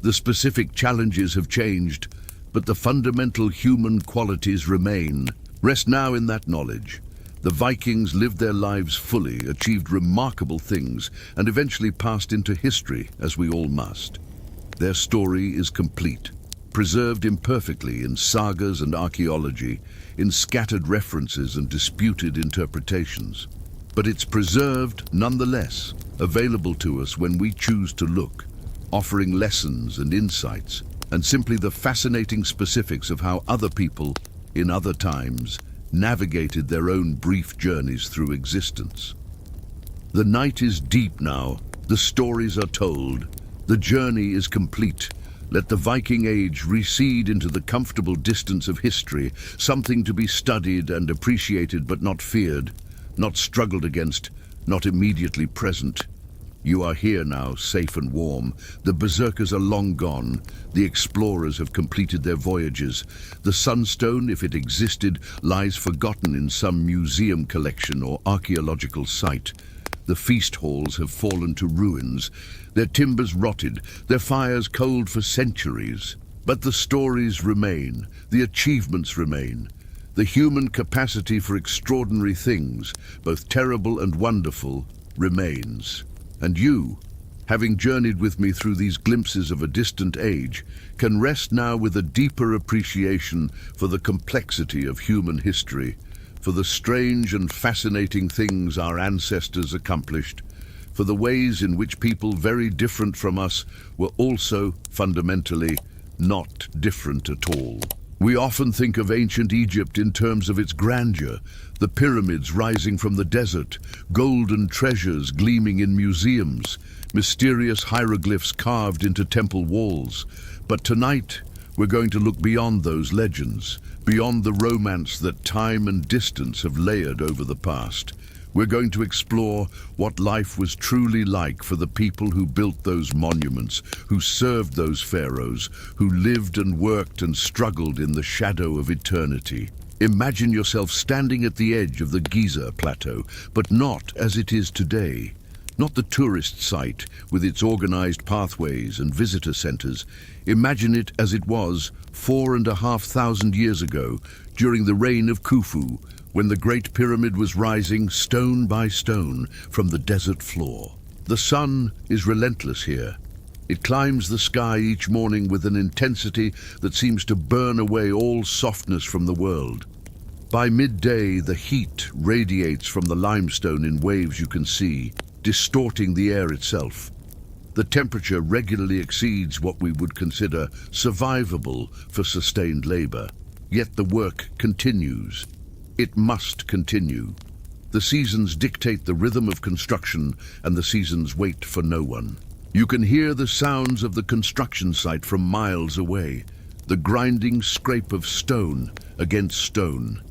S1: The specific challenges have changed, but the fundamental human qualities remain. Rest now in that knowledge. The Vikings lived their lives fully, achieved remarkable things, and eventually passed into history, as we all must. Their story is complete, preserved imperfectly in sagas and archaeology, in scattered references and disputed interpretations. But it's preserved nonetheless, available to us when we choose to look, offering lessons and insights, and simply the fascinating specifics of how other people, in other times, navigated their own brief journeys through existence. The night is deep now, the stories are told, the journey is complete. Let the Viking age recede into the comfortable distance of history, something to be studied and appreciated but not feared, not struggled against, not immediately present. You are here now, safe and warm. The berserkers are long gone. The explorers have completed their voyages. The sunstone, if it existed, lies forgotten in some museum collection or archaeological site. The feast halls have fallen to ruins, their timbers rotted, their fires cold for centuries. But the stories remain, the achievements remain. The human capacity for extraordinary things, both terrible and wonderful, remains. And you, having journeyed with me through these glimpses of a distant age, can rest now with a deeper appreciation for the complexity of human history, for the strange and fascinating things our ancestors accomplished, for the ways in which people very different from us were also, fundamentally, not different at all. We often think of ancient Egypt in terms of its grandeur, the pyramids rising from the desert, golden treasures gleaming in museums, mysterious hieroglyphs carved into temple walls. But tonight, we're going to look beyond those legends, beyond the romance that time and distance have layered over the past. We're going to explore what life was truly like for the people who built those monuments, who served those pharaohs, who lived and worked and struggled in the shadow of eternity. Imagine yourself standing at the edge of the Giza plateau, but not as it is today. Not the tourist site with its organized pathways and visitor centers. Imagine it as it was 4,500 years ago, during the reign of Khufu, when the Great Pyramid was rising stone by stone from the desert floor. The sun is relentless here. It climbs the sky each morning with an intensity that seems to burn away all softness from the world. By midday, the heat radiates from the limestone in waves you can see, distorting the air itself. The temperature regularly exceeds what we would consider survivable for sustained labor. Yet the work continues. It must continue. The seasons dictate the rhythm of construction, and the seasons wait for no one. You can hear the sounds of the construction site from miles away, the grinding scrape of stone against stone,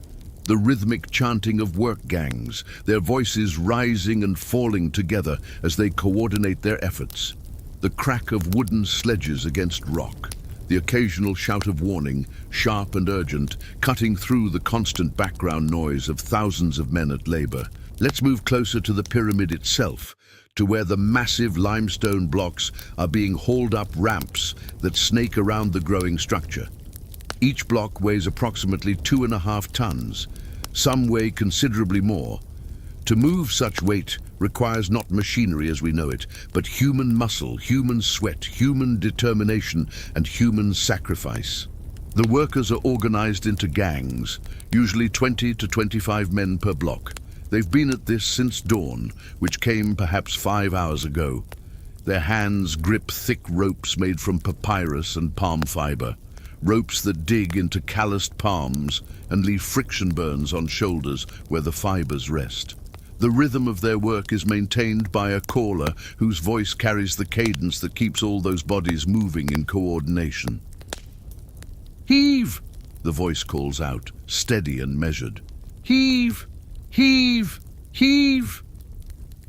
S1: the rhythmic chanting of work gangs, their voices rising and falling together as they coordinate their efforts, the crack of wooden sledges against rock, the occasional shout of warning, sharp and urgent, cutting through the constant background noise of thousands of men at labor. Let's move closer to the pyramid itself, to where the massive limestone blocks are being hauled up ramps that snake around the growing structure. Each block weighs approximately 2.5 tons. Some weigh considerably more. To move such weight requires not machinery as we know it, but human muscle, human sweat, human determination, and human sacrifice. The workers are organized into gangs, usually 20 to 25 men per block. They've been at this since dawn, which came perhaps 5 hours ago. Their hands grip thick ropes made from papyrus and palm fiber, ropes that dig into calloused palms and leave friction burns on shoulders where the fibers rest. The rhythm of their work is maintained by a caller whose voice carries the cadence that keeps all those bodies moving in coordination. "Heave!" the voice calls out, steady and measured. "Heave! Heave! Heave!"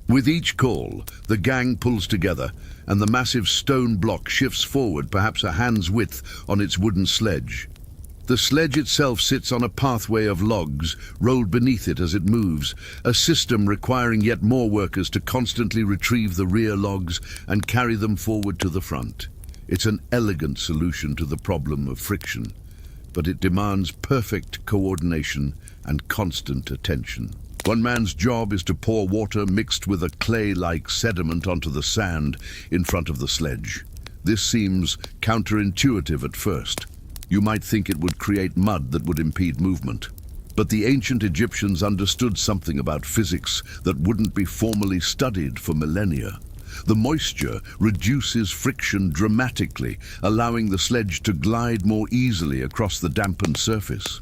S1: With each call, the gang pulls together, and the massive stone block shifts forward perhaps a hand's width on its wooden sledge. The sledge itself sits on a pathway of logs, rolled beneath it as it moves, a system requiring yet more workers to constantly retrieve the rear logs and carry them forward to the front. It's an elegant solution to the problem of friction, but it demands perfect coordination and constant attention. One man's job is to pour water mixed with a clay-like sediment onto the sand in front of the sledge. This seems counterintuitive at first. You might think it would create mud that would impede movement. But the ancient Egyptians understood something about physics that wouldn't be formally studied for millennia. The moisture reduces friction dramatically, allowing the sledge to glide more easily across the dampened surface.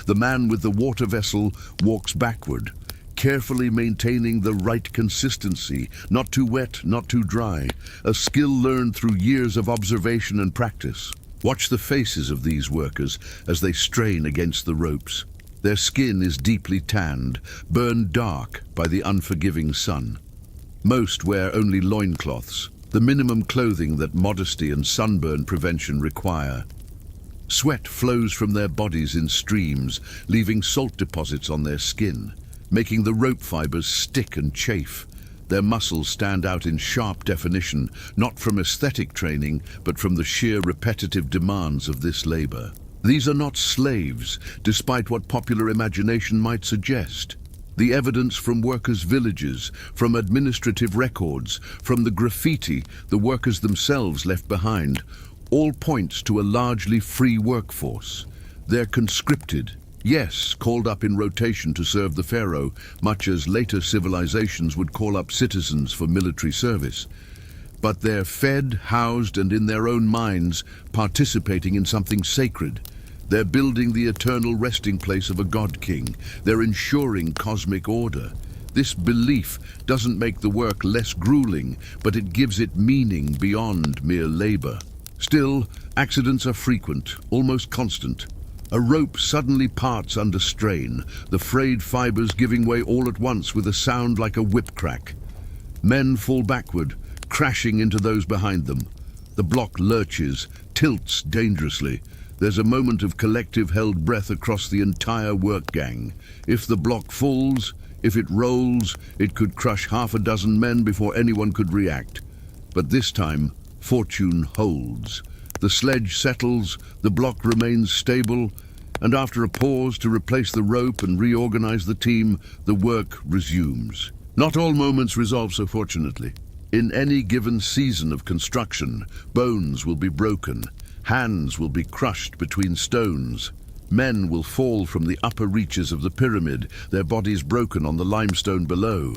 S1: The man with the water vessel walks backward, carefully maintaining the right consistency, not too wet, not too dry, a skill learned through years of observation and practice. Watch the faces of these workers as they strain against the ropes. Their skin is deeply tanned, burned dark by the unforgiving sun. Most wear only loincloths, the minimum clothing that modesty and sunburn prevention require. Sweat flows from their bodies in streams, leaving salt deposits on their skin, making the rope fibers stick and chafe. Their muscles stand out in sharp definition, not from aesthetic training, but from the sheer repetitive demands of this labor. These are not slaves, despite what popular imagination might suggest. The evidence from workers' villages, from administrative records, from the graffiti the workers themselves left behind, all points to a largely free workforce. They're conscripted, yes, called up in rotation to serve the pharaoh, much as later civilizations would call up citizens for military service. But they're fed, housed, and in their own minds, participating in something sacred. They're building the eternal resting place of a god-king. They're ensuring cosmic order. This belief doesn't make the work less grueling, but it gives it meaning beyond mere labor. Still, accidents are frequent, almost constant. A rope suddenly parts under strain, the frayed fibers giving way all at once with a sound like a whip crack. Men fall backward, crashing into those behind them. The block lurches, tilts dangerously. There's a moment of collective held breath across the entire work gang. If the block falls, if it rolls, it could crush half a dozen men before anyone could react. But this time, fortune holds. The sledge settles, the block remains stable, and after a pause to replace the rope and reorganize the team, the work resumes. Not all moments resolve so fortunately. In any given season of construction, bones will be broken, hands will be crushed between stones, men will fall from the upper reaches of the pyramid, their bodies broken on the limestone below.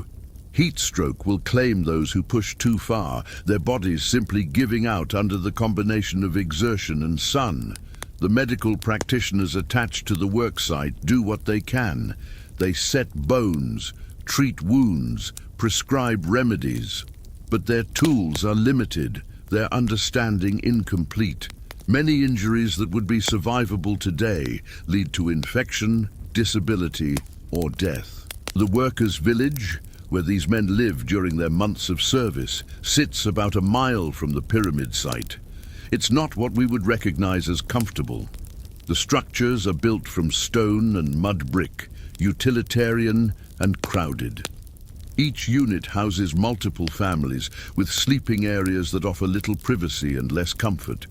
S1: Heat stroke will claim those who push too far, their bodies simply giving out under the combination of exertion and sun. The medical practitioners attached to the worksite do what they can. They set bones, treat wounds, prescribe remedies. But their tools are limited, their understanding incomplete. Many injuries that would be survivable today lead to infection, disability, or death. The workers' village, where these men live during their months of service, sits about a mile from the pyramid site. It's not what we would recognize as comfortable. The structures are built from stone and mud brick, utilitarian and crowded. Each unit houses multiple families with sleeping areas that offer little privacy and less comfort.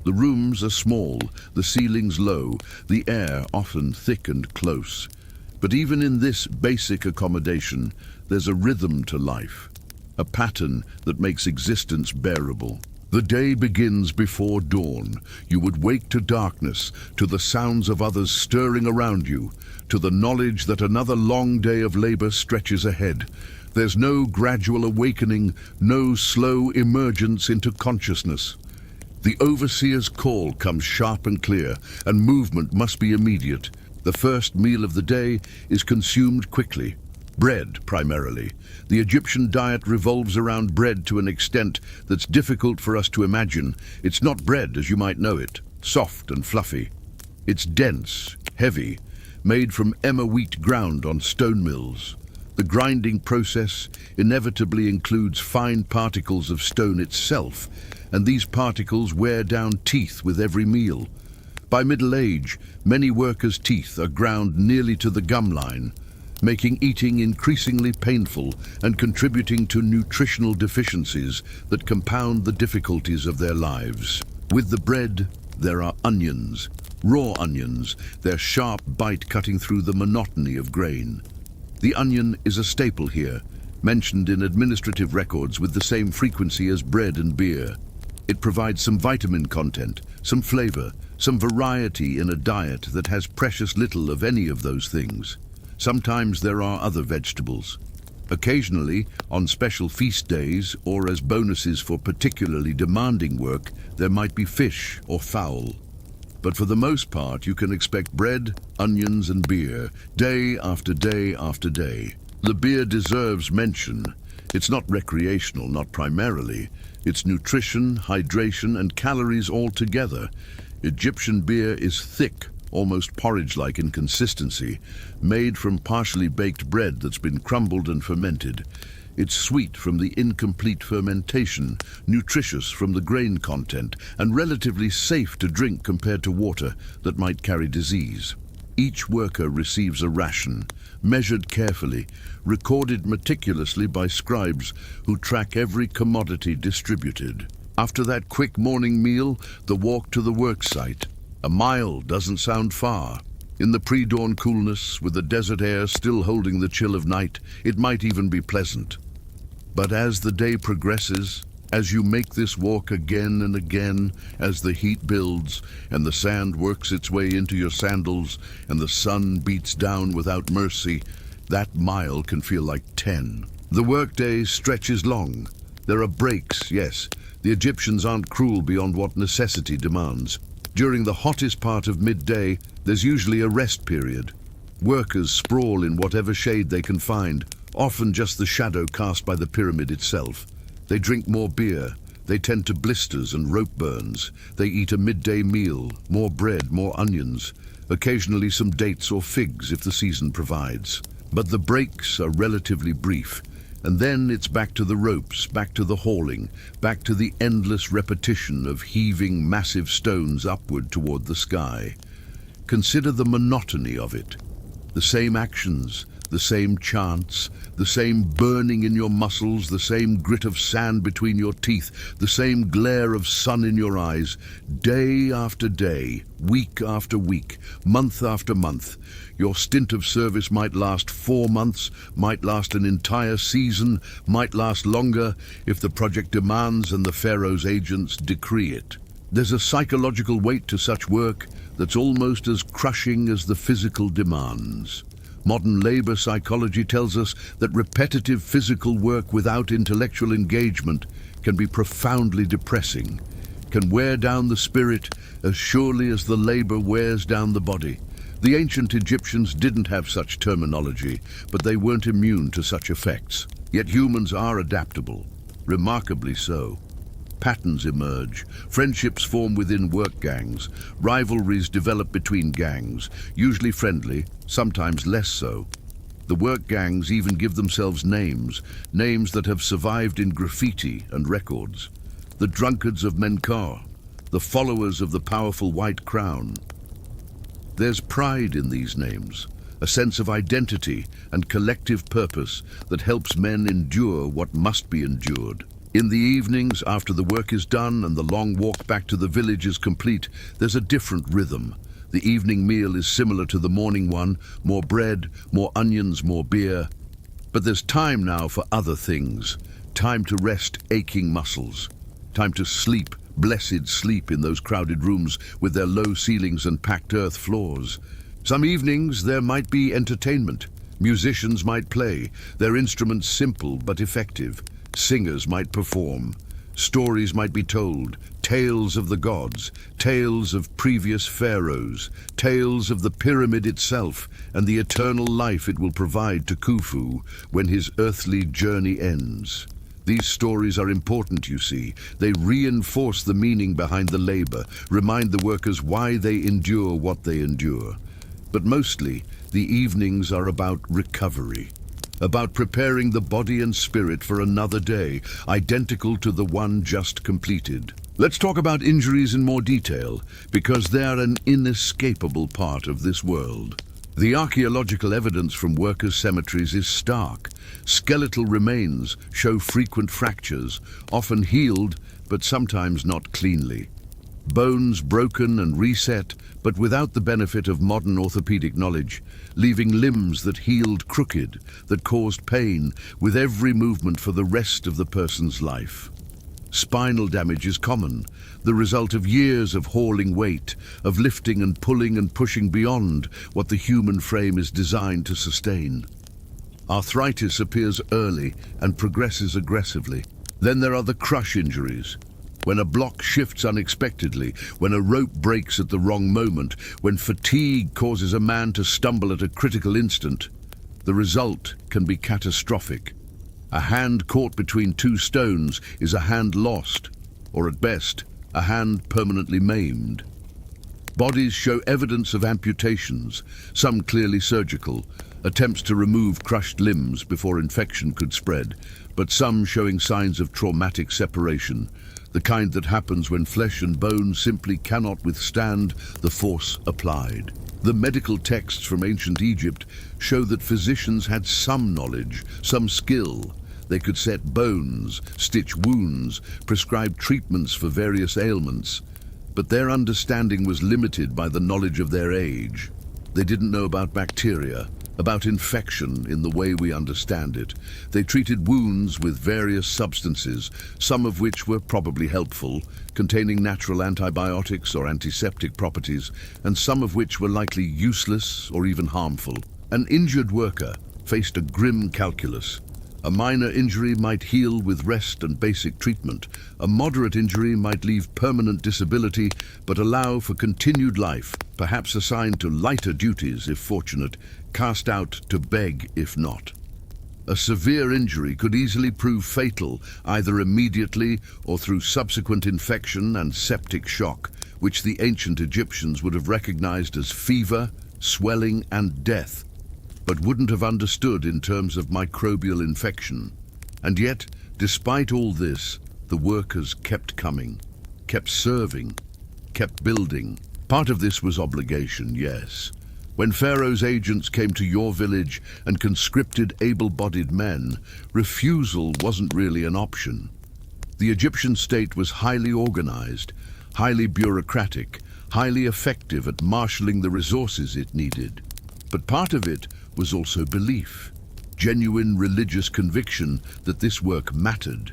S1: The rooms are small, the ceilings low, the air often thick and close. But even in this basic accommodation, there's a rhythm to life, a pattern that makes existence bearable. The day begins before dawn. You would wake to darkness, to the sounds of others stirring around you, to the knowledge that another long day of labor stretches ahead. There's no gradual awakening, no slow emergence into consciousness. The overseer's call comes sharp and clear, and movement must be immediate. The first meal of the day is consumed quickly. Bread, primarily. The Egyptian diet revolves around bread to an extent that's difficult for us to imagine. It's not bread as you might know it, soft and fluffy. It's dense, heavy, made from emmer wheat ground on stone mills. The grinding process inevitably includes fine particles of stone itself, and these particles wear down teeth with every meal. By middle age, many workers' teeth are ground nearly to the gum line, making eating increasingly painful and contributing to nutritional deficiencies that compound the difficulties of their lives. With the bread, there are onions, raw onions, their sharp bite cutting through the monotony of grain. The onion is a staple here, mentioned in administrative records with the same frequency as bread and beer. It provides some vitamin content, some flavor, some variety in a diet that has precious little of any of those things. Sometimes there are other vegetables. Occasionally, on special feast days or as bonuses for particularly demanding work, there might be fish or fowl. But for the most part, you can expect bread, onions and beer, day after day after day. The beer deserves mention. It's not recreational, not primarily. It's nutrition, hydration and calories all together. Egyptian beer is thick, almost porridge-like in consistency, made from partially baked bread that's been crumbled and fermented. It's sweet from the incomplete fermentation, nutritious from the grain content, and relatively safe to drink compared to water that might carry disease. Each worker receives a ration, measured carefully, recorded meticulously by scribes who track every commodity distributed. After that quick morning meal, the walk to the work site. A mile doesn't sound far. In the pre-dawn coolness, with the desert air still holding the chill of night, it might even be pleasant. But as the day progresses, as you make this walk again and again, as the heat builds and the sand works its way into your sandals and the sun beats down without mercy, that mile can feel like 10. The workday stretches long. There are breaks, yes. The Egyptians aren't cruel beyond what necessity demands. During the hottest part of midday, there's usually a rest period. Workers sprawl in whatever shade they can find, often just the shadow cast by the pyramid itself. They drink more beer. They tend to blisters and rope burns. They eat a midday meal, more bread, more onions, occasionally some dates or figs if the season provides. But the breaks are relatively brief. And then it's back to the ropes, back to the hauling, back to the endless repetition of heaving massive stones upward toward the sky. Consider the monotony of it. The same actions, the same chants, the same burning in your muscles, the same grit of sand between your teeth, the same glare of sun in your eyes, day after day, week after week, month after month. Your stint of service might last 4 months, might last an entire season, might last longer if the project demands and the pharaoh's agents decree it. There's a psychological weight to such work that's almost as crushing as the physical demands. Modern labor psychology tells us that repetitive physical work without intellectual engagement can be profoundly depressing, can wear down the spirit as surely as the labor wears down the body. The ancient Egyptians didn't have such terminology, but they weren't immune to such effects. Yet humans are adaptable, remarkably so. Patterns emerge, friendships form within work gangs, rivalries develop between gangs, usually friendly, sometimes less so. The work gangs even give themselves names, names that have survived in graffiti and records. The drunkards of Menkaure, the followers of the powerful White Crown. There's pride in these names, a sense of identity and collective purpose that helps men endure what must be endured. In the evenings, after the work is done and the long walk back to the village is complete, there's a different rhythm. The evening meal is similar to the morning one, more bread, more onions, more beer. But there's time now for other things. Time to rest aching muscles. Time to sleep, blessed sleep in those crowded rooms with their low ceilings and packed earth floors. Some evenings there might be entertainment. Musicians might play, their instruments simple but effective. Singers might perform. Stories might be told, tales of the gods, tales of previous pharaohs, tales of the pyramid itself and the eternal life it will provide to Khufu when his earthly journey ends. These stories are important, you see. They reinforce the meaning behind the labor, remind the workers why they endure what they endure. But mostly, the evenings are about recovery, about preparing the body and spirit for another day, identical to the one just completed. Let's talk about injuries in more detail, because they are an inescapable part of this world. The archaeological evidence from workers' cemeteries is stark. Skeletal remains show frequent fractures, often healed, but sometimes not cleanly. Bones broken and reset, but without the benefit of modern orthopedic knowledge, leaving limbs that healed crooked, that caused pain with every movement for the rest of the person's life. Spinal damage is common, the result of years of hauling weight, of lifting and pulling and pushing beyond what the human frame is designed to sustain. Arthritis appears early and progresses aggressively. Then there are the crush injuries. When a block shifts unexpectedly, when a rope breaks at the wrong moment, when fatigue causes a man to stumble at a critical instant, the result can be catastrophic. A hand caught between two stones is a hand lost, or at best, a hand permanently maimed. Bodies show evidence of amputations, some clearly surgical, attempts to remove crushed limbs before infection could spread, but some showing signs of traumatic separation, the kind that happens when flesh and bone simply cannot withstand the force applied. The medical texts from ancient Egypt show that physicians had some knowledge, some skill. They could set bones, stitch wounds, prescribe treatments for various ailments, but their understanding was limited by the knowledge of their age. They didn't know about bacteria, about infection in the way we understand it. They treated wounds with various substances, some of which were probably helpful, containing natural antibiotics or antiseptic properties, and some of which were likely useless or even harmful. An injured worker faced a grim calculus. A minor injury might heal with rest and basic treatment. A moderate injury might leave permanent disability, but allow for continued life, perhaps assigned to lighter duties if fortunate, cast out to beg if not. A severe injury could easily prove fatal, either immediately or through subsequent infection and septic shock, which the ancient Egyptians would have recognized as fever, swelling, and death, but wouldn't have understood in terms of microbial infection. And yet, despite all this, the workers kept coming, kept serving, kept building. Part of this was obligation, yes. When Pharaoh's agents came to your village and conscripted able-bodied men, refusal wasn't really an option. The Egyptian state was highly organized, highly bureaucratic, highly effective at marshalling the resources it needed. But part of it was also belief, genuine religious conviction that this work mattered,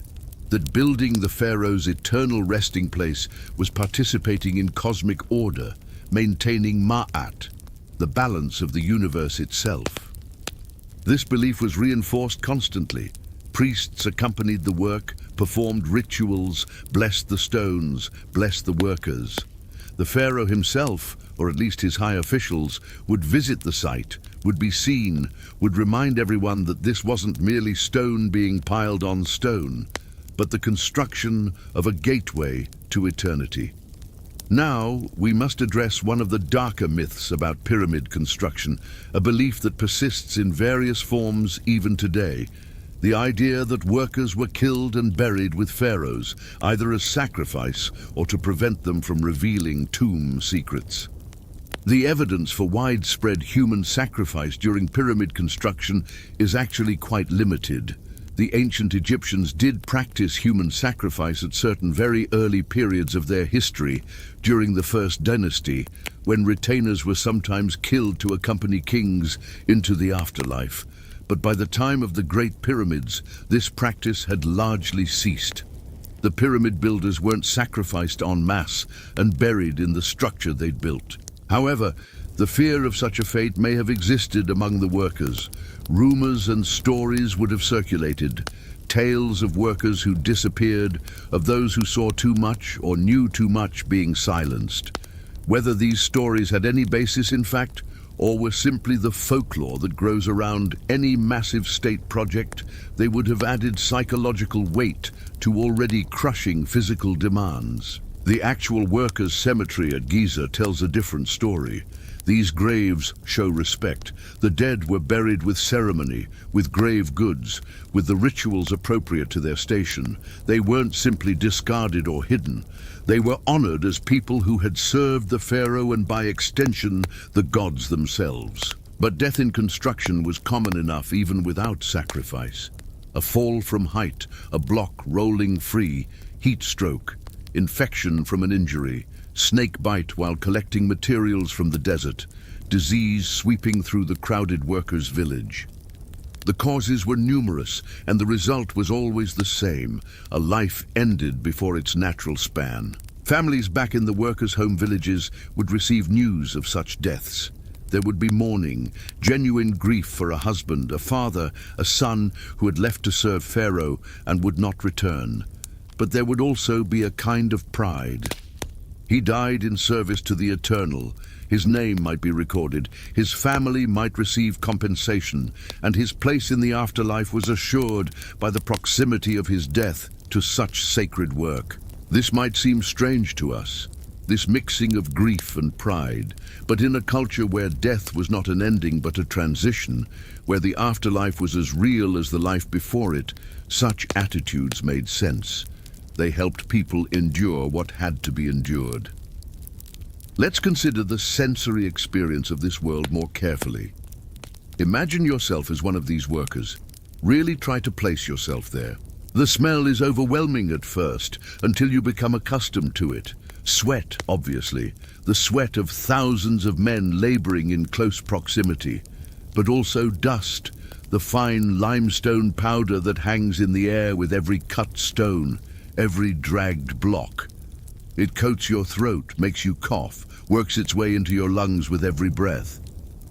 S1: that building the pharaoh's eternal resting place was participating in cosmic order, maintaining Ma'at, the balance of the universe itself. This belief was reinforced constantly. Priests accompanied the work, performed rituals, blessed the stones, blessed the workers. The pharaoh himself, or at least his high officials, would visit the site, would be seen, would remind everyone that this wasn't merely stone being piled on stone, but the construction of a gateway to eternity. Now, we must address one of the darker myths about pyramid construction, a belief that persists in various forms even today. The idea that workers were killed and buried with pharaohs, either as sacrifice or to prevent them from revealing tomb secrets. The evidence for widespread human sacrifice during pyramid construction is actually quite limited. The ancient Egyptians did practice human sacrifice at certain very early periods of their history, during the First Dynasty, when retainers were sometimes killed to accompany kings into the afterlife. But by the time of the Great Pyramids, this practice had largely ceased. The pyramid builders weren't sacrificed en masse and buried in the structure they'd built. However, the fear of such a fate may have existed among the workers. Rumors and stories would have circulated. Tales of workers who disappeared, of those who saw too much or knew too much being silenced. Whether these stories had any basis in fact, or were simply the folklore that grows around any massive state project, they would have added psychological weight to already crushing physical demands. The actual workers' cemetery at Giza tells a different story. These graves show respect. The dead were buried with ceremony, with grave goods, with the rituals appropriate to their station. They weren't simply discarded or hidden. They were honored as people who had served the pharaoh and by extension, the gods themselves. But death in construction was common enough even without sacrifice. A fall from height, a block rolling free, heat stroke, infection from an injury, snake bite while collecting materials from the desert, disease sweeping through the crowded workers' village. The causes were numerous, and the result was always the same: a life ended before its natural span. Families back in the workers' home villages would receive news of such deaths. There would be mourning, genuine grief for a husband, a father, a son who had left to serve Pharaoh and would not return. But there would also be a kind of pride. He died in service to the Eternal. His name might be recorded, his family might receive compensation, and his place in the afterlife was assured by the proximity of his death to such sacred work. This might seem strange to us, this mixing of grief and pride, but in a culture where death was not an ending but a transition, where the afterlife was as real as the life before it, such attitudes made sense. They helped people endure what had to be endured. Let's consider the sensory experience of this world more carefully. Imagine yourself as one of these workers. Really try to place yourself there. The smell is overwhelming at first, until you become accustomed to it. Sweat, obviously, the sweat of thousands of men laboring in close proximity, but also dust, the fine limestone powder that hangs in the air with every cut stone, every dragged block. It coats your throat, makes you cough, works its way into your lungs with every breath.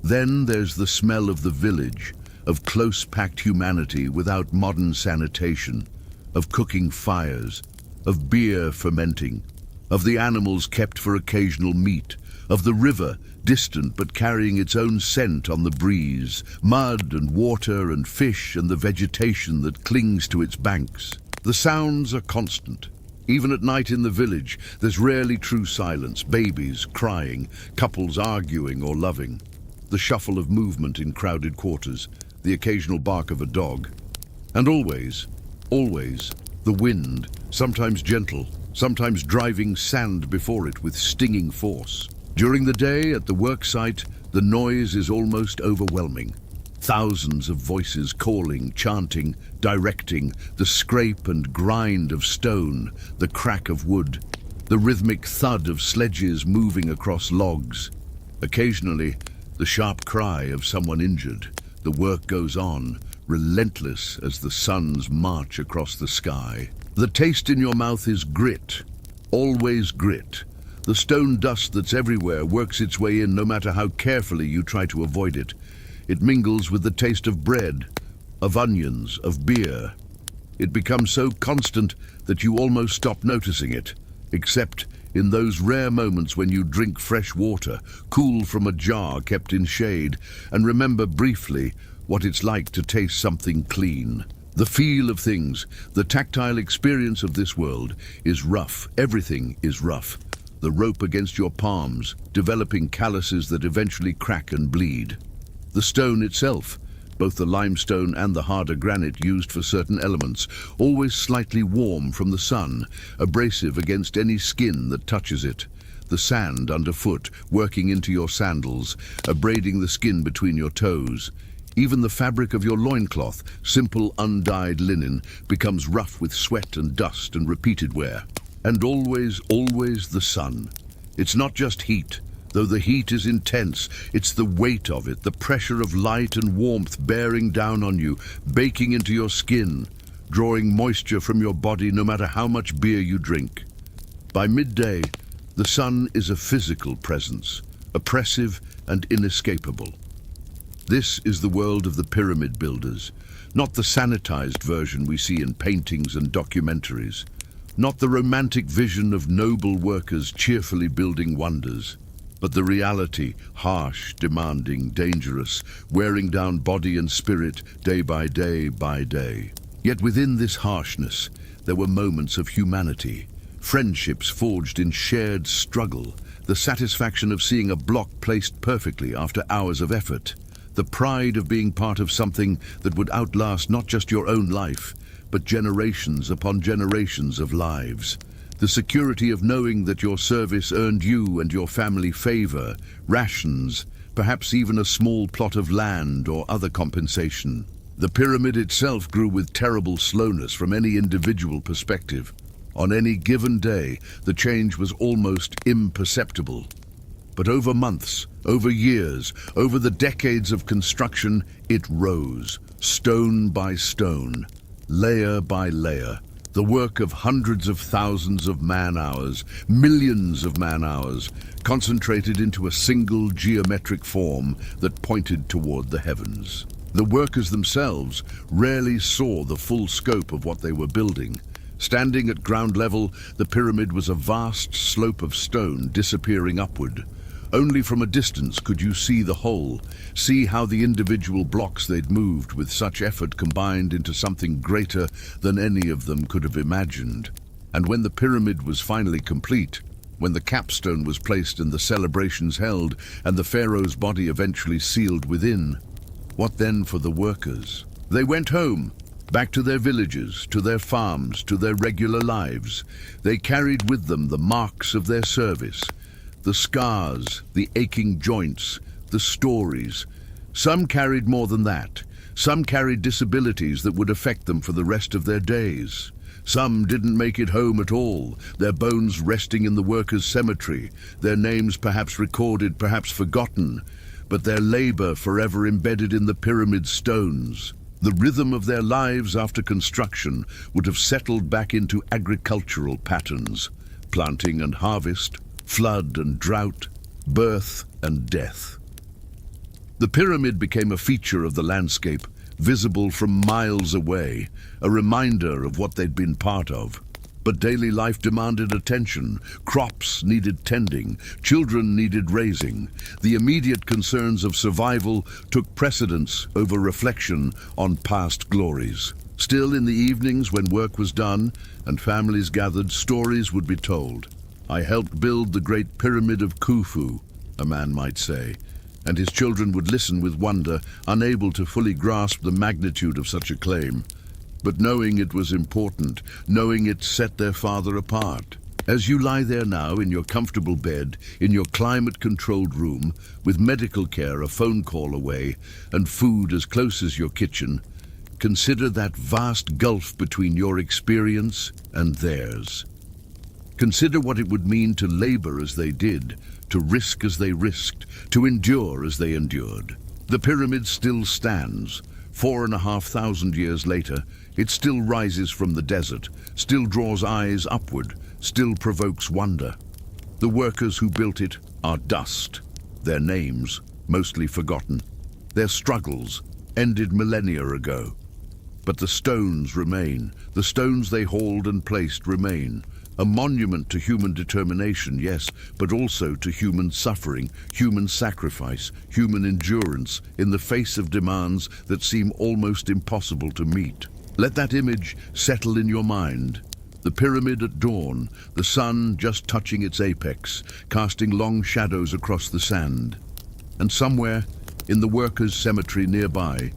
S1: Then there's the smell of the village, of close-packed humanity without modern sanitation, of cooking fires, of beer fermenting, of the animals kept for occasional meat, of the river, distant but carrying its own scent on the breeze, mud and water and fish and the vegetation that clings to its banks. The sounds are constant. Even at night in the village, there's rarely true silence, babies crying, couples arguing or loving, the shuffle of movement in crowded quarters, the occasional bark of a dog. And always, the wind, sometimes gentle, sometimes driving sand before it with stinging force. During the day at the work site, the noise is almost overwhelming. Thousands of voices calling, chanting, directing, the scrape and grind of stone, the crack of wood, the rhythmic thud of sledges moving across logs. Occasionally, the sharp cry of someone injured. The work goes on, relentless as the suns march across the sky. The taste in your mouth is grit, always grit. The stone dust that's everywhere works its way in no matter how carefully you try to avoid it. It mingles with the taste of bread, of onions, of beer. It becomes so constant that you almost stop noticing it, except in those rare moments when you drink fresh water, cool from a jar kept in shade, and remember briefly what it's like to taste something clean. The feel of things, the tactile experience of this world is rough. Everything is rough. The rope against your palms, developing calluses that eventually crack and bleed. The stone itself, both the limestone and the harder granite used for certain elements, always slightly warm from the sun, abrasive against any skin that touches it. The sand underfoot, working into your sandals, abrading the skin between your toes. Even the fabric of your loincloth, simple undyed linen, becomes rough with sweat and dust and repeated wear. And always the sun. It's not just heat. Though the heat is intense, it's the weight of it, the pressure of light and warmth bearing down on you, baking into your skin, drawing moisture from your body no matter how much beer you drink. By midday, the sun is a physical presence, oppressive and inescapable. This is the world of the pyramid builders. Not the sanitized version we see in paintings and documentaries. Not the romantic vision of noble workers cheerfully building wonders. But the reality, harsh, demanding, dangerous, wearing down body and spirit day by day by day. Yet within this harshness, there were moments of humanity, friendships forged in shared struggle, the satisfaction of seeing a block placed perfectly after hours of effort, the pride of being part of something that would outlast not just your own life, but generations upon generations of lives. The security of knowing that your service earned you and your family favor, rations, perhaps even a small plot of land or other compensation. The pyramid itself grew with terrible slowness from any individual perspective. On any given day, the change was almost imperceptible. But over months, over years, over the decades of construction, it rose, stone by stone, layer by layer. The work of hundreds of thousands of man-hours, millions of man-hours, concentrated into a single geometric form that pointed toward the heavens. The workers themselves rarely saw the full scope of what they were building. Standing at ground level, the pyramid was a vast slope of stone disappearing upward. Only from a distance could you see the whole, see how the individual blocks they'd moved with such effort combined into something greater than any of them could have imagined. And when the pyramid was finally complete, when the capstone was placed and the celebrations held, and the pharaoh's body eventually sealed within, what then for the workers? They went home, back to their villages, to their farms, to their regular lives. They carried with them the marks of their service, the scars, the aching joints, the stories. Some carried more than that. Some carried disabilities that would affect them for the rest of their days. Some didn't make it home at all, their bones resting in the workers' cemetery, their names perhaps recorded, perhaps forgotten, but their labor forever embedded in the pyramid stones. The rhythm of their lives after construction would have settled back into agricultural patterns, planting and harvest, flood and drought, birth and death. The pyramid became a feature of the landscape, visible from miles away, a reminder of what they'd been part of. But daily life demanded attention. Crops needed tending. Children needed raising. The immediate concerns of survival took precedence over reflection on past glories. Still, in the evenings when work was done and families gathered, stories would be told. I helped build the Great Pyramid of Khufu, a man might say, and his children would listen with wonder, unable to fully grasp the magnitude of such a claim. But knowing it was important, knowing it set their father apart. As you lie there now in your comfortable bed, in your climate-controlled room, with medical care a phone call away, and food as close as your kitchen, consider that vast gulf between your experience and theirs. Consider what it would mean to labor as they did, to risk as they risked, to endure as they endured. The pyramid still stands. 4,500 years later, it still rises from the desert, still draws eyes upward, still provokes wonder. The workers who built it are dust, their names mostly forgotten, their struggles ended millennia ago. But the stones remain, the stones they hauled and placed remain. A monument to human determination, yes, but also to human suffering, human sacrifice, human endurance in the face of demands that seem almost impossible to meet. Let that image settle in your mind. The pyramid at dawn, the sun just touching its apex, casting long shadows across the sand. And somewhere, in the workers' cemetery nearby,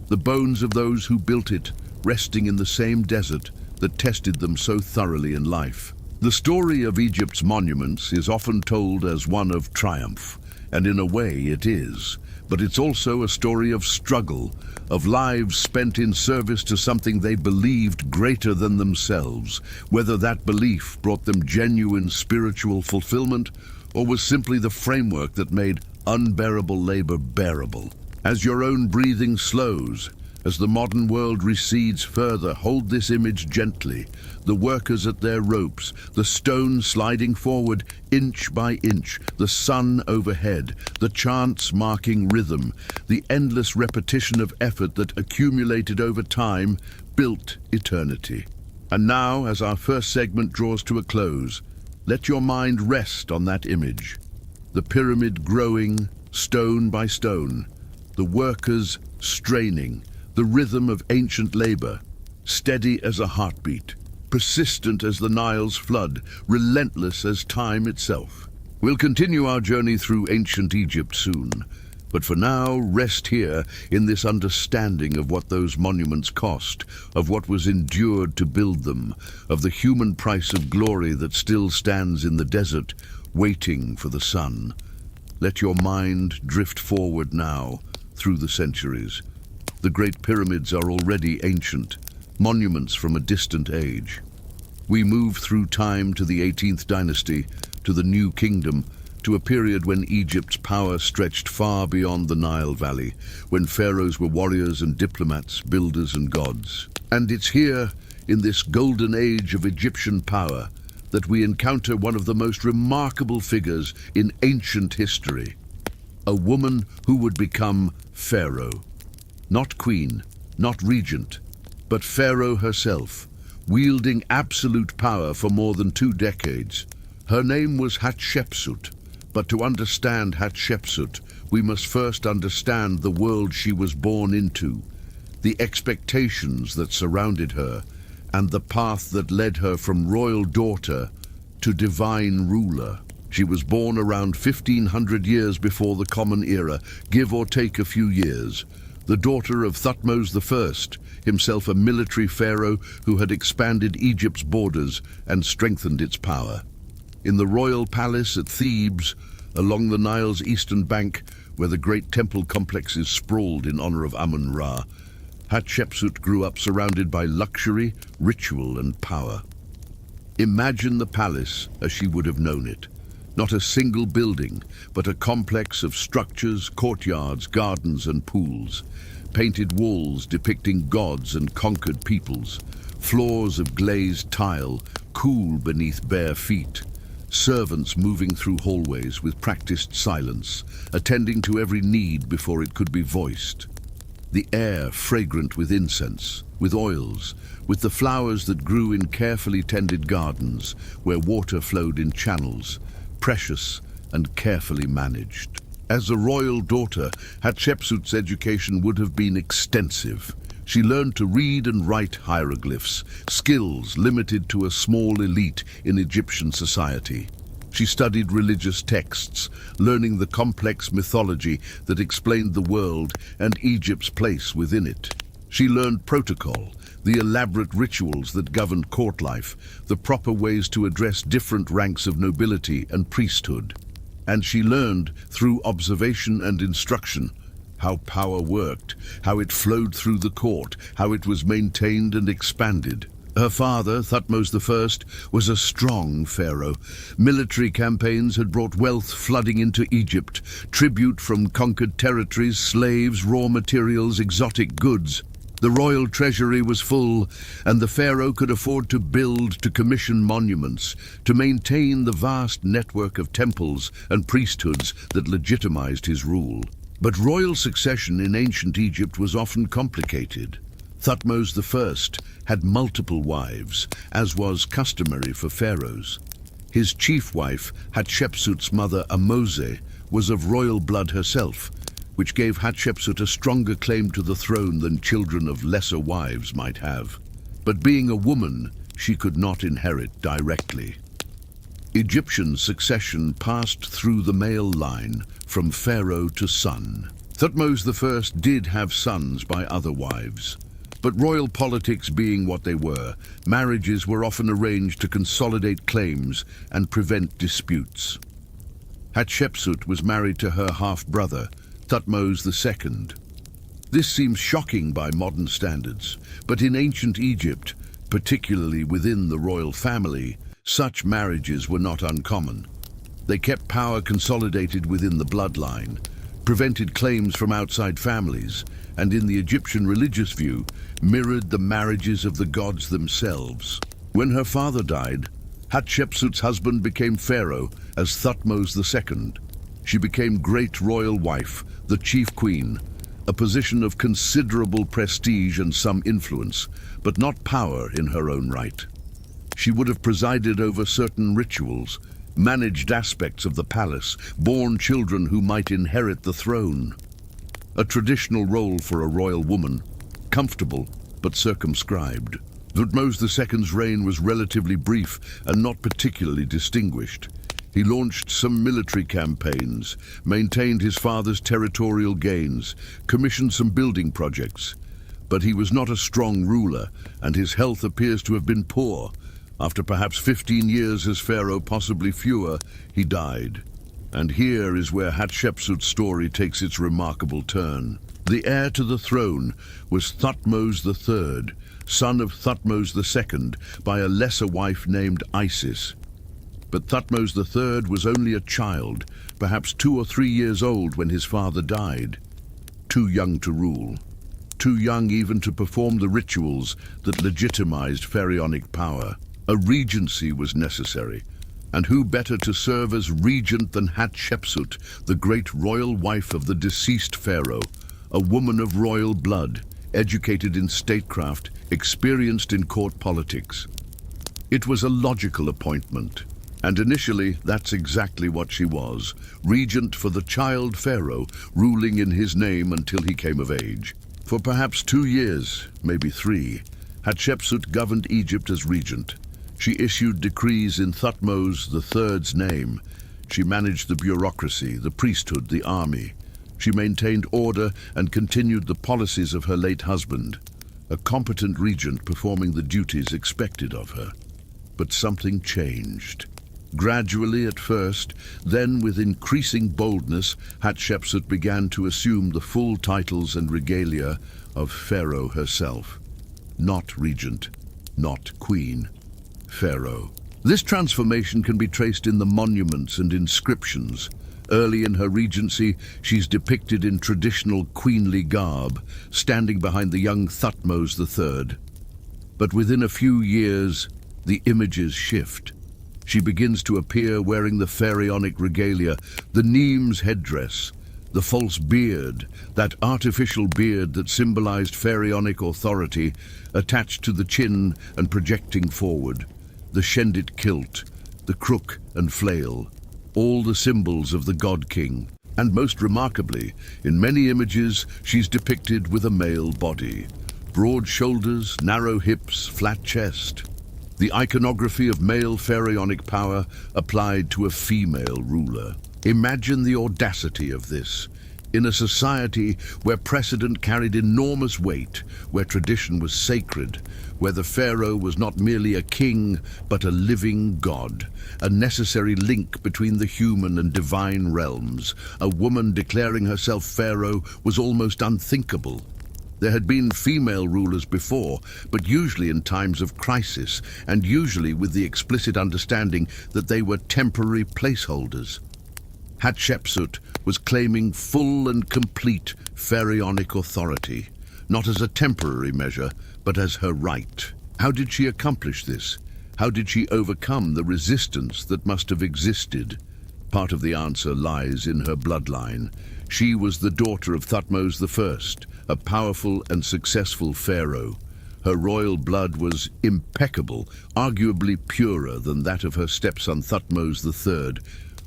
S1: the bones of those who built it resting in the same desert that tested them so thoroughly in life. The story of Egypt's monuments is often told as one of triumph, and in a way it is. But it's also a story of struggle, of lives spent in service to something they believed greater than themselves, whether that belief brought them genuine spiritual fulfillment or was simply the framework that made unbearable labor bearable. As your own breathing slows, As the modern world recedes further, hold this image gently. The workers at their ropes, the stone sliding forward inch by inch, the sun overhead, the chants marking rhythm, the endless repetition of effort that accumulated over time built eternity. And now, as our first segment draws to a close, let your mind rest on that image. The pyramid growing, stone by stone, the workers straining, the rhythm of ancient labor, steady as a heartbeat, persistent as the Nile's flood, relentless as time itself. We'll continue our journey through ancient Egypt soon, but for now, rest here in this understanding of what those monuments cost, of what was endured to build them, of the human price of glory that still stands in the desert, waiting for the sun. Let your mind drift forward now, through the centuries. The Great Pyramids are already ancient, monuments from a distant age. We move through time to the 18th dynasty, to the New Kingdom, to a period when Egypt's power stretched far beyond the Nile Valley, when pharaohs were warriors and diplomats, builders and gods. And it's here, in this golden age of Egyptian power, that we encounter one of the most remarkable figures in ancient history. A woman who would become pharaoh. Not queen, not regent, but pharaoh herself, wielding absolute power for more than 2 decades. Her name was Hatshepsut, but to understand Hatshepsut, we must first understand the world she was born into, the expectations that surrounded her, and the path that led her from royal daughter to divine ruler. She was born around 1500 years before the Common Era, give or take a few years. The daughter of Thutmose I, himself a military pharaoh who had expanded Egypt's borders and strengthened its power. In the royal palace at Thebes, along the Nile's eastern bank, where the great temple complexes sprawled in honor of Amun-Ra, Hatshepsut grew up surrounded by luxury, ritual, and power. Imagine the palace as she would have known it. Not a single building, but a complex of structures, courtyards, gardens, and pools. Painted walls depicting gods and conquered peoples. Floors of glazed tile, cool beneath bare feet. Servants moving through hallways with practiced silence, attending to every need before it could be voiced. The air fragrant with incense, with oils, with the flowers that grew in carefully tended gardens, where water flowed in channels, precious and carefully managed. As a royal daughter, Hatshepsut's education would have been extensive. She learned to read and write hieroglyphs, skills limited to a small elite in Egyptian society. She studied religious texts, learning the complex mythology that explained the world and Egypt's place within it. She learned protocol, the elaborate rituals that governed court life, the proper ways to address different ranks of nobility and priesthood. And she learned, through observation and instruction, how power worked, how it flowed through the court, how it was maintained and expanded. Her father, Thutmose I, was a strong pharaoh. Military campaigns had brought wealth flooding into Egypt, tribute from conquered territories, slaves, raw materials, exotic goods. The royal treasury was full, and the pharaoh could afford to build, to commission monuments, to maintain the vast network of temples and priesthoods that legitimized his rule. But royal succession in ancient Egypt was often complicated. Thutmose I had multiple wives, as was customary for pharaohs. His chief wife, Hatshepsut's mother Amose, was of royal blood herself, which gave Hatshepsut a stronger claim to the throne than children of lesser wives might have. But being a woman, she could not inherit directly. Egyptian succession passed through the male line, from pharaoh to son. Thutmose I did have sons by other wives. But royal politics being what they were, marriages were often arranged to consolidate claims and prevent disputes. Hatshepsut was married to her half-brother, Thutmose II. This seems shocking by modern standards, but in ancient Egypt, particularly within the royal family, such marriages were not uncommon. They kept power consolidated within the bloodline, prevented claims from outside families, and in the Egyptian religious view, mirrored the marriages of the gods themselves. When her father died, Hatshepsut's husband became pharaoh as Thutmose II. She became great royal wife, the chief queen, a position of considerable prestige and some influence, but not power in her own right. She would have presided over certain rituals, managed aspects of the palace, born children who might inherit the throne. A traditional role for a royal woman, comfortable but circumscribed. Thutmose II's reign was relatively brief and not particularly distinguished. He launched some military campaigns, maintained his father's territorial gains, commissioned some building projects. But he was not a strong ruler, and his health appears to have been poor. After perhaps 15 years as pharaoh, possibly fewer, he died. And here is where Hatshepsut's story takes its remarkable turn. The heir to the throne was Thutmose III, son of Thutmose II by a lesser wife named Isis. But Thutmose III was only a child, perhaps 2 or 3 years old when his father died. Too young to rule. Too young even to perform the rituals that legitimized pharaonic power. A regency was necessary, and who better to serve as regent than Hatshepsut, the great royal wife of the deceased pharaoh, a woman of royal blood, educated in statecraft, experienced in court politics. It was a logical appointment, and initially that's exactly what she was, regent for the child pharaoh, ruling in his name until he came of age. For perhaps 2 years, maybe 3, Hatshepsut governed Egypt as regent. She issued decrees in Thutmose III's name. She managed the bureaucracy, the priesthood, the army. She maintained order and continued the policies of her late husband, a competent regent performing the duties expected of her. But something changed. Gradually at first, then with increasing boldness, Hatshepsut began to assume the full titles and regalia of pharaoh herself. Not regent, not queen. Pharaoh. This transformation can be traced in the monuments and inscriptions. Early in her regency, she's depicted in traditional queenly garb, standing behind the young Thutmose III. But within a few years, the images shift. She begins to appear wearing the pharaonic regalia, the Nemes headdress, the false beard, that artificial beard that symbolized pharaonic authority, attached to the chin and projecting forward. The shendit kilt, the crook and flail, all the symbols of the god-king. And most remarkably, in many images, she's depicted with a male body. Broad shoulders, narrow hips, flat chest. The iconography of male pharaonic power applied to a female ruler. Imagine the audacity of this. In a society where precedent carried enormous weight, where tradition was sacred, where the pharaoh was not merely a king, but a living god, a necessary link between the human and divine realms, a woman declaring herself pharaoh was almost unthinkable. There had been female rulers before, but usually in times of crisis, and usually with the explicit understanding that they were temporary placeholders. Hatshepsut was claiming full and complete pharaonic authority, not as a temporary measure, but as her right. How did she accomplish this? How did she overcome the resistance that must have existed? Part of the answer lies in her bloodline. She was the daughter of Thutmose I, a powerful and successful pharaoh. Her royal blood was impeccable, arguably purer than that of her stepson Thutmose III,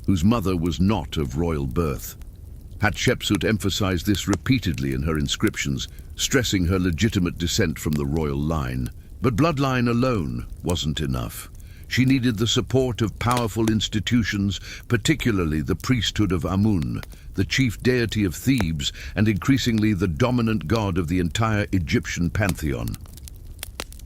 S1: whose mother was not of royal birth. Hatshepsut emphasized this repeatedly in her inscriptions, stressing her legitimate descent from the royal line. But bloodline alone wasn't enough. She needed the support of powerful institutions, particularly the priesthood of Amun, the chief deity of Thebes and increasingly the dominant god of the entire Egyptian pantheon.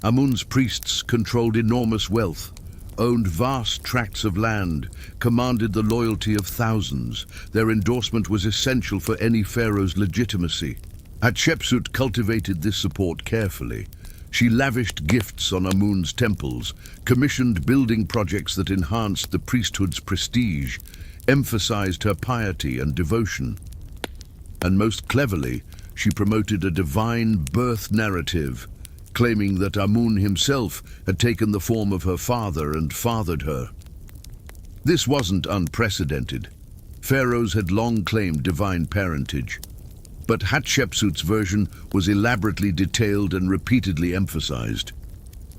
S1: Amun's priests controlled enormous wealth, owned vast tracts of land, commanded the loyalty of thousands. Their endorsement was essential for any pharaoh's legitimacy. Hatshepsut cultivated this support carefully. She lavished gifts on Amun's temples, commissioned building projects that enhanced the priesthood's prestige, emphasized her piety and devotion. And most cleverly, she promoted a divine birth narrative, claiming that Amun himself had taken the form of her father and fathered her. This wasn't unprecedented. Pharaohs had long claimed divine parentage, but Hatshepsut's version was elaborately detailed and repeatedly emphasized.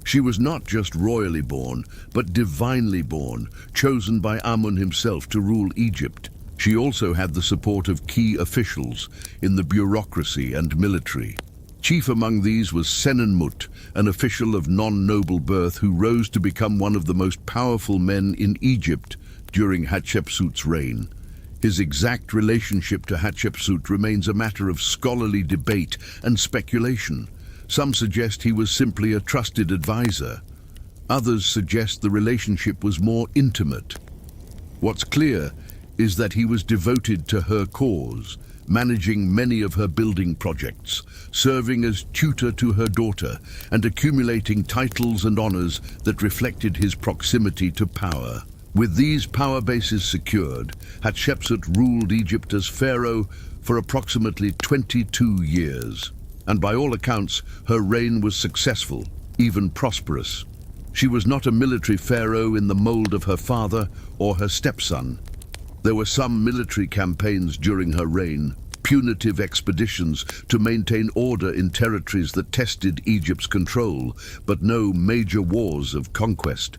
S1: She was not just royally born, but divinely born, chosen by Amun himself to rule Egypt. She also had the support of key officials in the bureaucracy and military. Chief among these was Senenmut, an official of non-noble birth who rose to become one of the most powerful men in Egypt during Hatshepsut's reign. His exact relationship to Hatshepsut remains a matter of scholarly debate and speculation. Some suggest he was simply a trusted advisor. Others suggest the relationship was more intimate. What's clear is that he was devoted to her cause, managing many of her building projects, serving as tutor to her daughter, and accumulating titles and honors that reflected his proximity to power. With these power bases secured, Hatshepsut ruled Egypt as pharaoh for approximately 22 years. And by all accounts, her reign was successful, even prosperous. She was not a military pharaoh in the mold of her father or her stepson. There were some military campaigns during her reign, punitive expeditions to maintain order in territories that tested Egypt's control, but no major wars of conquest.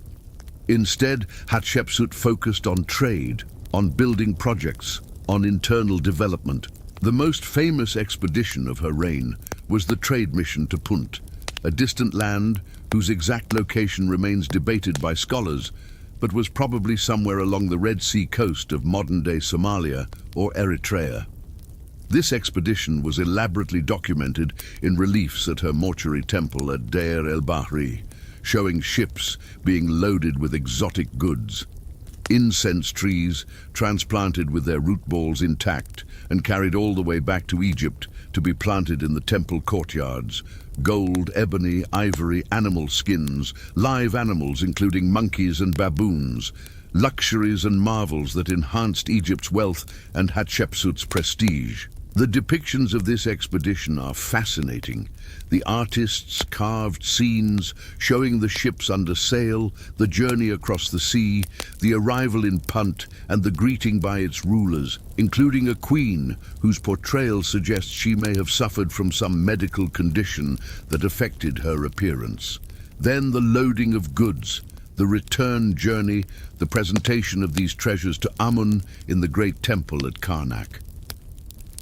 S1: Instead, Hatshepsut focused on trade, on building projects, on internal development. The most famous expedition of her reign was the trade mission to Punt, a distant land whose exact location remains debated by scholars, but was probably somewhere along the Red Sea coast of modern-day Somalia or Eritrea. This expedition was elaborately documented in reliefs at her mortuary temple at Deir el-Bahri, showing ships being loaded with exotic goods. Incense trees, transplanted with their root balls intact and carried all the way back to Egypt to be planted in the temple courtyards. Gold, ebony, ivory, animal skins, live animals including monkeys and baboons, luxuries and marvels that enhanced Egypt's wealth and Hatshepsut's prestige. The depictions of this expedition are fascinating. The artists carved scenes showing the ships under sail, the journey across the sea, the arrival in Punt, and the greeting by its rulers, including a queen whose portrayal suggests she may have suffered from some medical condition that affected her appearance. Then the loading of goods, the return journey, the presentation of these treasures to Amun in the great temple at Karnak.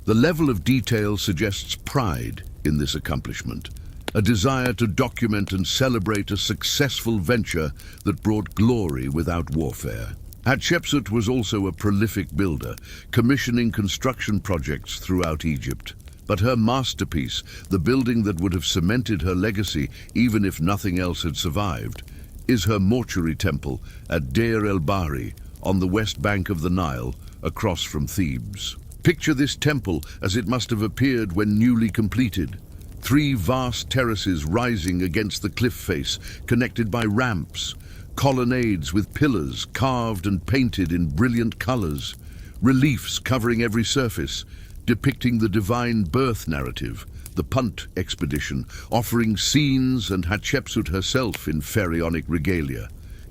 S1: The level of detail suggests pride in this accomplishment, a desire to document and celebrate a successful venture that brought glory without warfare. Hatshepsut was also a prolific builder, commissioning construction projects throughout Egypt. But her masterpiece, the building that would have cemented her legacy even if nothing else had survived, is her mortuary temple at Deir el-Bahri on the west bank of the Nile, across from Thebes. Picture this temple as it must have appeared when newly completed. 3 vast terraces rising against the cliff face, connected by ramps, colonnades with pillars carved and painted in brilliant colors, reliefs covering every surface, depicting the divine birth narrative, the Punt expedition, offering scenes and Hatshepsut herself in pharaonic regalia,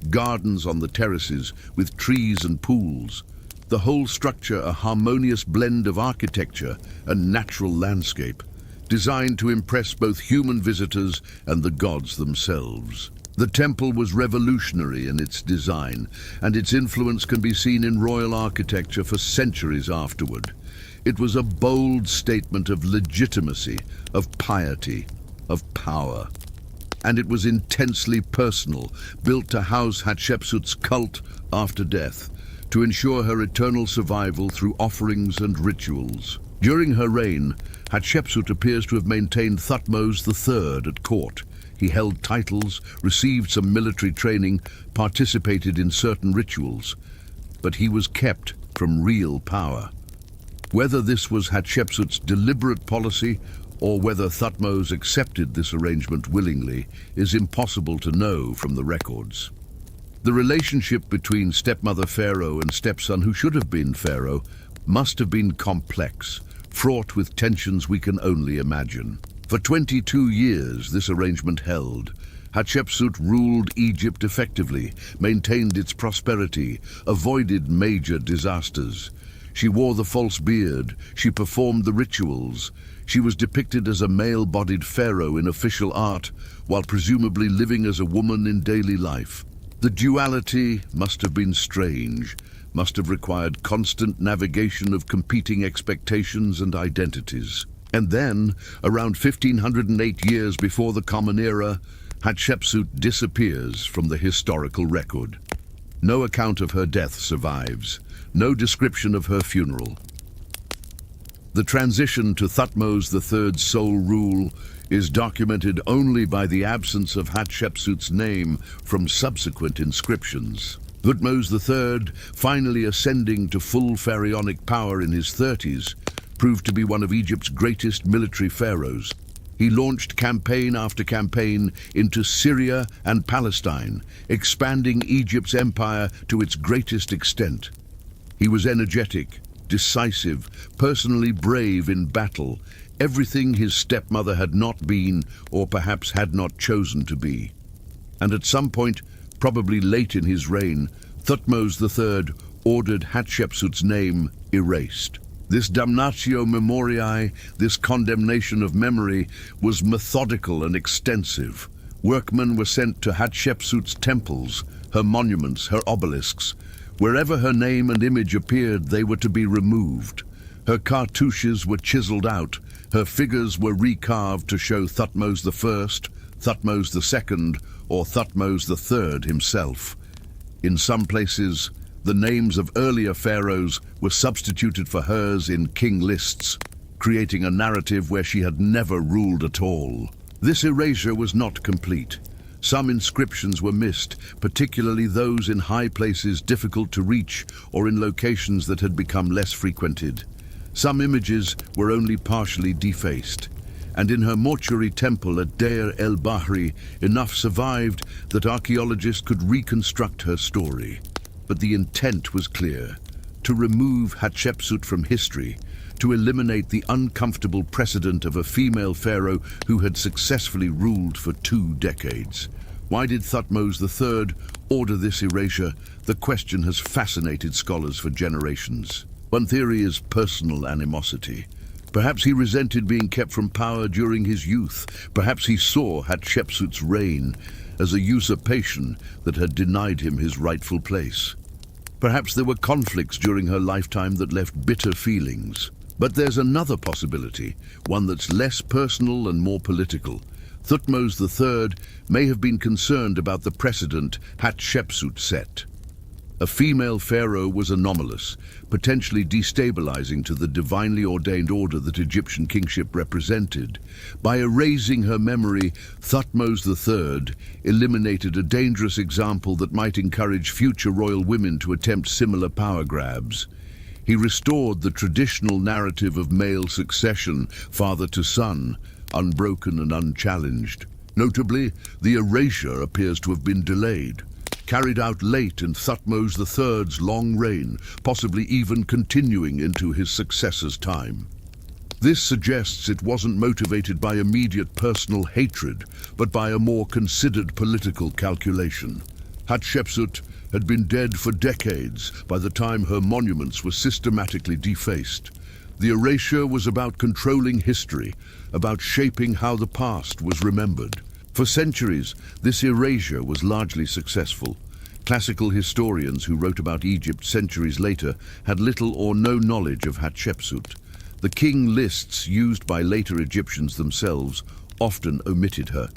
S1: gardens on the terraces with trees and pools, the whole structure a harmonious blend of architecture and natural landscape, designed to impress both human visitors and the gods themselves. The temple was revolutionary in its design, and its influence can be seen in royal architecture for centuries afterward. It was a bold statement of legitimacy, of piety, of power. And it was intensely personal, built to house Hatshepsut's cult after death, to ensure her eternal survival through offerings and rituals. During her reign, Hatshepsut appears to have maintained Thutmose III at court. He held titles, received some military training, participated in certain rituals, but he was kept from real power. Whether this was Hatshepsut's deliberate policy or whether Thutmose accepted this arrangement willingly is impossible to know from the records. The relationship between stepmother pharaoh and stepson who should have been pharaoh must have been complex, fraught with tensions we can only imagine. For 22 years, this arrangement held. Hatshepsut ruled Egypt effectively, maintained its prosperity, avoided major disasters. She wore the false beard, she performed the rituals. She was depicted as a male-bodied pharaoh in official art, while presumably living as a woman in daily life. The duality must have been strange, must have required constant navigation of competing expectations and identities. And then, around 1508 years before the Common Era, Hatshepsut disappears from the historical record. No account of her death survives, no description of her funeral. The transition to Thutmose III's sole rule is documented only by the absence of Hatshepsut's name from subsequent inscriptions. Thutmose III, finally ascending to full pharaonic power in his 30s, proved to be one of Egypt's greatest military pharaohs. He launched campaign after campaign into Syria and Palestine, expanding Egypt's empire to its greatest extent. He was energetic, decisive, personally brave in battle, everything his stepmother had not been or perhaps had not chosen to be. And at some point, probably late in his reign, Thutmose III ordered Hatshepsut's name erased. This damnatio memoriae, this condemnation of memory, was methodical and extensive. Workmen were sent to Hatshepsut's temples, her monuments, her obelisks. Wherever her name and image appeared, they were to be removed. Her cartouches were chiseled out, her figures were recarved to show Thutmose I, Thutmose II, or Thutmose III himself. In some places, the names of earlier pharaohs were substituted for hers in king lists, creating a narrative where she had never ruled at all. This erasure was not complete. Some inscriptions were missed, particularly those in high places difficult to reach or in locations that had become less frequented. Some images were only partially defaced, and in her mortuary temple at Deir el-Bahri, enough survived that archaeologists could reconstruct her story. But the intent was clear: to remove Hatshepsut from history, to eliminate the uncomfortable precedent of a female pharaoh who had successfully ruled for 2 decades. Why did Thutmose III order this erasure? The question has fascinated scholars for generations. One theory is personal animosity. Perhaps he resented being kept from power during his youth. Perhaps he saw Hatshepsut's reign as a usurpation that had denied him his rightful place. Perhaps there were conflicts during her lifetime that left bitter feelings. But there's another possibility, one that's less personal and more political. Thutmose III may have been concerned about the precedent Hatshepsut set. A female pharaoh was anomalous, potentially destabilizing to the divinely ordained order that Egyptian kingship represented. By erasing her memory, Thutmose III eliminated a dangerous example that might encourage future royal women to attempt similar power grabs. He restored the traditional narrative of male succession, father to son, unbroken and unchallenged. Notably, the erasure appears to have been delayed, carried out late in Thutmose III's long reign, possibly even continuing into his successor's time. This suggests it wasn't motivated by immediate personal hatred, but by a more considered political calculation. Hatshepsut had been dead for decades by the time her monuments were systematically defaced. The erasure was about controlling history, about shaping how the past was remembered. For centuries, this erasure was largely successful. Classical historians who wrote about Egypt centuries later had little or no knowledge of Hatshepsut. The king lists used by later Egyptians themselves often omitted her.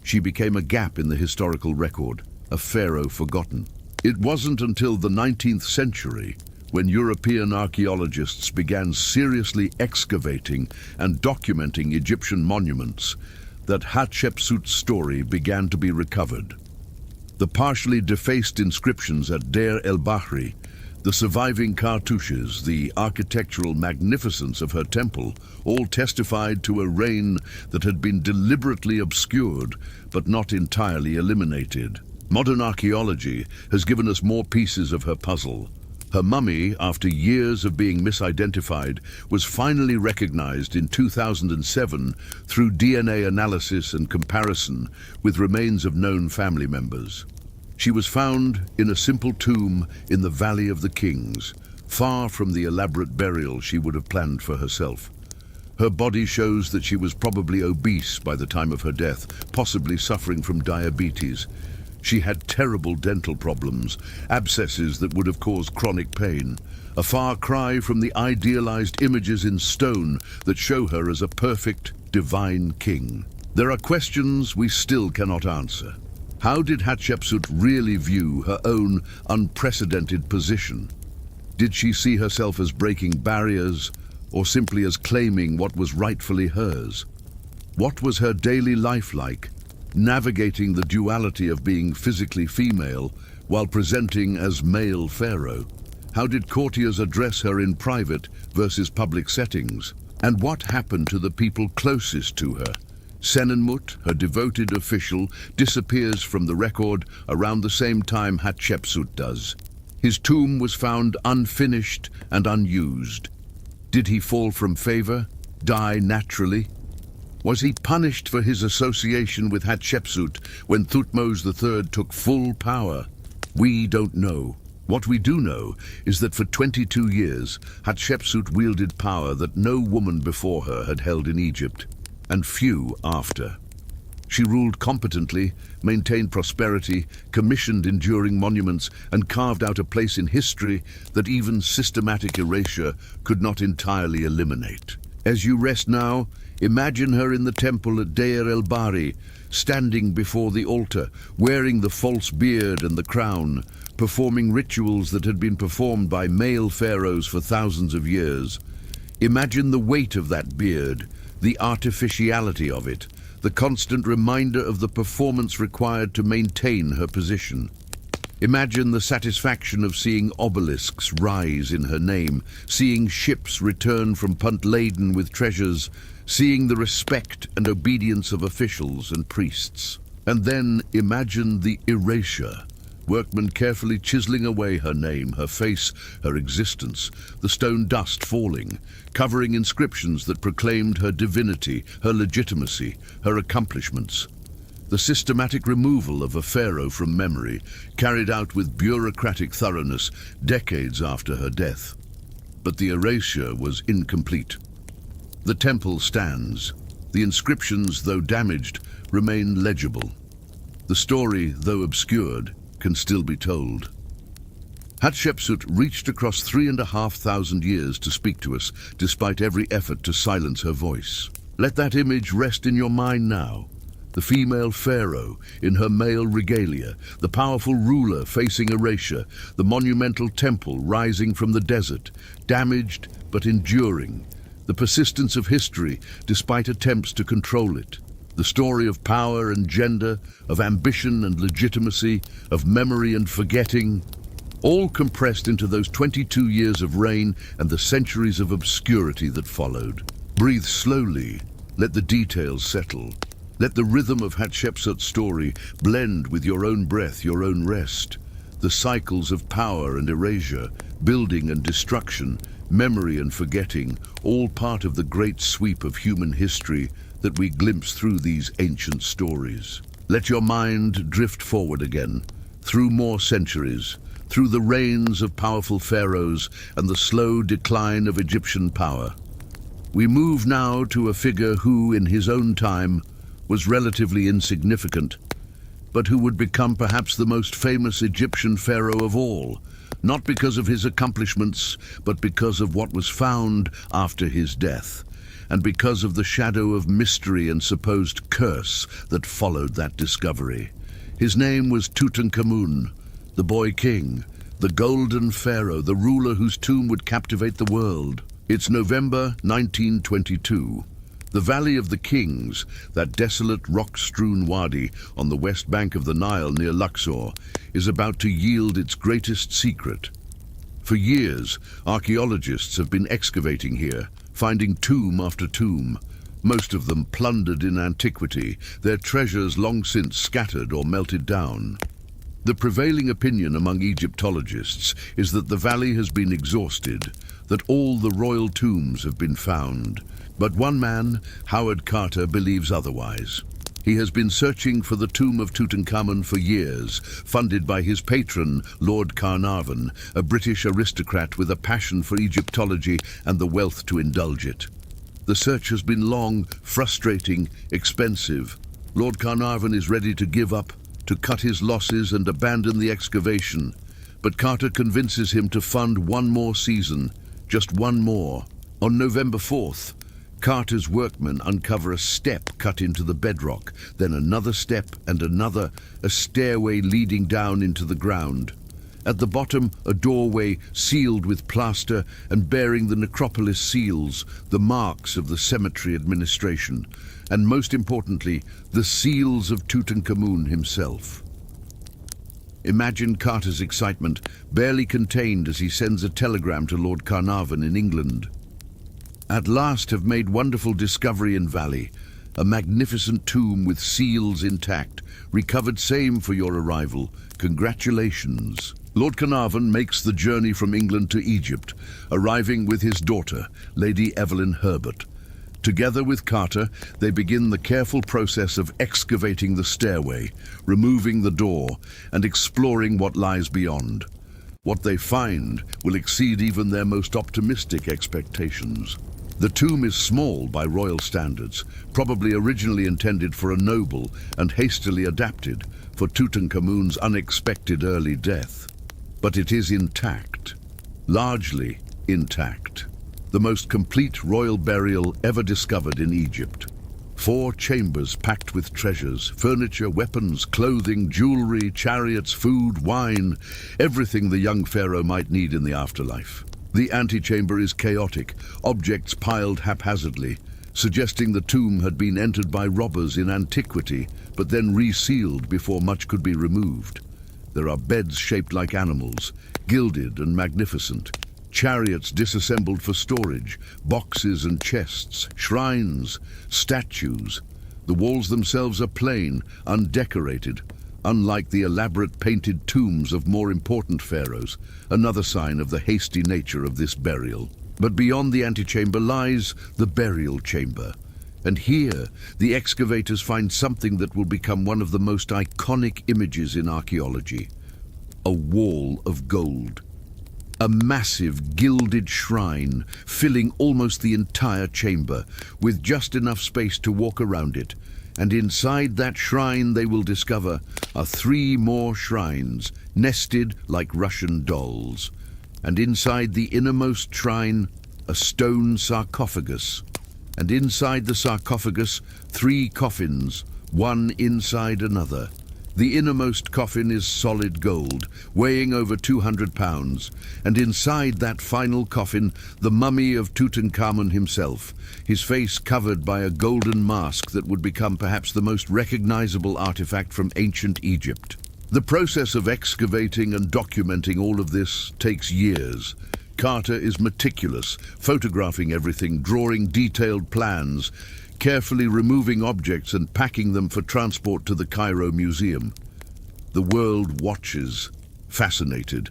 S1: She became a gap in the historical record, a pharaoh forgotten. It wasn't until the 19th century, when European archaeologists began seriously excavating and documenting Egyptian monuments, that Hatshepsut's story began to be recovered. The partially defaced inscriptions at Deir el-Bahri, the surviving cartouches, the architectural magnificence of her temple, all testified to a reign that had been deliberately obscured but not entirely eliminated. Modern archaeology has given us more pieces of her puzzle. Her mummy, after years of being misidentified, was finally recognized in 2007 through DNA analysis and comparison with remains of known family members. She was found in a simple tomb in the Valley of the Kings, far from the elaborate burial she would have planned for herself. Her body shows that she was probably obese by the time of her death, possibly suffering from diabetes. She had terrible dental problems, abscesses that would have caused chronic pain, a far cry from the idealized images in stone that show her as a perfect, divine king. There are questions we still cannot answer. How did Hatshepsut really view her own unprecedented position? Did she see herself as breaking barriers, or simply as claiming what was rightfully hers? What was her daily life like, navigating the duality of being physically female while presenting as male pharaoh? How did courtiers address her in private versus public settings? And what happened to the people closest to her? Senenmut, her devoted official, disappears from the record around the same time Hatshepsut does. His tomb was found unfinished and unused. Did he fall from favor, die naturally? Was he punished for his association with Hatshepsut when Thutmose III took full power? We don't know. What we do know is that for 22 years, Hatshepsut wielded power that no woman before her had held in Egypt, and few after. She ruled competently, maintained prosperity, commissioned enduring monuments, and carved out a place in history that even systematic erasure could not entirely eliminate. As you rest now, imagine her in the temple at Deir el-Bahri, standing before the altar, wearing the false beard and the crown, performing rituals that had been performed by male pharaohs for thousands of years. Imagine the weight of that beard, the artificiality of it, the constant reminder of the performance required to maintain her position. Imagine the satisfaction of seeing obelisks rise in her name, seeing ships return from Punt laden with treasures, seeing the respect and obedience of officials and priests. And then imagine the erasure. Workmen carefully chiseling away her name, her face, her existence, the stone dust falling, covering inscriptions that proclaimed her divinity, her legitimacy, her accomplishments. The systematic removal of a pharaoh from memory, carried out with bureaucratic thoroughness decades after her death. But the erasure was incomplete. The temple stands. The inscriptions, though damaged, remain legible. The story, though obscured, can still be told. Hatshepsut reached across 3,500 years to speak to us, despite every effort to silence her voice. Let that image rest in your mind now. The female pharaoh in her male regalia, the powerful ruler facing erasure, the monumental temple rising from the desert, damaged but enduring, the persistence of history despite attempts to control it. The story of power and gender, of ambition and legitimacy, of memory and forgetting, all compressed into those 22 years of reign and the centuries of obscurity that followed. Breathe slowly, let the details settle. Let the rhythm of Hatshepsut's story blend with your own breath, your own rest. The cycles of power and erasure, building and destruction, memory and forgetting, all part of the great sweep of human history that we glimpse through these ancient stories. Let your mind drift forward again, through more centuries, through the reigns of powerful pharaohs and the slow decline of Egyptian power. We move now to a figure who, in his own time, was relatively insignificant, but who would become perhaps the most famous Egyptian pharaoh of all, not because of his accomplishments, but because of what was found after his death, and because of the shadow of mystery and supposed curse that followed that discovery. His name was Tutankhamun, the boy king, the golden pharaoh, the ruler whose tomb would captivate the world. It's November 1922. The Valley of the Kings, that desolate rock-strewn wadi on the west bank of the Nile near Luxor, is about to yield its greatest secret. For years, archaeologists have been excavating here, finding tomb after tomb, most of them plundered in antiquity, their treasures long since scattered or melted down. The prevailing opinion among Egyptologists is that the valley has been exhausted, that all the royal tombs have been found. But one man, Howard Carter, believes otherwise. He has been searching for the tomb of Tutankhamun for years, funded by his patron, Lord Carnarvon, a British aristocrat with a passion for Egyptology and the wealth to indulge it. The search has been long, frustrating, expensive. Lord Carnarvon is ready to give up, to cut his losses and abandon the excavation. But Carter convinces him to fund one more season, just one more. On November 4th, Carter's workmen uncover a step cut into the bedrock, then another step and another, a stairway leading down into the ground. At the bottom, a doorway sealed with plaster and bearing the necropolis seals, the marks of the cemetery administration, and most importantly, the seals of Tutankhamun himself. Imagine Carter's excitement, barely contained as he sends a telegram to Lord Carnarvon in England. At last have made wonderful discovery in valley, a magnificent tomb with seals intact, recovered same for your arrival. Congratulations. Lord Carnarvon makes the journey from England to Egypt, arriving with his daughter, Lady Evelyn Herbert. Together with Carter, they begin the careful process of excavating the stairway, removing the door, and exploring what lies beyond. What they find will exceed even their most optimistic expectations. The tomb is small by royal standards, probably originally intended for a noble and hastily adapted for Tutankhamun's unexpected early death. But it is intact, largely intact. The most complete royal burial ever discovered in Egypt. 4 chambers packed with treasures, furniture, weapons, clothing, jewelry, chariots, food, wine, everything the young pharaoh might need in the afterlife. The antechamber is chaotic, objects piled haphazardly, suggesting the tomb had been entered by robbers in antiquity, but then resealed before much could be removed. There are beds shaped like animals, gilded and magnificent, chariots disassembled for storage, boxes and chests, shrines, statues. The walls themselves are plain, undecorated, unlike the elaborate painted tombs of more important pharaohs, another sign of the hasty nature of this burial. But beyond the antechamber lies the burial chamber. And here, the excavators find something that will become one of the most iconic images in archaeology: a wall of gold. A massive gilded shrine filling almost the entire chamber, with just enough space to walk around it. And inside that shrine, they will discover, are 3 more shrines, nested like Russian dolls. And inside the innermost shrine, a stone sarcophagus. And inside the sarcophagus, 3 coffins, one inside another. The innermost coffin is solid gold, weighing over 200 pounds, and inside that final coffin, the mummy of Tutankhamun himself, his face covered by a golden mask that would become perhaps the most recognizable artifact from ancient Egypt. The process of excavating and documenting all of this takes years. Carter is meticulous, photographing everything, drawing detailed plans, carefully removing objects and packing them for transport to the Cairo Museum. The world watches, fascinated.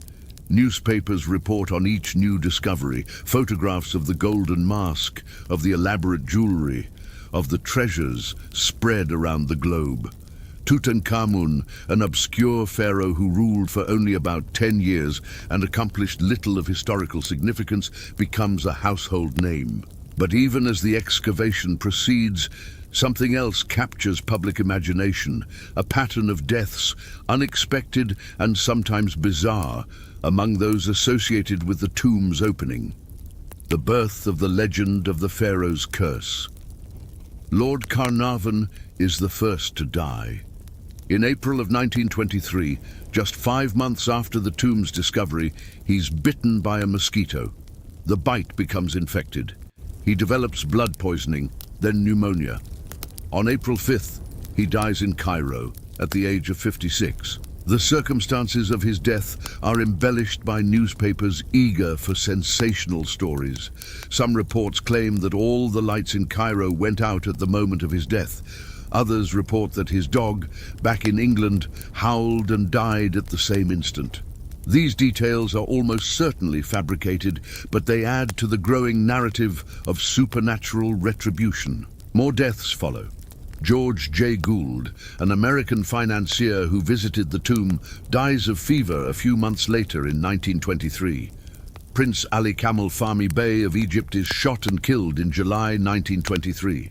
S1: Newspapers report on each new discovery, photographs of the golden mask, of the elaborate jewelry, of the treasures spread around the globe. Tutankhamun, an obscure pharaoh who ruled for only about 10 years and accomplished little of historical significance, becomes a household name. But even as the excavation proceeds, something else captures public imagination, a pattern of deaths, unexpected and sometimes bizarre, among those associated with the tomb's opening. The birth of the legend of the pharaoh's curse. Lord Carnarvon is the first to die. In April of 1923, just 5 months after the tomb's discovery, he's bitten by a mosquito. The bite becomes infected. He develops blood poisoning, then pneumonia. On April 5th, he dies in Cairo at the age of 56. The circumstances of his death are embellished by newspapers eager for sensational stories. Some reports claim that all the lights in Cairo went out at the moment of his death. Others report that his dog, back in England, howled and died at the same instant. These details are almost certainly fabricated, but they add to the growing narrative of supernatural retribution. More deaths follow. George J. Gould, an American financier who visited the tomb, dies of fever a few months later in 1923. Prince Ali Kamal Fahmy Bey of Egypt is shot and killed in July 1923.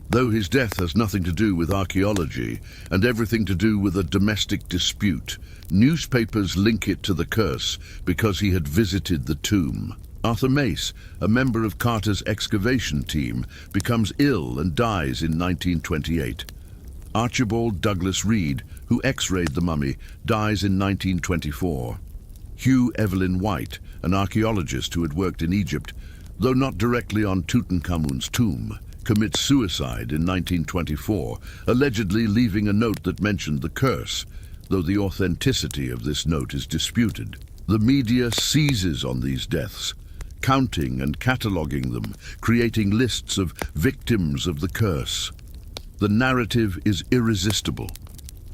S1: Though his death has nothing to do with archaeology and everything to do with a domestic dispute, newspapers link it to the curse because he had visited the tomb. Arthur Mace, a member of Carter's excavation team, becomes ill and dies in 1928. Archibald Douglas Reed, who x-rayed the mummy, dies in 1924. Hugh Evelyn White, an archaeologist who had worked in Egypt, though not directly on Tutankhamun's tomb, commits suicide in 1924, allegedly leaving a note that mentioned the curse, though the authenticity of this note is disputed. The media seizes on these deaths, counting and cataloguing them, creating lists of victims of the curse. The narrative is irresistible.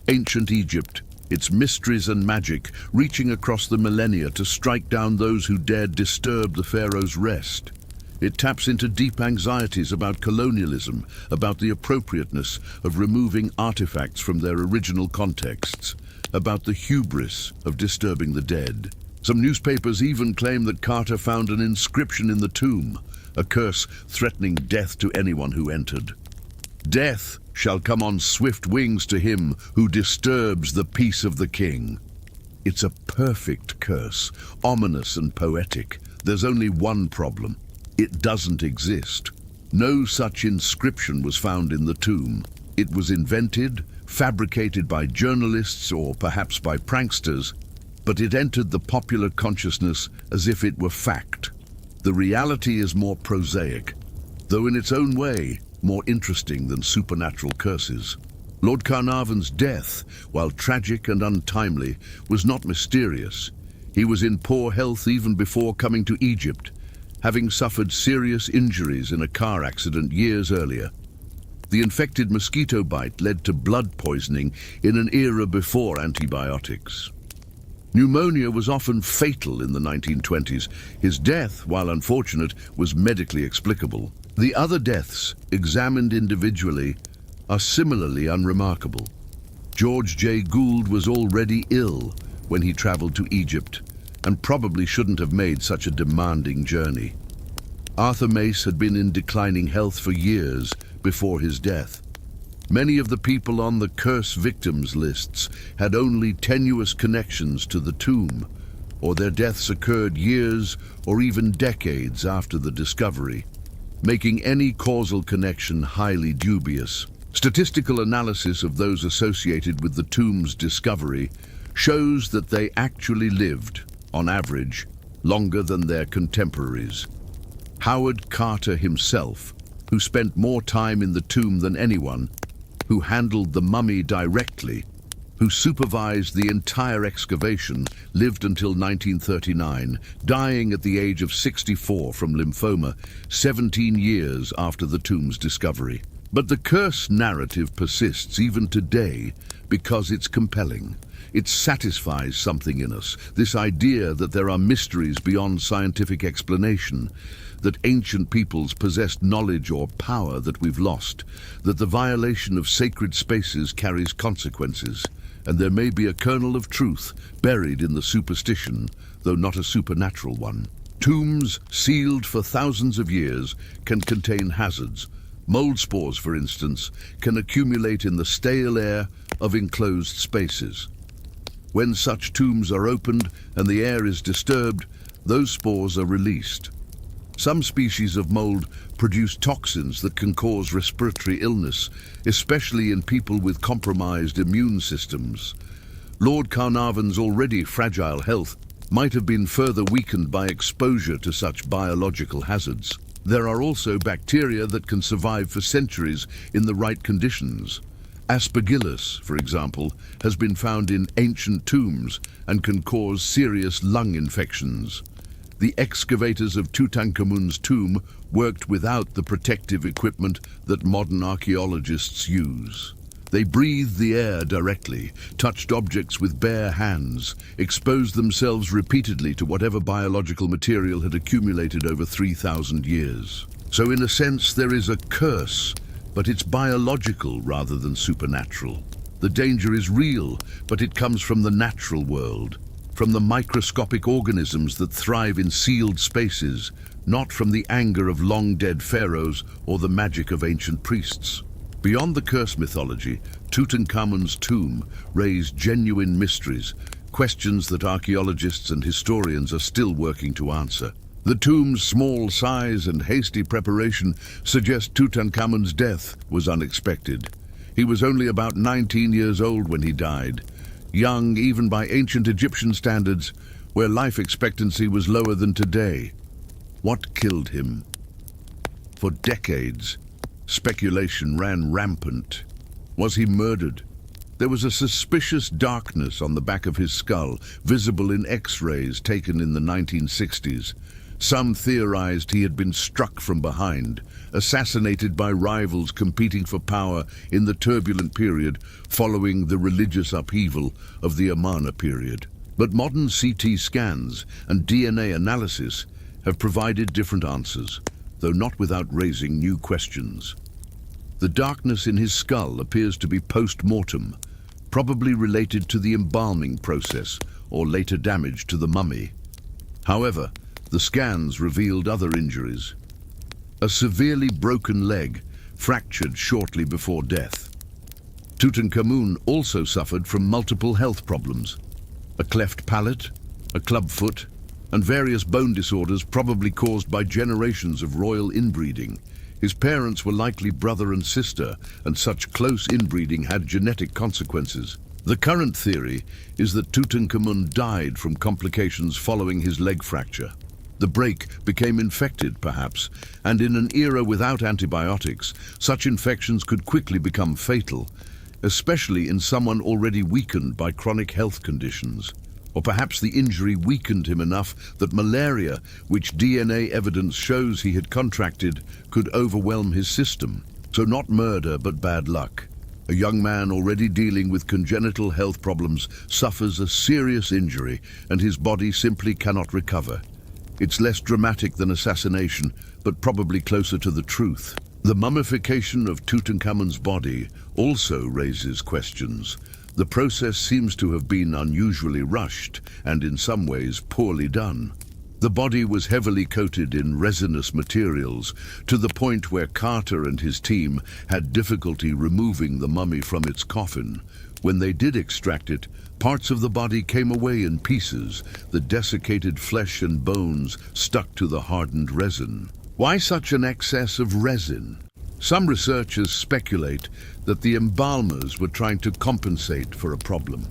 S1: Ancient Egypt, its mysteries and magic reaching across the millennia to strike down those who dared disturb the pharaoh's rest. It taps into deep anxieties about colonialism, about the appropriateness of removing artifacts from their original contexts, about the hubris of disturbing the dead. Some newspapers even claim that Carter found an inscription in the tomb, a curse threatening death to anyone who entered. Death shall come on swift wings to him who disturbs the peace of the king. It's a perfect curse, ominous and poetic. There's only one problem. It doesn't exist. No such inscription was found in the tomb. It was invented, fabricated by journalists or perhaps by pranksters, but it entered the popular consciousness as if it were fact. The reality is more prosaic, though in its own way more interesting than supernatural curses. Lord Carnarvon's death, while tragic and untimely, was not mysterious. He was in poor health even before coming to Egypt, having suffered serious injuries in a car accident years earlier. The infected mosquito bite led to blood poisoning in an era before antibiotics. Pneumonia was often fatal in the 1920s. His death, while unfortunate, was medically explicable. The other deaths, examined individually, are similarly unremarkable. George J. Gould was already ill when he traveled to Egypt, and probably shouldn't have made such a demanding journey. Arthur Mace had been in declining health for years before his death. Many of the people on the curse victims lists had only tenuous connections to the tomb, or their deaths occurred years or even decades after the discovery, making any causal connection highly dubious. Statistical analysis of those associated with the tomb's discovery shows that they actually lived, on average, longer than their contemporaries. Howard Carter himself, who spent more time in the tomb than anyone, who handled the mummy directly, who supervised the entire excavation, lived until 1939, dying at the age of 64 from lymphoma, 17 years after the tomb's discovery. But the curse narrative persists even today because it's compelling. It satisfies something in us, this idea that there are mysteries beyond scientific explanation, that ancient peoples possessed knowledge or power that we've lost, that the violation of sacred spaces carries consequences, and there may be a kernel of truth buried in the superstition, though not a supernatural one. Tombs, sealed for thousands of years, can contain hazards. Mold spores, for instance, can accumulate in the stale air of enclosed spaces. When such tombs are opened and the air is disturbed, those spores are released. Some species of mold produce toxins that can cause respiratory illness, especially in people with compromised immune systems. Lord Carnarvon's already fragile health might have been further weakened by exposure to such biological hazards. There are also bacteria that can survive for centuries in the right conditions. Aspergillus, for example, has been found in ancient tombs and can cause serious lung infections. The excavators of Tutankhamun's tomb worked without the protective equipment that modern archaeologists use. They breathed the air directly, touched objects with bare hands, exposed themselves repeatedly to whatever biological material had accumulated over 3,000 years. So in a sense, there is a curse, but it's biological rather than supernatural. The danger is real, but it comes from the natural world, from the microscopic organisms that thrive in sealed spaces, not from the anger of long-dead pharaohs or the magic of ancient priests. Beyond the curse mythology, Tutankhamun's tomb raised genuine mysteries, questions that archaeologists and historians are still working to answer. The tomb's small size and hasty preparation suggest Tutankhamun's death was unexpected. He was only about 19 years old when he died, young even by ancient Egyptian standards, where life expectancy was lower than today. What killed him? For decades, speculation ran rampant. Was he murdered? There was a suspicious darkness on the back of his skull, visible in X-rays taken in the 1960s. Some theorized he had been struck from behind, assassinated by rivals competing for power in the turbulent period following the religious upheaval of the Amarna period. But modern CT scans and DNA analysis have provided different answers, though not without raising new questions. The darkness in his skull appears to be post-mortem, probably related to the embalming process or later damage to the mummy. However, the scans revealed other injuries. A severely broken leg, fractured shortly before death. Tutankhamun also suffered from multiple health problems. A cleft palate, a club foot, and various bone disorders probably caused by generations of royal inbreeding. His parents were likely brother and sister, and such close inbreeding had genetic consequences. The current theory is that Tutankhamun died from complications following his leg fracture. The break became infected, perhaps, and in an era without antibiotics, such infections could quickly become fatal, especially in someone already weakened by chronic health conditions. Or perhaps the injury weakened him enough that malaria, which DNA evidence shows he had contracted, could overwhelm his system. So not murder, but bad luck. A young man already dealing with congenital health problems suffers a serious injury, and his body simply cannot recover. It's less dramatic than assassination, but probably closer to the truth. The mummification of Tutankhamun's body also raises questions. The process seems to have been unusually rushed and in some ways poorly done. The body was heavily coated in resinous materials to the point where Carter and his team had difficulty removing the mummy from its coffin. When they did extract it, parts of the body came away in pieces, the desiccated flesh and bones stuck to the hardened resin. Why such an excess of resin? Some researchers speculate that the embalmers were trying to compensate for a problem.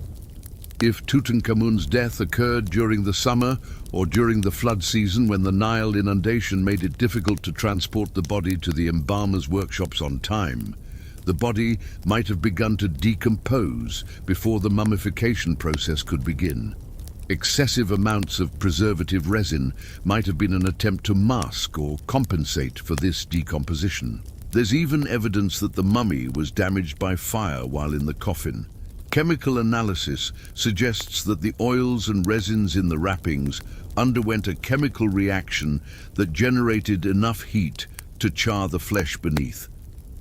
S1: If Tutankhamun's death occurred during the summer or during the flood season when the Nile inundation made it difficult to transport the body to the embalmers' workshops on time, the body might have begun to decompose before the mummification process could begin. Excessive amounts of preservative resin might have been an attempt to mask or compensate for this decomposition. There's even evidence that the mummy was damaged by fire while in the coffin. Chemical analysis suggests that the oils and resins in the wrappings underwent a chemical reaction that generated enough heat to char the flesh beneath.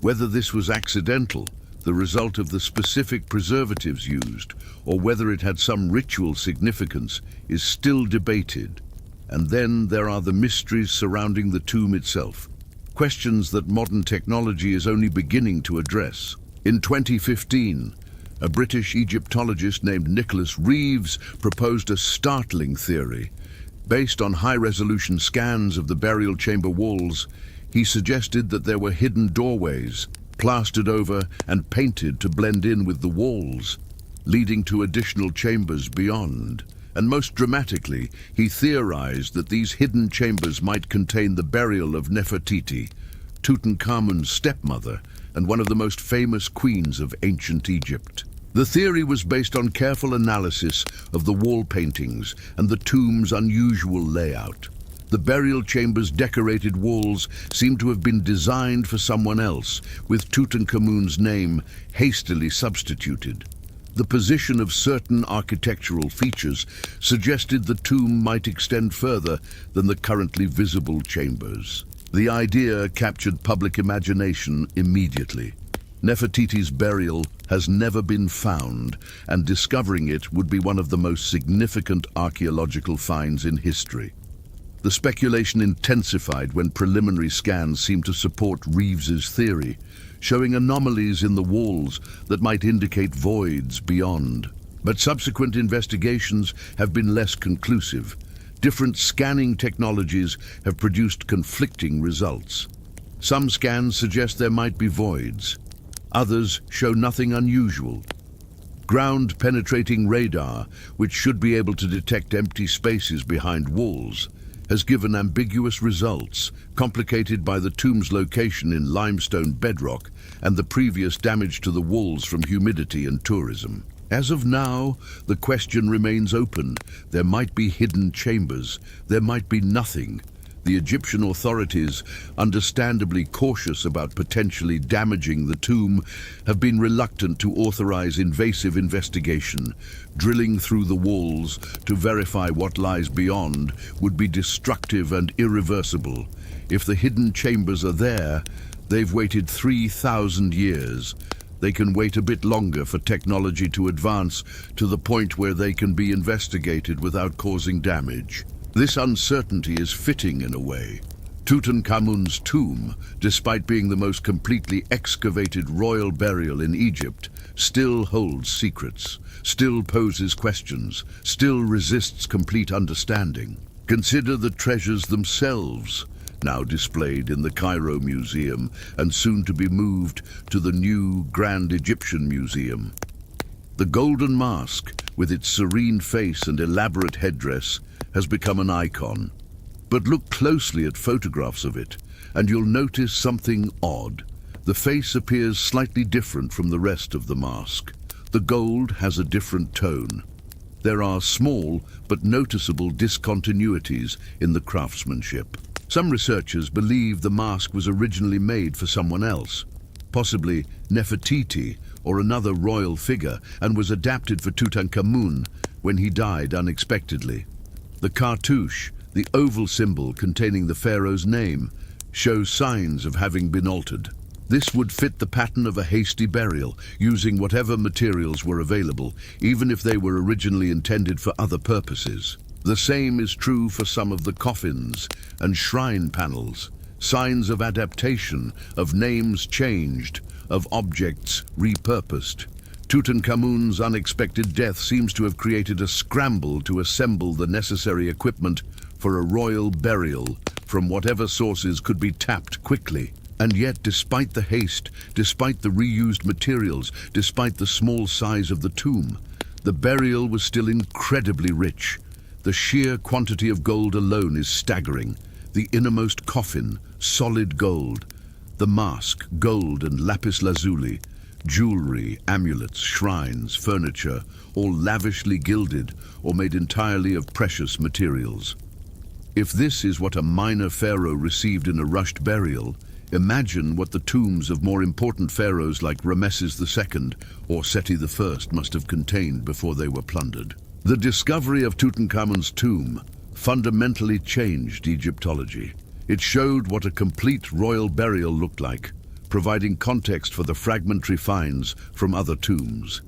S1: Whether this was accidental, the result of the specific preservatives used, or whether it had some ritual significance, is still debated. And then there are the mysteries surrounding the tomb itself. Questions that modern technology is only beginning to address. In 2015, a British Egyptologist named Nicholas Reeves proposed a startling theory. Based on high-resolution scans of the burial chamber walls, he suggested that there were hidden doorways, plastered over and painted to blend in with the walls, leading to additional chambers beyond. And most dramatically, he theorized that these hidden chambers might contain the burial of Nefertiti, Tutankhamun's stepmother and one of the most famous queens of ancient Egypt. The theory was based on careful analysis of the wall paintings and the tomb's unusual layout. The burial chamber's decorated walls seem to have been designed for someone else, with Tutankhamun's name hastily substituted. The position of certain architectural features suggested the tomb might extend further than the currently visible chambers. The idea captured public imagination immediately. Nefertiti's burial has never been found, and discovering it would be one of the most significant archaeological finds in history. The speculation intensified when preliminary scans seemed to support Reeves's theory, showing anomalies in the walls that might indicate voids beyond. But subsequent investigations have been less conclusive. Different scanning technologies have produced conflicting results. Some scans suggest there might be voids. Others show nothing unusual. Ground-penetrating radar, which should be able to detect empty spaces behind walls, has given ambiguous results, complicated by the tomb's location in limestone bedrock and the previous damage to the walls from humidity and tourism. As of now, the question remains open. There might be hidden chambers. There might be nothing. The Egyptian authorities, understandably cautious about potentially damaging the tomb, have been reluctant to authorize invasive investigation. Drilling through the walls to verify what lies beyond would be destructive and irreversible. If the hidden chambers are there, they've waited 3,000 years. They can wait a bit longer for technology to advance to the point where they can be investigated without causing damage. This uncertainty is fitting in a way. Tutankhamun's tomb, despite being the most completely excavated royal burial in Egypt, still holds secrets, still poses questions, still resists complete understanding. Consider the treasures themselves, now displayed in the Cairo Museum and soon to be moved to the new Grand Egyptian Museum. The golden mask, with its serene face and elaborate headdress, has become an icon. But look closely at photographs of it, and you'll notice something odd. The face appears slightly different from the rest of the mask. The gold has a different tone. There are small but noticeable discontinuities in the craftsmanship. Some researchers believe the mask was originally made for someone else, possibly Nefertiti or another royal figure, and was adapted for Tutankhamun when he died unexpectedly. The cartouche, the oval symbol containing the pharaoh's name, shows signs of having been altered. This would fit the pattern of a hasty burial, using whatever materials were available, even if they were originally intended for other purposes. The same is true for some of the coffins and shrine panels, signs of adaptation, of names changed, of objects repurposed. Tutankhamun's unexpected death seems to have created a scramble to assemble the necessary equipment for a royal burial from whatever sources could be tapped quickly. And yet, despite the haste, despite the reused materials, despite the small size of the tomb, the burial was still incredibly rich. The sheer quantity of gold alone is staggering. The innermost coffin, solid gold. The mask, gold and lapis lazuli. Jewelry, amulets, shrines, furniture, all lavishly gilded or made entirely of precious materials. If this is what a minor pharaoh received in a rushed burial, imagine what the tombs of more important pharaohs like Ramesses II or Seti I must have contained before they were plundered. The discovery of Tutankhamun's tomb fundamentally changed Egyptology. It showed what a complete royal burial looked like, providing context for the fragmentary finds from other tombs.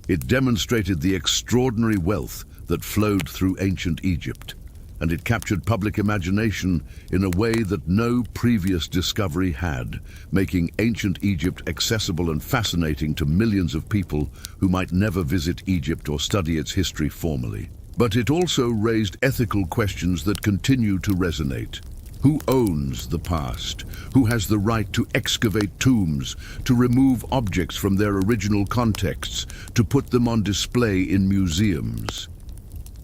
S1: It demonstrated the extraordinary wealth that flowed through ancient Egypt, and it captured public imagination in a way that no previous discovery had, making ancient Egypt accessible and fascinating to millions of people who might never visit Egypt or study its history formally. But it also raised ethical questions that continue to resonate. Who owns the past? Who has the right to excavate tombs, to remove objects from their original contexts, to put them on display in museums?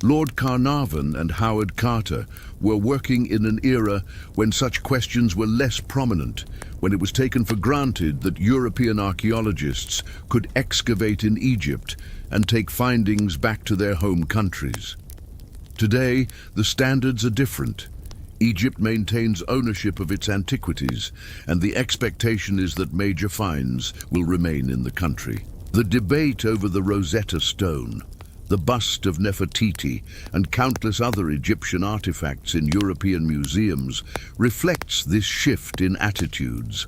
S1: Lord Carnarvon and Howard Carter were working in an era when such questions were less prominent, when it was taken for granted that European archaeologists could excavate in Egypt and take findings back to their home countries. Today, the standards are different. Egypt maintains ownership of its antiquities, and the expectation is that major finds will remain in the country. The debate over the Rosetta Stone, the bust of Nefertiti, and countless other Egyptian artifacts in European museums reflects this shift in attitudes.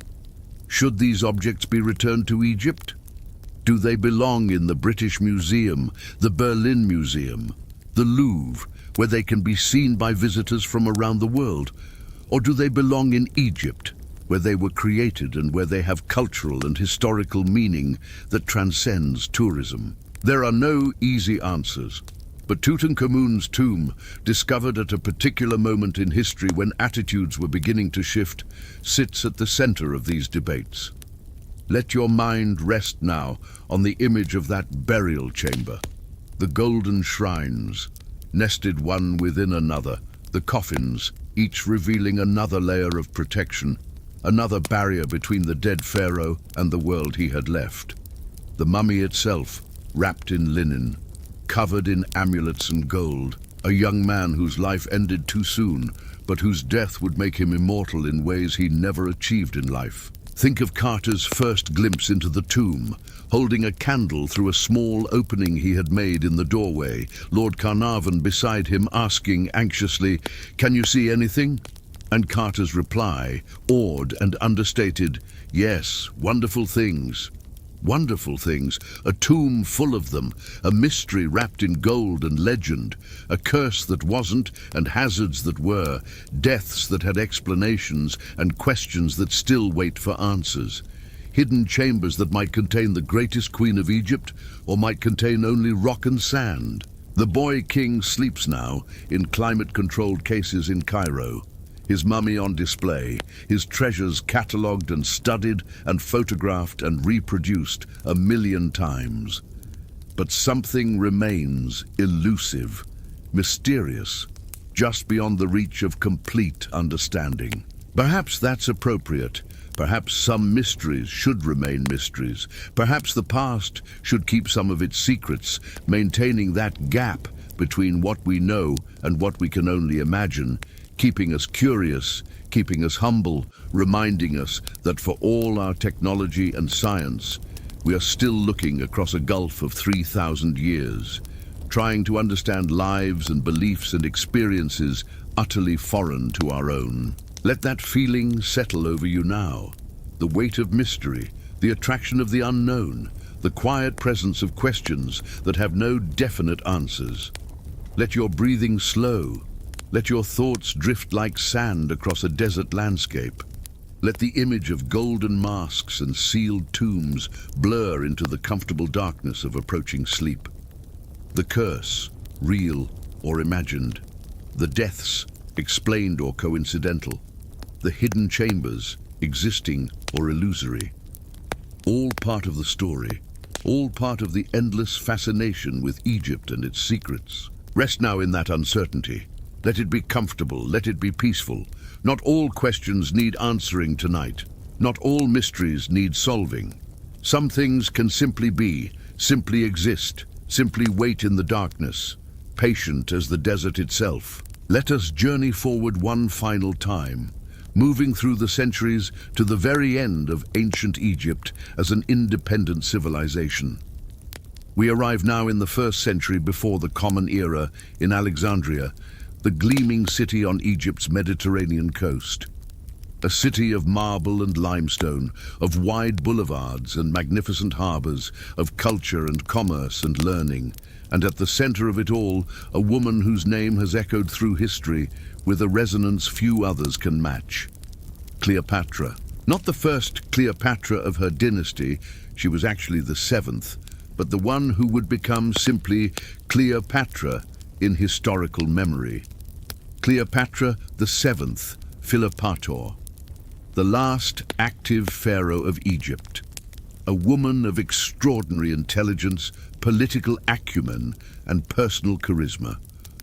S1: Should these objects be returned to Egypt? Do they belong in the British Museum, the Berlin Museum, the Louvre, where they can be seen by visitors from around the world? Or do they belong in Egypt, where they were created and where they have cultural and historical meaning that transcends tourism? There are no easy answers, but Tutankhamun's tomb, discovered at a particular moment in history when attitudes were beginning to shift, sits at the center of these debates. Let your mind rest now on the image of that burial chamber, the golden shrines, nested one within another, the coffins, each revealing another layer of protection, another barrier between the dead pharaoh and the world he had left. The mummy itself, wrapped in linen, covered in amulets and gold, a young man whose life ended too soon, but whose death would make him immortal in ways he never achieved in life. Think of Carter's first glimpse into the tomb, holding a candle through a small opening he had made in the doorway, Lord Carnarvon beside him asking anxiously, "Can you see anything?" And Carter's reply, awed and understated, "Yes, wonderful things." Wonderful things, a tomb full of them, a mystery wrapped in gold and legend, a curse that wasn't and hazards that were, deaths that had explanations and questions that still wait for answers. Hidden chambers that might contain the greatest queen of Egypt or might contain only rock and sand. The boy king sleeps now in climate-controlled cases in Cairo, his mummy on display, his treasures catalogued and studied and photographed and reproduced 1,000,000 times. But something remains elusive, mysterious, just beyond the reach of complete understanding. Perhaps that's appropriate. Perhaps some mysteries should remain mysteries. Perhaps the past should keep some of its secrets, maintaining that gap between what we know and what we can only imagine, keeping us curious, keeping us humble, reminding us that for all our technology and science, we are still looking across a gulf of 3,000 years, trying to understand lives and beliefs and experiences utterly foreign to our own. Let that feeling settle over you now. The weight of mystery, the attraction of the unknown, the quiet presence of questions that have no definite answers. Let your breathing slow. Let your thoughts drift like sand across a desert landscape. Let the image of golden masks and sealed tombs blur into the comfortable darkness of approaching sleep. The curse, real or imagined. The deaths, explained or coincidental. The hidden chambers, existing or illusory. All part of the story, all part of the endless fascination with Egypt and its secrets. Rest now in that uncertainty. Let it be comfortable, let it be peaceful. Not all questions need answering tonight. Not all mysteries need solving. Some things can simply be, simply exist, simply wait in the darkness, patient as the desert itself. Let us journey forward one final time, moving through the centuries to the very end of ancient Egypt as an independent civilization. We arrive now in the 1st century before the Common Era in Alexandria, the gleaming city on Egypt's Mediterranean coast. A city of marble and limestone, of wide boulevards and magnificent harbors, of culture and commerce and learning, and at the center of it all, a woman whose name has echoed through history with a resonance few others can match. Cleopatra. Not the first Cleopatra of her dynasty, she was actually the 7th, but the one who would become simply Cleopatra in historical memory. Cleopatra the 7th, Philopator, the last active pharaoh of Egypt, a woman of extraordinary intelligence, political acumen, and personal charisma,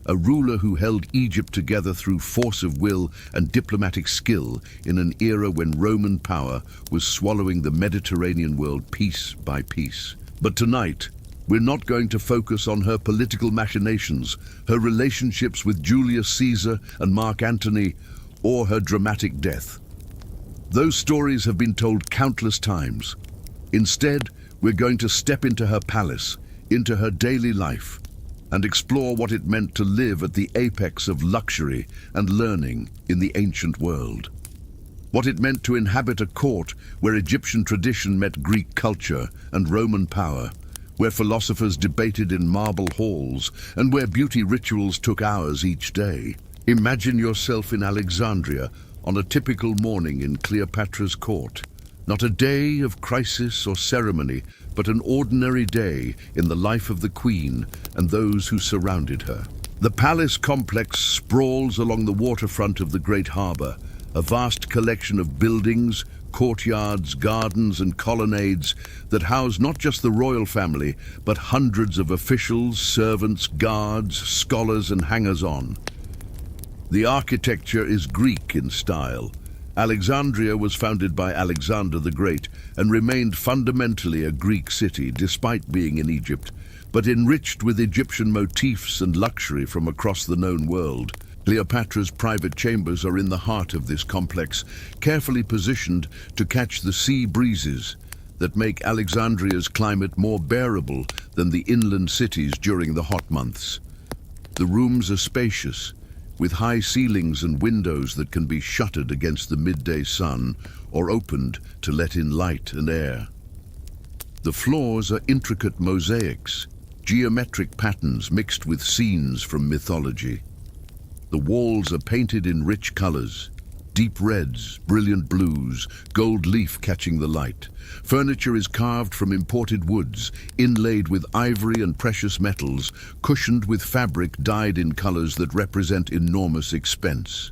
S1: a ruler who held Egypt together through force of will and diplomatic skill in an era when Roman power was swallowing the Mediterranean world piece by piece. But tonight, we're not going to focus on her political machinations, her relationships with Julius Caesar and Mark Antony, or her dramatic death. Those stories have been told countless times. Instead, we're going to step into her palace, into her daily life, and explore what it meant to live at the apex of luxury and learning in the ancient world. What it meant to inhabit a court where Egyptian tradition met Greek culture and Roman power, where philosophers debated in marble halls, and where beauty rituals took hours each day. Imagine yourself in Alexandria on a typical morning in Cleopatra's court. Not a day of crisis or ceremony, but an ordinary day in the life of the queen and those who surrounded her. The palace complex sprawls along the waterfront of the great harbor, a vast collection of buildings, courtyards, gardens and colonnades that house not just the royal family, but hundreds of officials, servants, guards, scholars and hangers-on. The architecture is Greek in style. Alexandria was founded by Alexander the Great and remained fundamentally a Greek city despite being in Egypt, but enriched with Egyptian motifs and luxury from across the known world. Cleopatra's private chambers are in the heart of this complex, carefully positioned to catch the sea breezes that make Alexandria's climate more bearable than the inland cities during the hot months. The rooms are spacious, with high ceilings and windows that can be shuttered against the midday sun or opened to let in light and air. The floors are intricate mosaics, geometric patterns mixed with scenes from mythology. The walls are painted in rich colors, deep reds, brilliant blues, gold leaf catching the light. Furniture is carved from imported woods, inlaid with ivory and precious metals, cushioned with fabric dyed in colors that represent enormous expense.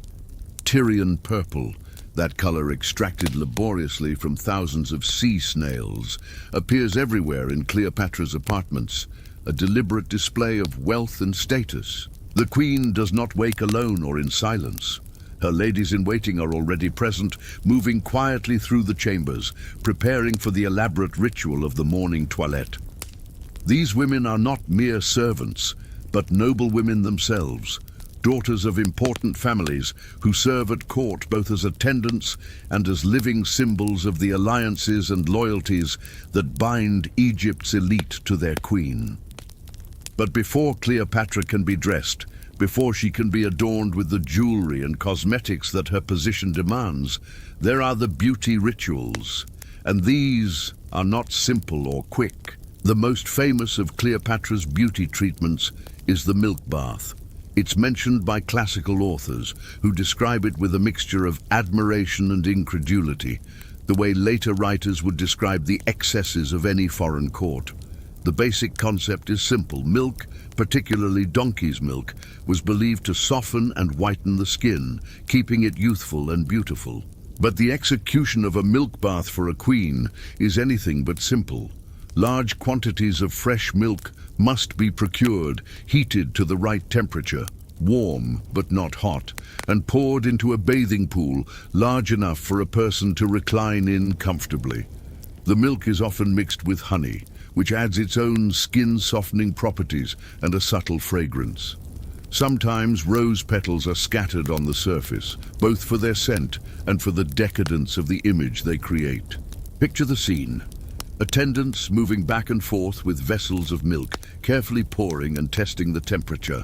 S1: Tyrian purple, that color extracted laboriously from thousands of sea snails, appears everywhere in Cleopatra's apartments, a deliberate display of wealth and status. The queen does not wake alone or in silence. Her ladies-in-waiting are already present, moving quietly through the chambers, preparing for the elaborate ritual of the morning toilette. These women are not mere servants, but noble women themselves, daughters of important families who serve at court both as attendants and as living symbols of the alliances and loyalties that bind Egypt's elite to their queen. But before Cleopatra can be dressed, before she can be adorned with the jewelry and cosmetics that her position demands, there are the beauty rituals, and these are not simple or quick. The most famous of Cleopatra's beauty treatments is the milk bath. It's mentioned by classical authors, who describe it with a mixture of admiration and incredulity, the way later writers would describe the excesses of any foreign court. The basic concept is simple. Milk, particularly donkey's milk, was believed to soften and whiten the skin, keeping it youthful and beautiful. But the execution of a milk bath for a queen is anything but simple. Large quantities of fresh milk must be procured, heated to the right temperature, warm but not hot, and poured into a bathing pool large enough for a person to recline in comfortably. The milk is often mixed with honey, which adds its own skin-softening properties and a subtle fragrance. Sometimes rose petals are scattered on the surface, both for their scent and for the decadence of the image they create. Picture the scene. Attendants moving back and forth with vessels of milk, carefully pouring and testing the temperature.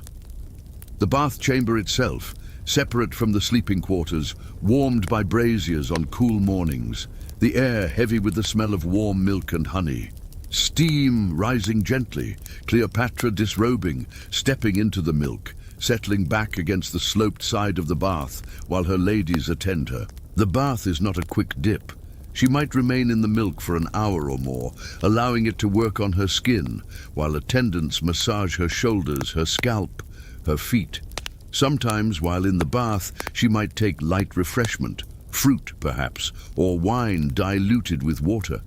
S1: The bath chamber itself, separate from the sleeping quarters, warmed by braziers on cool mornings, the air heavy with the smell of warm milk and honey. Steam rising gently, Cleopatra disrobing, stepping into the milk, settling back against the sloped side of the bath while her ladies attend her. The bath is not a quick dip. She might remain in the milk for an hour or more, allowing it to work on her skin, while attendants massage her shoulders, her scalp, her feet. Sometimes, while in the bath, she might take light refreshment, fruit perhaps, or wine diluted with water.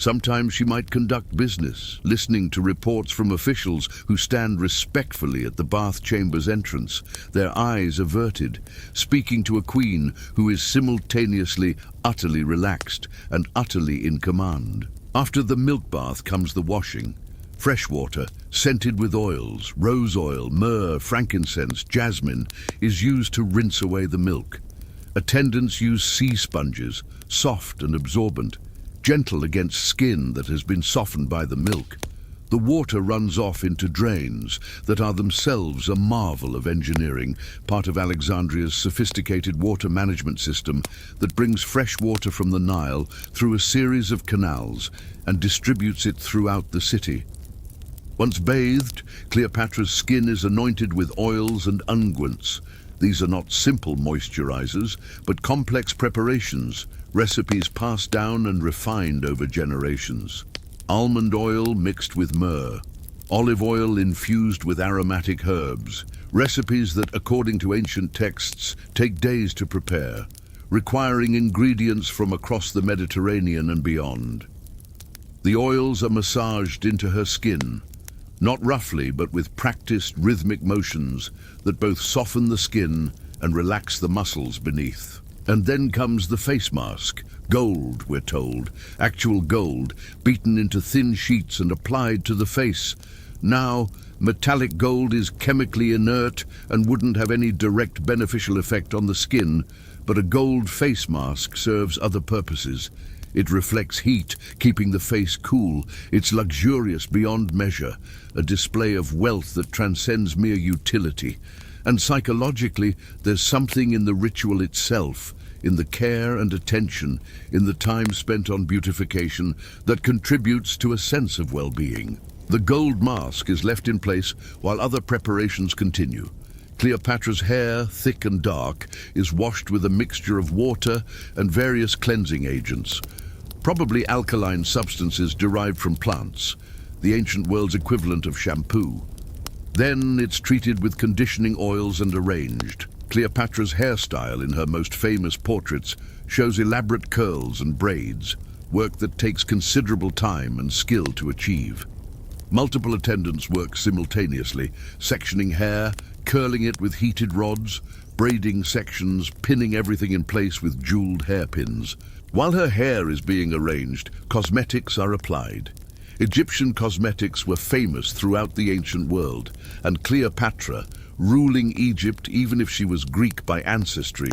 S1: Sometimes she might conduct business, listening to reports from officials who stand respectfully at the bath chamber's entrance, their eyes averted, speaking to a queen who is simultaneously utterly relaxed and utterly in command. After the milk bath comes the washing. Fresh water, scented with oils, rose oil, myrrh, frankincense, jasmine, is used to rinse away the milk. Attendants use sea sponges, soft and absorbent, gentle against skin that has been softened by the milk. The water runs off into drains that are themselves a marvel of engineering, part of Alexandria's sophisticated water management system that brings fresh water from the Nile through a series of canals and distributes it throughout the city. Once bathed, Cleopatra's skin is anointed with oils and unguents. These are not simple moisturizers, but complex preparations, recipes passed down and refined over generations. Almond oil mixed with myrrh, olive oil infused with aromatic herbs, recipes that, according to ancient texts, take days to prepare, requiring ingredients from across the Mediterranean and beyond. The oils are massaged into her skin, not roughly, but with practiced rhythmic motions that both soften the skin and relax the muscles beneath. And then comes the face mask. Gold, we're told, actual gold, beaten into thin sheets and applied to the face. Now, metallic gold is chemically inert and wouldn't have any direct beneficial effect on the skin, but a gold face mask serves other purposes. It reflects heat, keeping the face cool. It's luxurious beyond measure, a display of wealth that transcends mere utility. And psychologically, there's something in the ritual itself, in the care and attention, in the time spent on beautification, that contributes to a sense of well-being. The gold mask is left in place while other preparations continue. Cleopatra's hair, thick and dark, is washed with a mixture of water and various cleansing agents, probably alkaline substances derived from plants, the ancient world's equivalent of shampoo. Then it's treated with conditioning oils and arranged. Cleopatra's hairstyle in her most famous portraits shows elaborate curls and braids, work that takes considerable time and skill to achieve. Multiple attendants work simultaneously, sectioning hair, curling it with heated rods, braiding sections, pinning everything in place with jeweled hairpins. While her hair is being arranged, cosmetics are applied. Egyptian cosmetics were famous throughout the ancient world, and Cleopatra, ruling Egypt even if she was Greek by ancestry,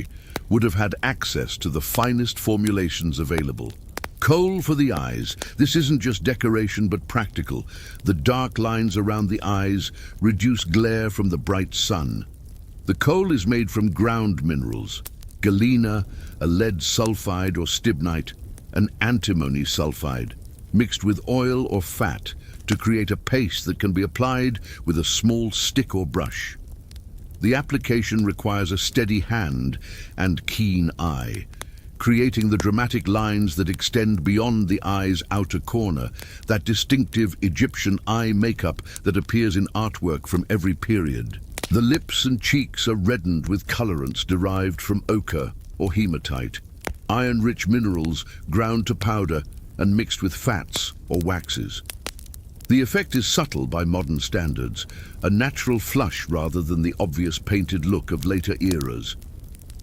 S1: would have had access to the finest formulations available. Kohl for the eyes. This isn't just decoration but practical. The dark lines around the eyes reduce glare from the bright sun. The kohl is made from ground minerals, galena, a lead sulfide or stibnite, and antimony sulfide, mixed with oil or fat to create a paste that can be applied with a small stick or brush. The application requires a steady hand and keen eye, creating the dramatic lines that extend beyond the eye's outer corner, that distinctive Egyptian eye makeup that appears in artwork from every period. The lips and cheeks are reddened with colorants derived from ochre or hematite, iron-rich minerals ground to powder and mixed with fats or waxes. The effect is subtle by modern standards, a natural flush rather than the obvious painted look of later eras.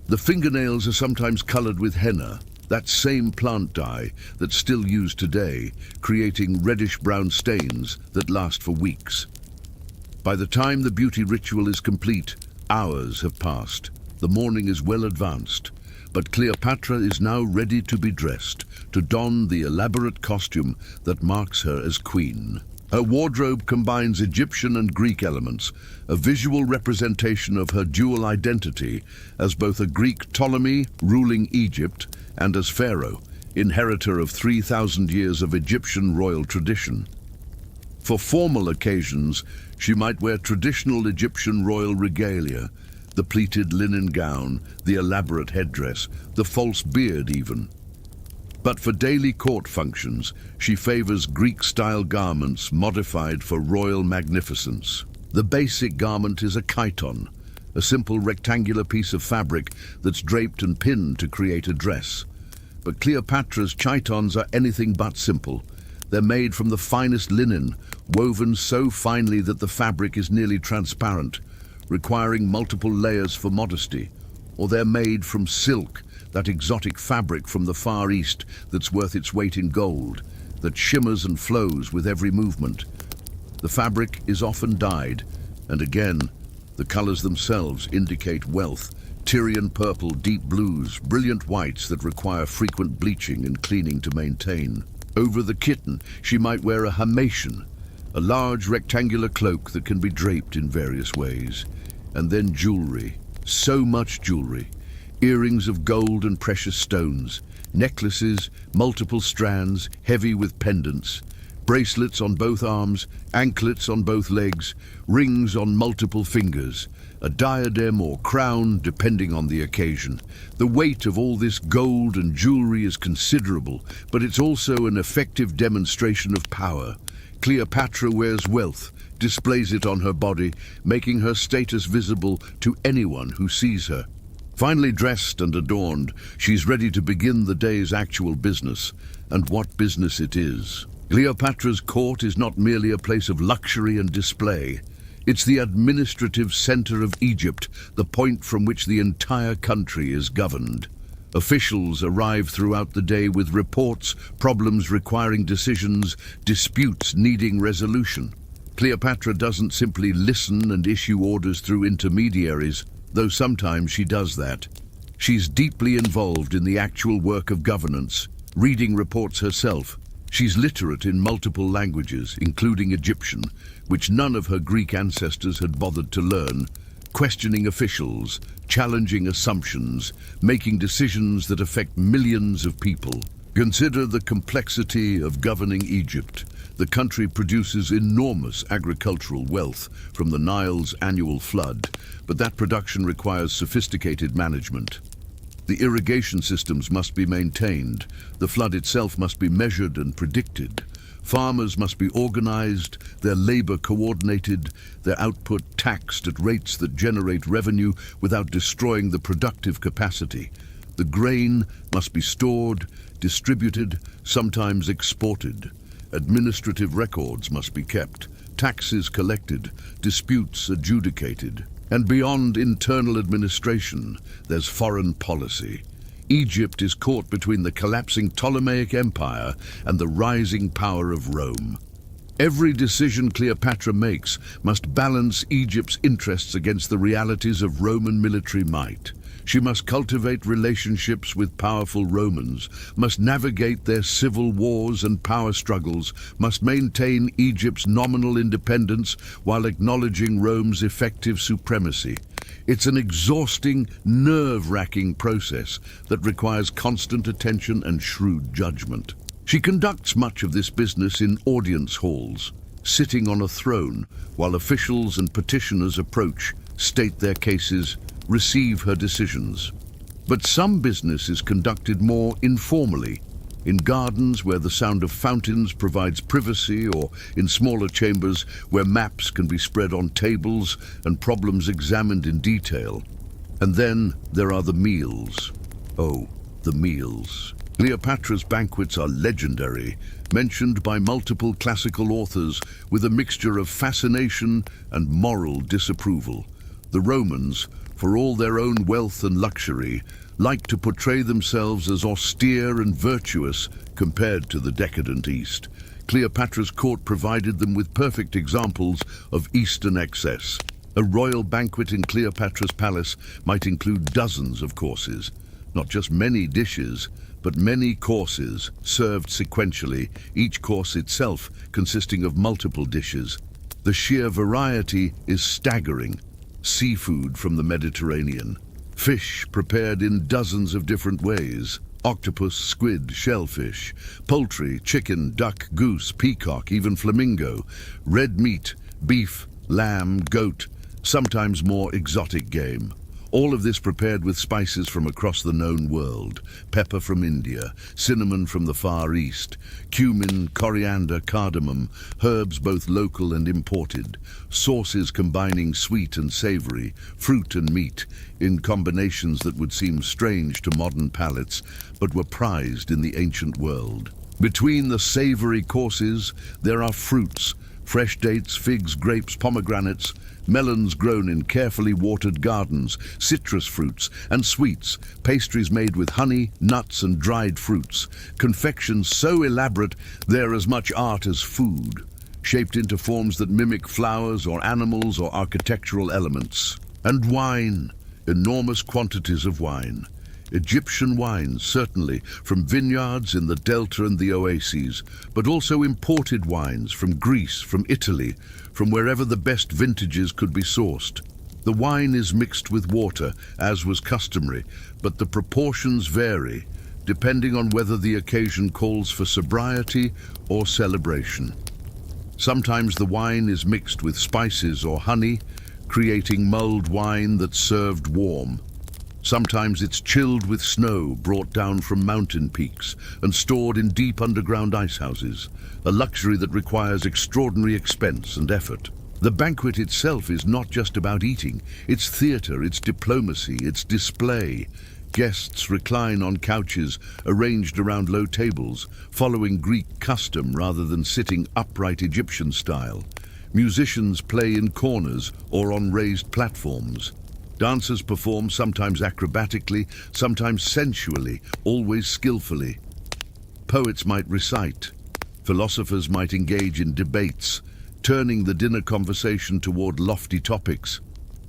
S1: The fingernails are sometimes colored with henna, that same plant dye that's still used today, creating reddish-brown stains that last for weeks. By the time the beauty ritual is complete, hours have passed. The morning is well advanced, but Cleopatra is now ready to be dressed, to don the elaborate costume that marks her as queen. Her wardrobe combines Egyptian and Greek elements, a visual representation of her dual identity as both a Greek Ptolemy ruling Egypt and as pharaoh, inheritor of 3,000 years of Egyptian royal tradition. For formal occasions, she might wear traditional Egyptian royal regalia, the pleated linen gown, the elaborate headdress, the false beard even. But for daily court functions, she favors Greek-style garments modified for royal magnificence. The basic garment is a chiton, a simple rectangular piece of fabric that's draped and pinned to create a dress. But Cleopatra's chitons are anything but simple. They're made from the finest linen, woven so finely that the fabric is nearly transparent, requiring multiple layers for modesty. Or they're made from silk, that exotic fabric from the Far East that's worth its weight in gold, that shimmers and flows with every movement. The fabric is often dyed, and again, the colors themselves indicate wealth, Tyrian purple, deep blues, brilliant whites that require frequent bleaching and cleaning to maintain. Over the kitten, she might wear a hamation, a large rectangular cloak that can be draped in various ways. And then jewelry, so much jewelry. Earrings of gold and precious stones, necklaces, multiple strands, heavy with pendants, bracelets on both arms, anklets on both legs, rings on multiple fingers, a diadem or crown depending on the occasion. The weight of all this gold and jewelry is considerable, but it's also an effective demonstration of power. Cleopatra wears wealth, displays it on her body, making her status visible to anyone who sees her. Finally dressed and adorned, she's ready to begin the day's actual business, and what business it is. Cleopatra's court is not merely a place of luxury and display. It's the administrative center of Egypt, the point from which the entire country is governed. Officials arrive throughout the day with reports, problems requiring decisions, disputes needing resolution. Cleopatra doesn't simply listen and issue orders through intermediaries, though sometimes she does that. She's deeply involved in the actual work of governance, reading reports herself. She's literate in multiple languages, including Egyptian, which none of her Greek ancestors had bothered to learn, questioning officials, challenging assumptions, making decisions that affect millions of people. Consider the complexity of governing Egypt. The country produces enormous agricultural wealth from the Nile's annual flood, but that production requires sophisticated management. The irrigation systems must be maintained. The flood itself must be measured and predicted. Farmers must be organized, their labor coordinated, their output taxed at rates that generate revenue without destroying the productive capacity. The grain must be stored, distributed, sometimes exported. Administrative records must be kept, taxes collected, disputes adjudicated. And beyond internal administration, there's foreign policy. Egypt is caught between the collapsing Ptolemaic Empire and the rising power of Rome. Every decision Cleopatra makes must balance Egypt's interests against the realities of Roman military might. She must cultivate relationships with powerful Romans, must navigate their civil wars and power struggles, must maintain Egypt's nominal independence while acknowledging Rome's effective supremacy. It's an exhausting, nerve-wracking process that requires constant attention and shrewd judgment. She conducts much of this business in audience halls, sitting on a throne while officials and petitioners approach, state their cases, receive her decisions. But some business is conducted more informally, in gardens where the sound of fountains provides privacy, or in smaller chambers where maps can be spread on tables and problems examined in detail. And then there are the meals. Oh, the meals. Cleopatra's banquets are legendary, mentioned by multiple classical authors with a mixture of fascination and moral disapproval. The Romans, for all their own wealth and luxury, like to portray themselves as austere and virtuous compared to the decadent East. Cleopatra's court provided them with perfect examples of Eastern excess. A royal banquet in Cleopatra's palace might include dozens of courses, not just many dishes, but many courses served sequentially, each course itself consisting of multiple dishes. The sheer variety is staggering. Seafood from the Mediterranean, fish prepared in dozens of different ways, octopus, squid, shellfish, poultry, chicken, duck, goose, peacock, even flamingo, red meat, beef, lamb, goat, sometimes more exotic game. All of this prepared with spices from across the known world, pepper from India, cinnamon from the Far East, cumin, coriander, cardamom, herbs both local and imported, sauces combining sweet and savory, fruit and meat, in combinations that would seem strange to modern palates, but were prized in the ancient world. Between the savory courses, there are fruits, fresh dates, figs, grapes, pomegranates, melons grown in carefully watered gardens, citrus fruits, and sweets, pastries made with honey, nuts, and dried fruits, confections so elaborate they're as much art as food, shaped into forms that mimic flowers or animals or architectural elements. And wine, enormous quantities of wine. Egyptian wines, certainly, from vineyards in the Delta and the oases, but also imported wines from Greece, from Italy, from wherever the best vintages could be sourced. The wine is mixed with water, as was customary, but the proportions vary, depending on whether the occasion calls for sobriety or celebration. Sometimes the wine is mixed with spices or honey, creating mulled wine that's served warm. Sometimes it's chilled with snow brought down from mountain peaks and stored in deep underground icehouses, a luxury that requires extraordinary expense and effort. The banquet itself is not just about eating, it's theater, it's diplomacy, it's display. Guests recline on couches arranged around low tables, following Greek custom rather than sitting upright Egyptian style. Musicians play in corners or on raised platforms. Dancers perform sometimes acrobatically, sometimes sensually, always skillfully. Poets might recite. Philosophers might engage in debates, turning the dinner conversation toward lofty topics.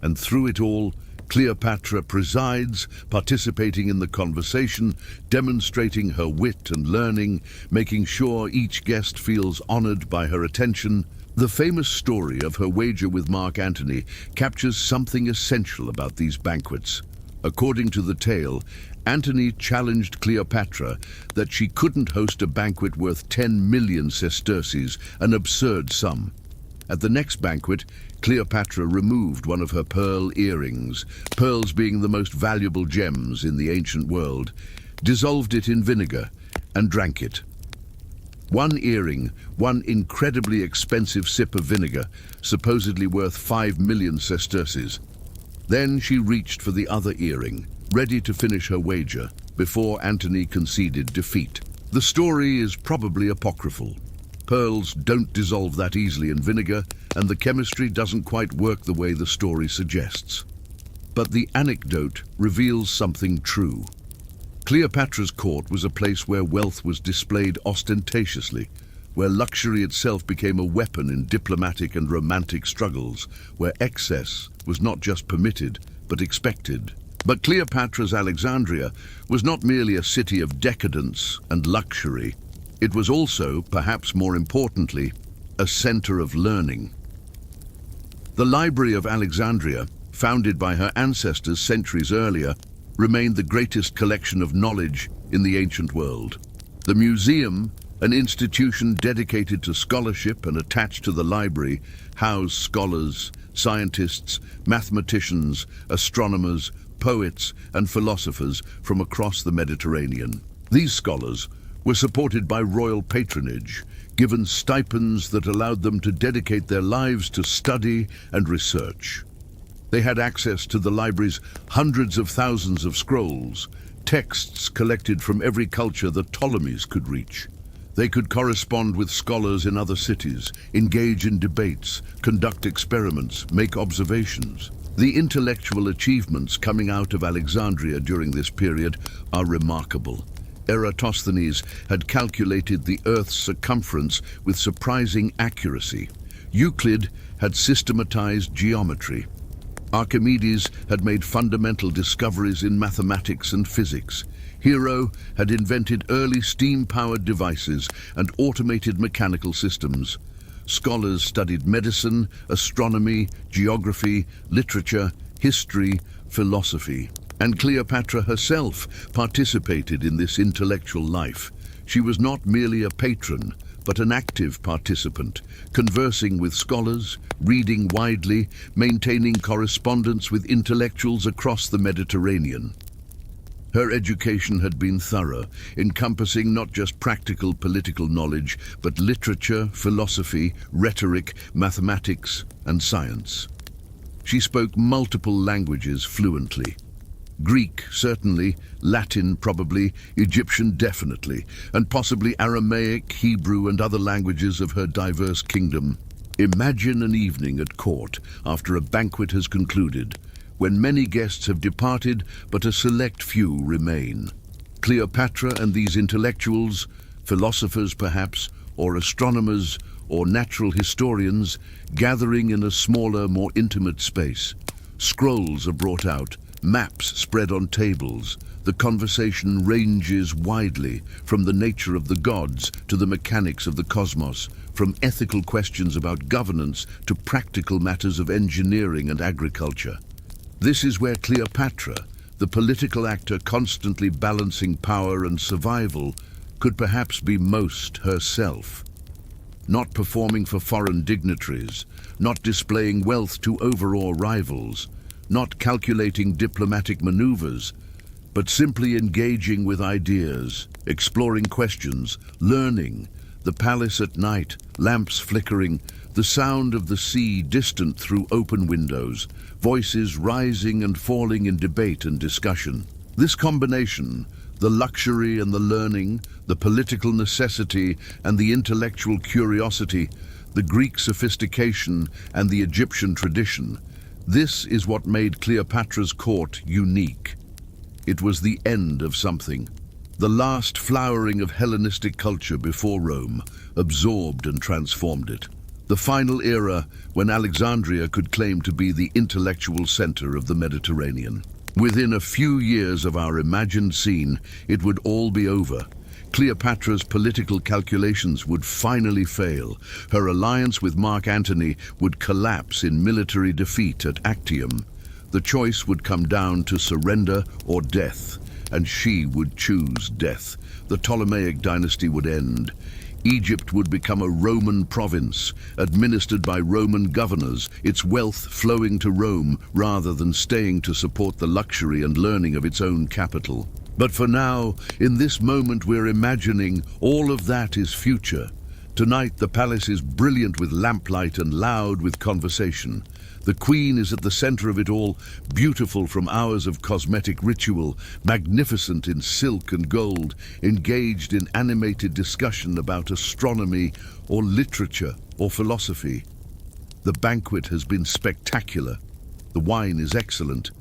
S1: And through it all, Cleopatra presides, participating in the conversation, demonstrating her wit and learning, making sure each guest feels honored by her attention. The famous story of her wager with Mark Antony captures something essential about these banquets. According to the tale, Antony challenged Cleopatra that she couldn't host a banquet worth 10 million sesterces, an absurd sum. At the next banquet, Cleopatra removed one of her pearl earrings, pearls being the most valuable gems in the ancient world, dissolved it in vinegar, and drank it. One earring, one incredibly expensive sip of vinegar, supposedly worth 5 million sesterces. Then she reached for the other earring, ready to finish her wager, before Antony conceded defeat. The story is probably apocryphal. Pearls don't dissolve that easily in vinegar, and the chemistry doesn't quite work the way the story suggests. But the anecdote reveals something true. Cleopatra's court was a place where wealth was displayed ostentatiously, where luxury itself became a weapon in diplomatic and romantic struggles, where excess was not just permitted, but expected. But Cleopatra's Alexandria was not merely a city of decadence and luxury. It was also, perhaps more importantly, a center of learning. The Library of Alexandria, founded by her ancestors centuries earlier, remained the greatest collection of knowledge in the ancient world. The museum, an institution dedicated to scholarship and attached to the library, housed scholars, scientists, mathematicians, astronomers, poets, and philosophers from across the Mediterranean. These scholars were supported by royal patronage, given stipends that allowed them to dedicate their lives to study and research. They had access to the library's hundreds of thousands of scrolls, texts collected from every culture the Ptolemies could reach. They could correspond with scholars in other cities, engage in debates, conduct experiments, make observations. The intellectual achievements coming out of Alexandria during this period are remarkable. Eratosthenes had calculated the Earth's circumference with surprising accuracy. Euclid had systematized geometry. Archimedes had made fundamental discoveries in mathematics and physics. Hero had invented early steam-powered devices and automated mechanical systems. Scholars studied medicine, astronomy, geography, literature, history, philosophy. And Cleopatra herself participated in this intellectual life. She was not merely a patron, but an active participant, conversing with scholars, reading widely, maintaining correspondence with intellectuals across the Mediterranean. Her education had been thorough, encompassing not just practical political knowledge, but literature, philosophy, rhetoric, mathematics, and science. She spoke multiple languages fluently. Greek, certainly, Latin, probably, Egyptian, definitely, and possibly Aramaic, Hebrew, and other languages of her diverse kingdom. Imagine an evening at court after a banquet has concluded, when many guests have departed, but a select few remain. Cleopatra and these intellectuals, philosophers perhaps, or astronomers, or natural historians, gathering in a smaller, more intimate space. Scrolls are brought out, Maps spread on tables. The conversation ranges widely, from the nature of the gods to the mechanics of the cosmos, from ethical questions about governance to practical matters of engineering and agriculture. This is where Cleopatra, the political actor constantly balancing power and survival, could perhaps be most herself. Not performing for foreign dignitaries, not displaying wealth to overawe rivals, not calculating diplomatic maneuvers, but simply engaging with ideas, exploring questions, learning. The palace at night, lamps flickering, the sound of the sea distant through open windows, voices rising and falling in debate and discussion. This combination, the luxury and the learning, the political necessity and the intellectual curiosity, the Greek sophistication and the Egyptian tradition, this is what made Cleopatra's court unique. It was the end of something. The last flowering of Hellenistic culture before Rome absorbed and transformed it. The final era when Alexandria could claim to be the intellectual center of the Mediterranean. Within a few years of our imagined scene, it would all be over. Cleopatra's political calculations would finally fail. Her alliance with Mark Antony would collapse in military defeat at Actium. The choice would come down to surrender or death, and she would choose death. The Ptolemaic dynasty would end. Egypt would become a Roman province, administered by Roman governors, its wealth flowing to Rome rather than staying to support the luxury and learning of its own capital. But for now, in this moment we're imagining, all of that is future. Tonight the palace is brilliant with lamplight and loud with conversation. The queen is at the center of it all, beautiful from hours of cosmetic ritual, magnificent in silk and gold, engaged in animated discussion about astronomy or literature or philosophy. The banquet has been spectacular. The wine is excellent.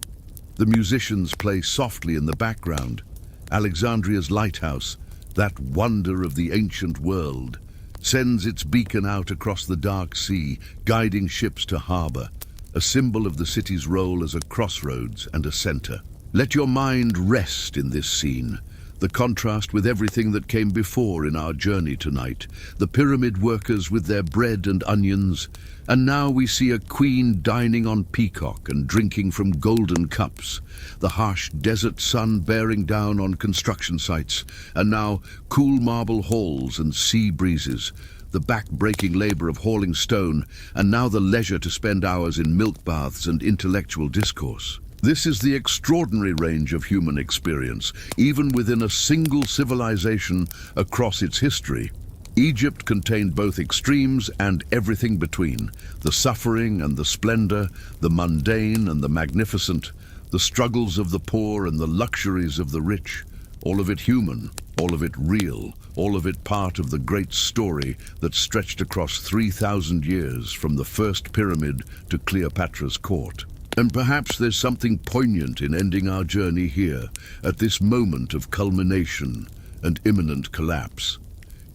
S1: The musicians play softly in the background. Alexandria's lighthouse, that wonder of the ancient world, sends its beacon out across the dark sea, guiding ships to harbor, a symbol of the city's role as a crossroads and a center. Let your mind rest in this scene, the contrast with everything that came before in our journey tonight, the pyramid workers with their bread and onions, and now we see a queen dining on peacock and drinking from golden cups, the harsh desert sun bearing down on construction sites, and now cool marble halls and sea breezes, the back-breaking labor of hauling stone, and now the leisure to spend hours in milk baths and intellectual discourse. This is the extraordinary range of human experience, even within a single civilization across its history. Egypt contained both extremes and everything between, the suffering and the splendor, the mundane and the magnificent, the struggles of the poor and the luxuries of the rich, all of it human, all of it real, all of it part of the great story that stretched across 3,000 years from the first pyramid to Cleopatra's court. And perhaps there's something poignant in ending our journey here, at this moment of culmination and imminent collapse.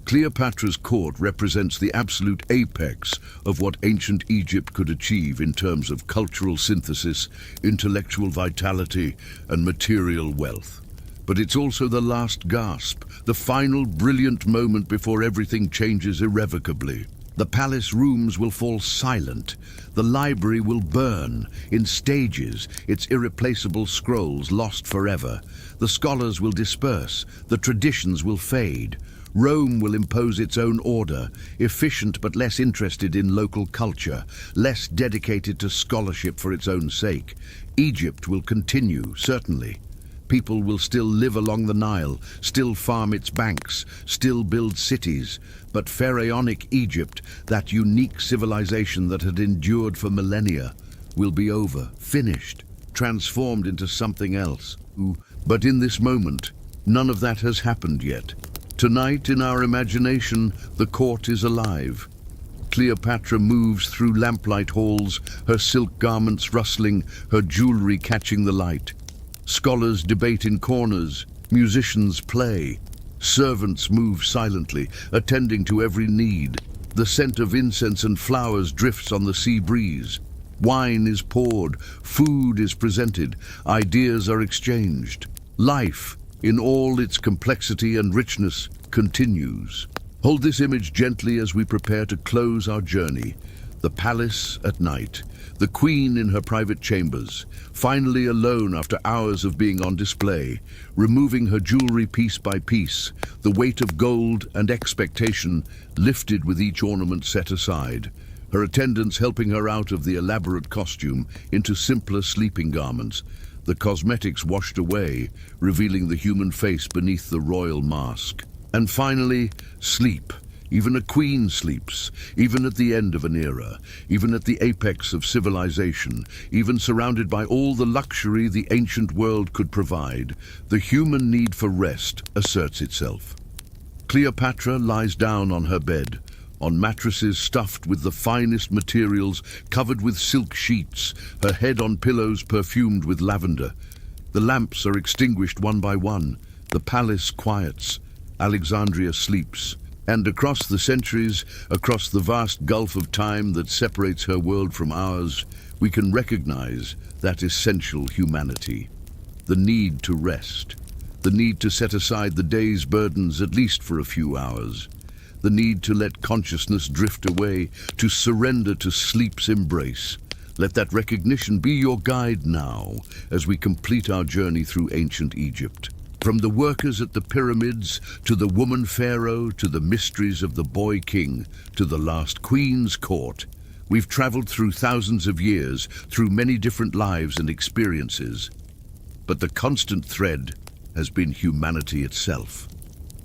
S1: Cleopatra's court represents the absolute apex of what ancient Egypt could achieve in terms of cultural synthesis, intellectual vitality, and material wealth. But it's also the last gasp, the final brilliant moment before everything changes irrevocably. The palace rooms will fall silent. The library will burn in stages, its irreplaceable scrolls lost forever. The scholars will disperse. The traditions will fade. Rome will impose its own order, efficient but less interested in local culture, less dedicated to scholarship for its own sake. Egypt will continue, certainly. People will still live along the Nile, still farm its banks, still build cities. But pharaonic Egypt, that unique civilization that had endured for millennia, will be over, finished, transformed into something else. But in this moment, none of that has happened yet. Tonight, in our imagination, the court is alive. Cleopatra moves through lamplight halls, her silk garments rustling, her jewelry catching the light. Scholars debate in corners, musicians play, servants move silently, attending to every need. The scent of incense and flowers drifts on the sea breeze. Wine is poured, food is presented, ideas are exchanged. Life, in all its complexity and richness, continues. Hold this image gently as we prepare to close our journey. The palace at night, the queen in her private chambers, finally alone after hours of being on display, removing her jewelry piece by piece, the weight of gold and expectation lifted with each ornament set aside, her attendants helping her out of the elaborate costume into simpler sleeping garments, the cosmetics washed away, revealing the human face beneath the royal mask. And finally, sleep. Even a queen sleeps, even at the end of an era, even at the apex of civilization, even surrounded by all the luxury the ancient world could provide, the human need for rest asserts itself. Cleopatra lies down on her bed, on mattresses stuffed with the finest materials, covered with silk sheets, her head on pillows perfumed with lavender. The lamps are extinguished one by one, the palace quiets, Alexandria sleeps. And across the centuries, across the vast gulf of time that separates her world from ours, we can recognize that essential humanity. The need to rest, the need to set aside the day's burdens at least for a few hours, the need to let consciousness drift away, to surrender to sleep's embrace. Let that recognition be your guide now as we complete our journey through ancient Egypt. From the workers at the pyramids, to the woman pharaoh, to the mysteries of the boy king, to the last queen's court, we've traveled through thousands of years, through many different lives and experiences. But the constant thread has been humanity itself.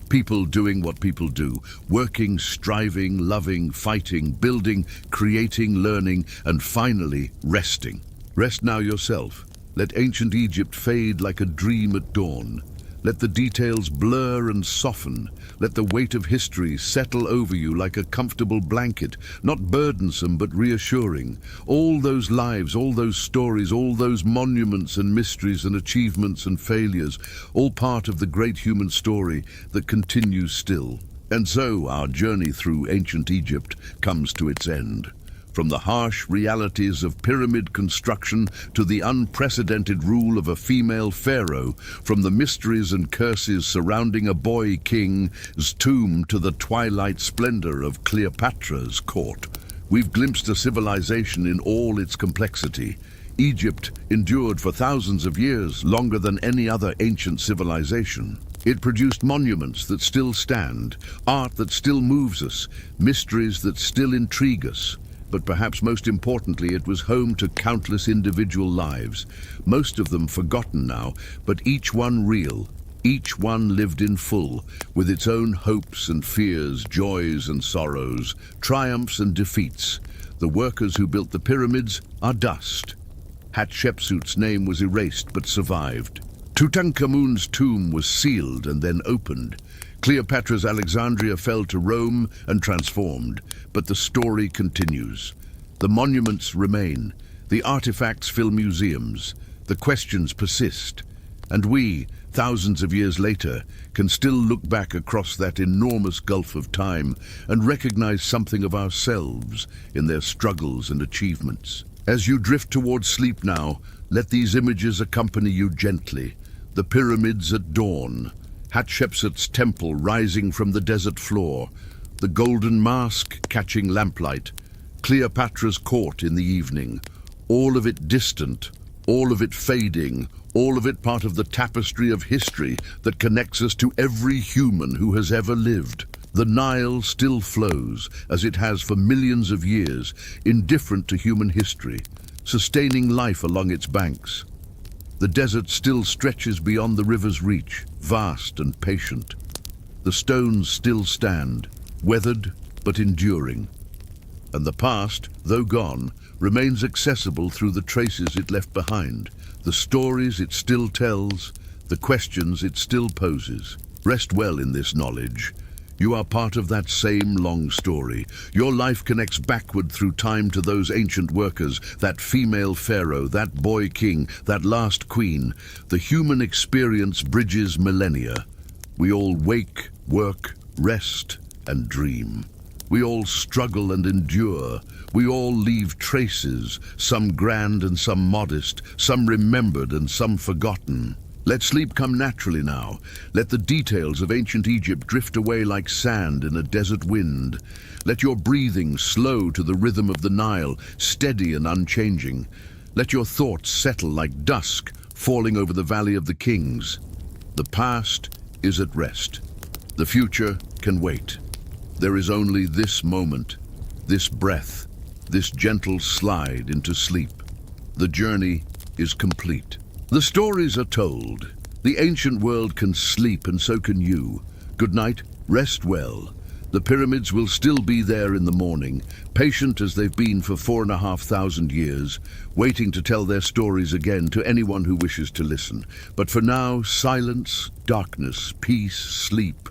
S1: People doing what people do, working, striving, loving, fighting, building, creating, learning, and finally, resting. Rest now yourself. Let ancient Egypt fade like a dream at dawn. Let the details blur and soften. Let the weight of history settle over you like a comfortable blanket, not burdensome but reassuring. All those lives, all those stories, all those monuments and mysteries and achievements and failures, all part of the great human story that continues still. And so our journey through ancient Egypt comes to its end. From the harsh realities of pyramid construction to the unprecedented rule of a female pharaoh, from the mysteries and curses surrounding a boy king's tomb to the twilight splendor of Cleopatra's court, we've glimpsed a civilization in all its complexity. Egypt endured for thousands of years, longer than any other ancient civilization. It produced monuments that still stand, art that still moves us, mysteries that still intrigue us. But perhaps most importantly, it was home to countless individual lives, most of them forgotten now, but each one real, each one lived in full, with its own hopes and fears, joys and sorrows, triumphs and defeats. The workers who built the pyramids are dust. Hatshepsut's name was erased but survived. Tutankhamun's tomb was sealed and then opened. Cleopatra's Alexandria fell to Rome and transformed, but the story continues. The monuments remain, the artifacts fill museums, the questions persist, and we, thousands of years later, can still look back across that enormous gulf of time and recognize something of ourselves in their struggles and achievements. As you drift towards sleep now, let these images accompany you gently. The pyramids at dawn, Hatshepsut's temple rising from the desert floor, the golden mask catching lamplight, Cleopatra's court in the evening, all of it distant, all of it fading, all of it part of the tapestry of history that connects us to every human who has ever lived. The Nile still flows, as it has for millions of years, indifferent to human history, sustaining life along its banks. The desert still stretches beyond the river's reach, vast and patient. The stones still stand, weathered but enduring. And the past, though gone, remains accessible through the traces it left behind, the stories it still tells, the questions it still poses. Rest well in this knowledge. You are part of that same long story. Your life connects backward through time to those ancient workers, that female pharaoh, that boy king, that last queen. The human experience bridges millennia. We all wake, work, rest, and dream. We all struggle and endure. We all leave traces, some grand and some modest, some remembered and some forgotten. Let sleep come naturally now. Let the details of ancient Egypt drift away like sand in a desert wind. Let your breathing slow to the rhythm of the Nile, steady and unchanging. Let your thoughts settle like dusk, falling over the Valley of the Kings. The past is at rest. The future can wait. There is only this moment, this breath, this gentle slide into sleep. The journey is complete. The stories are told. The ancient world can sleep, and so can you. Good night, rest well. The pyramids will still be there in the morning, patient as they've been for 4,500 years, waiting to tell their stories again to anyone who wishes to listen. But for now, silence, darkness, peace, sleep.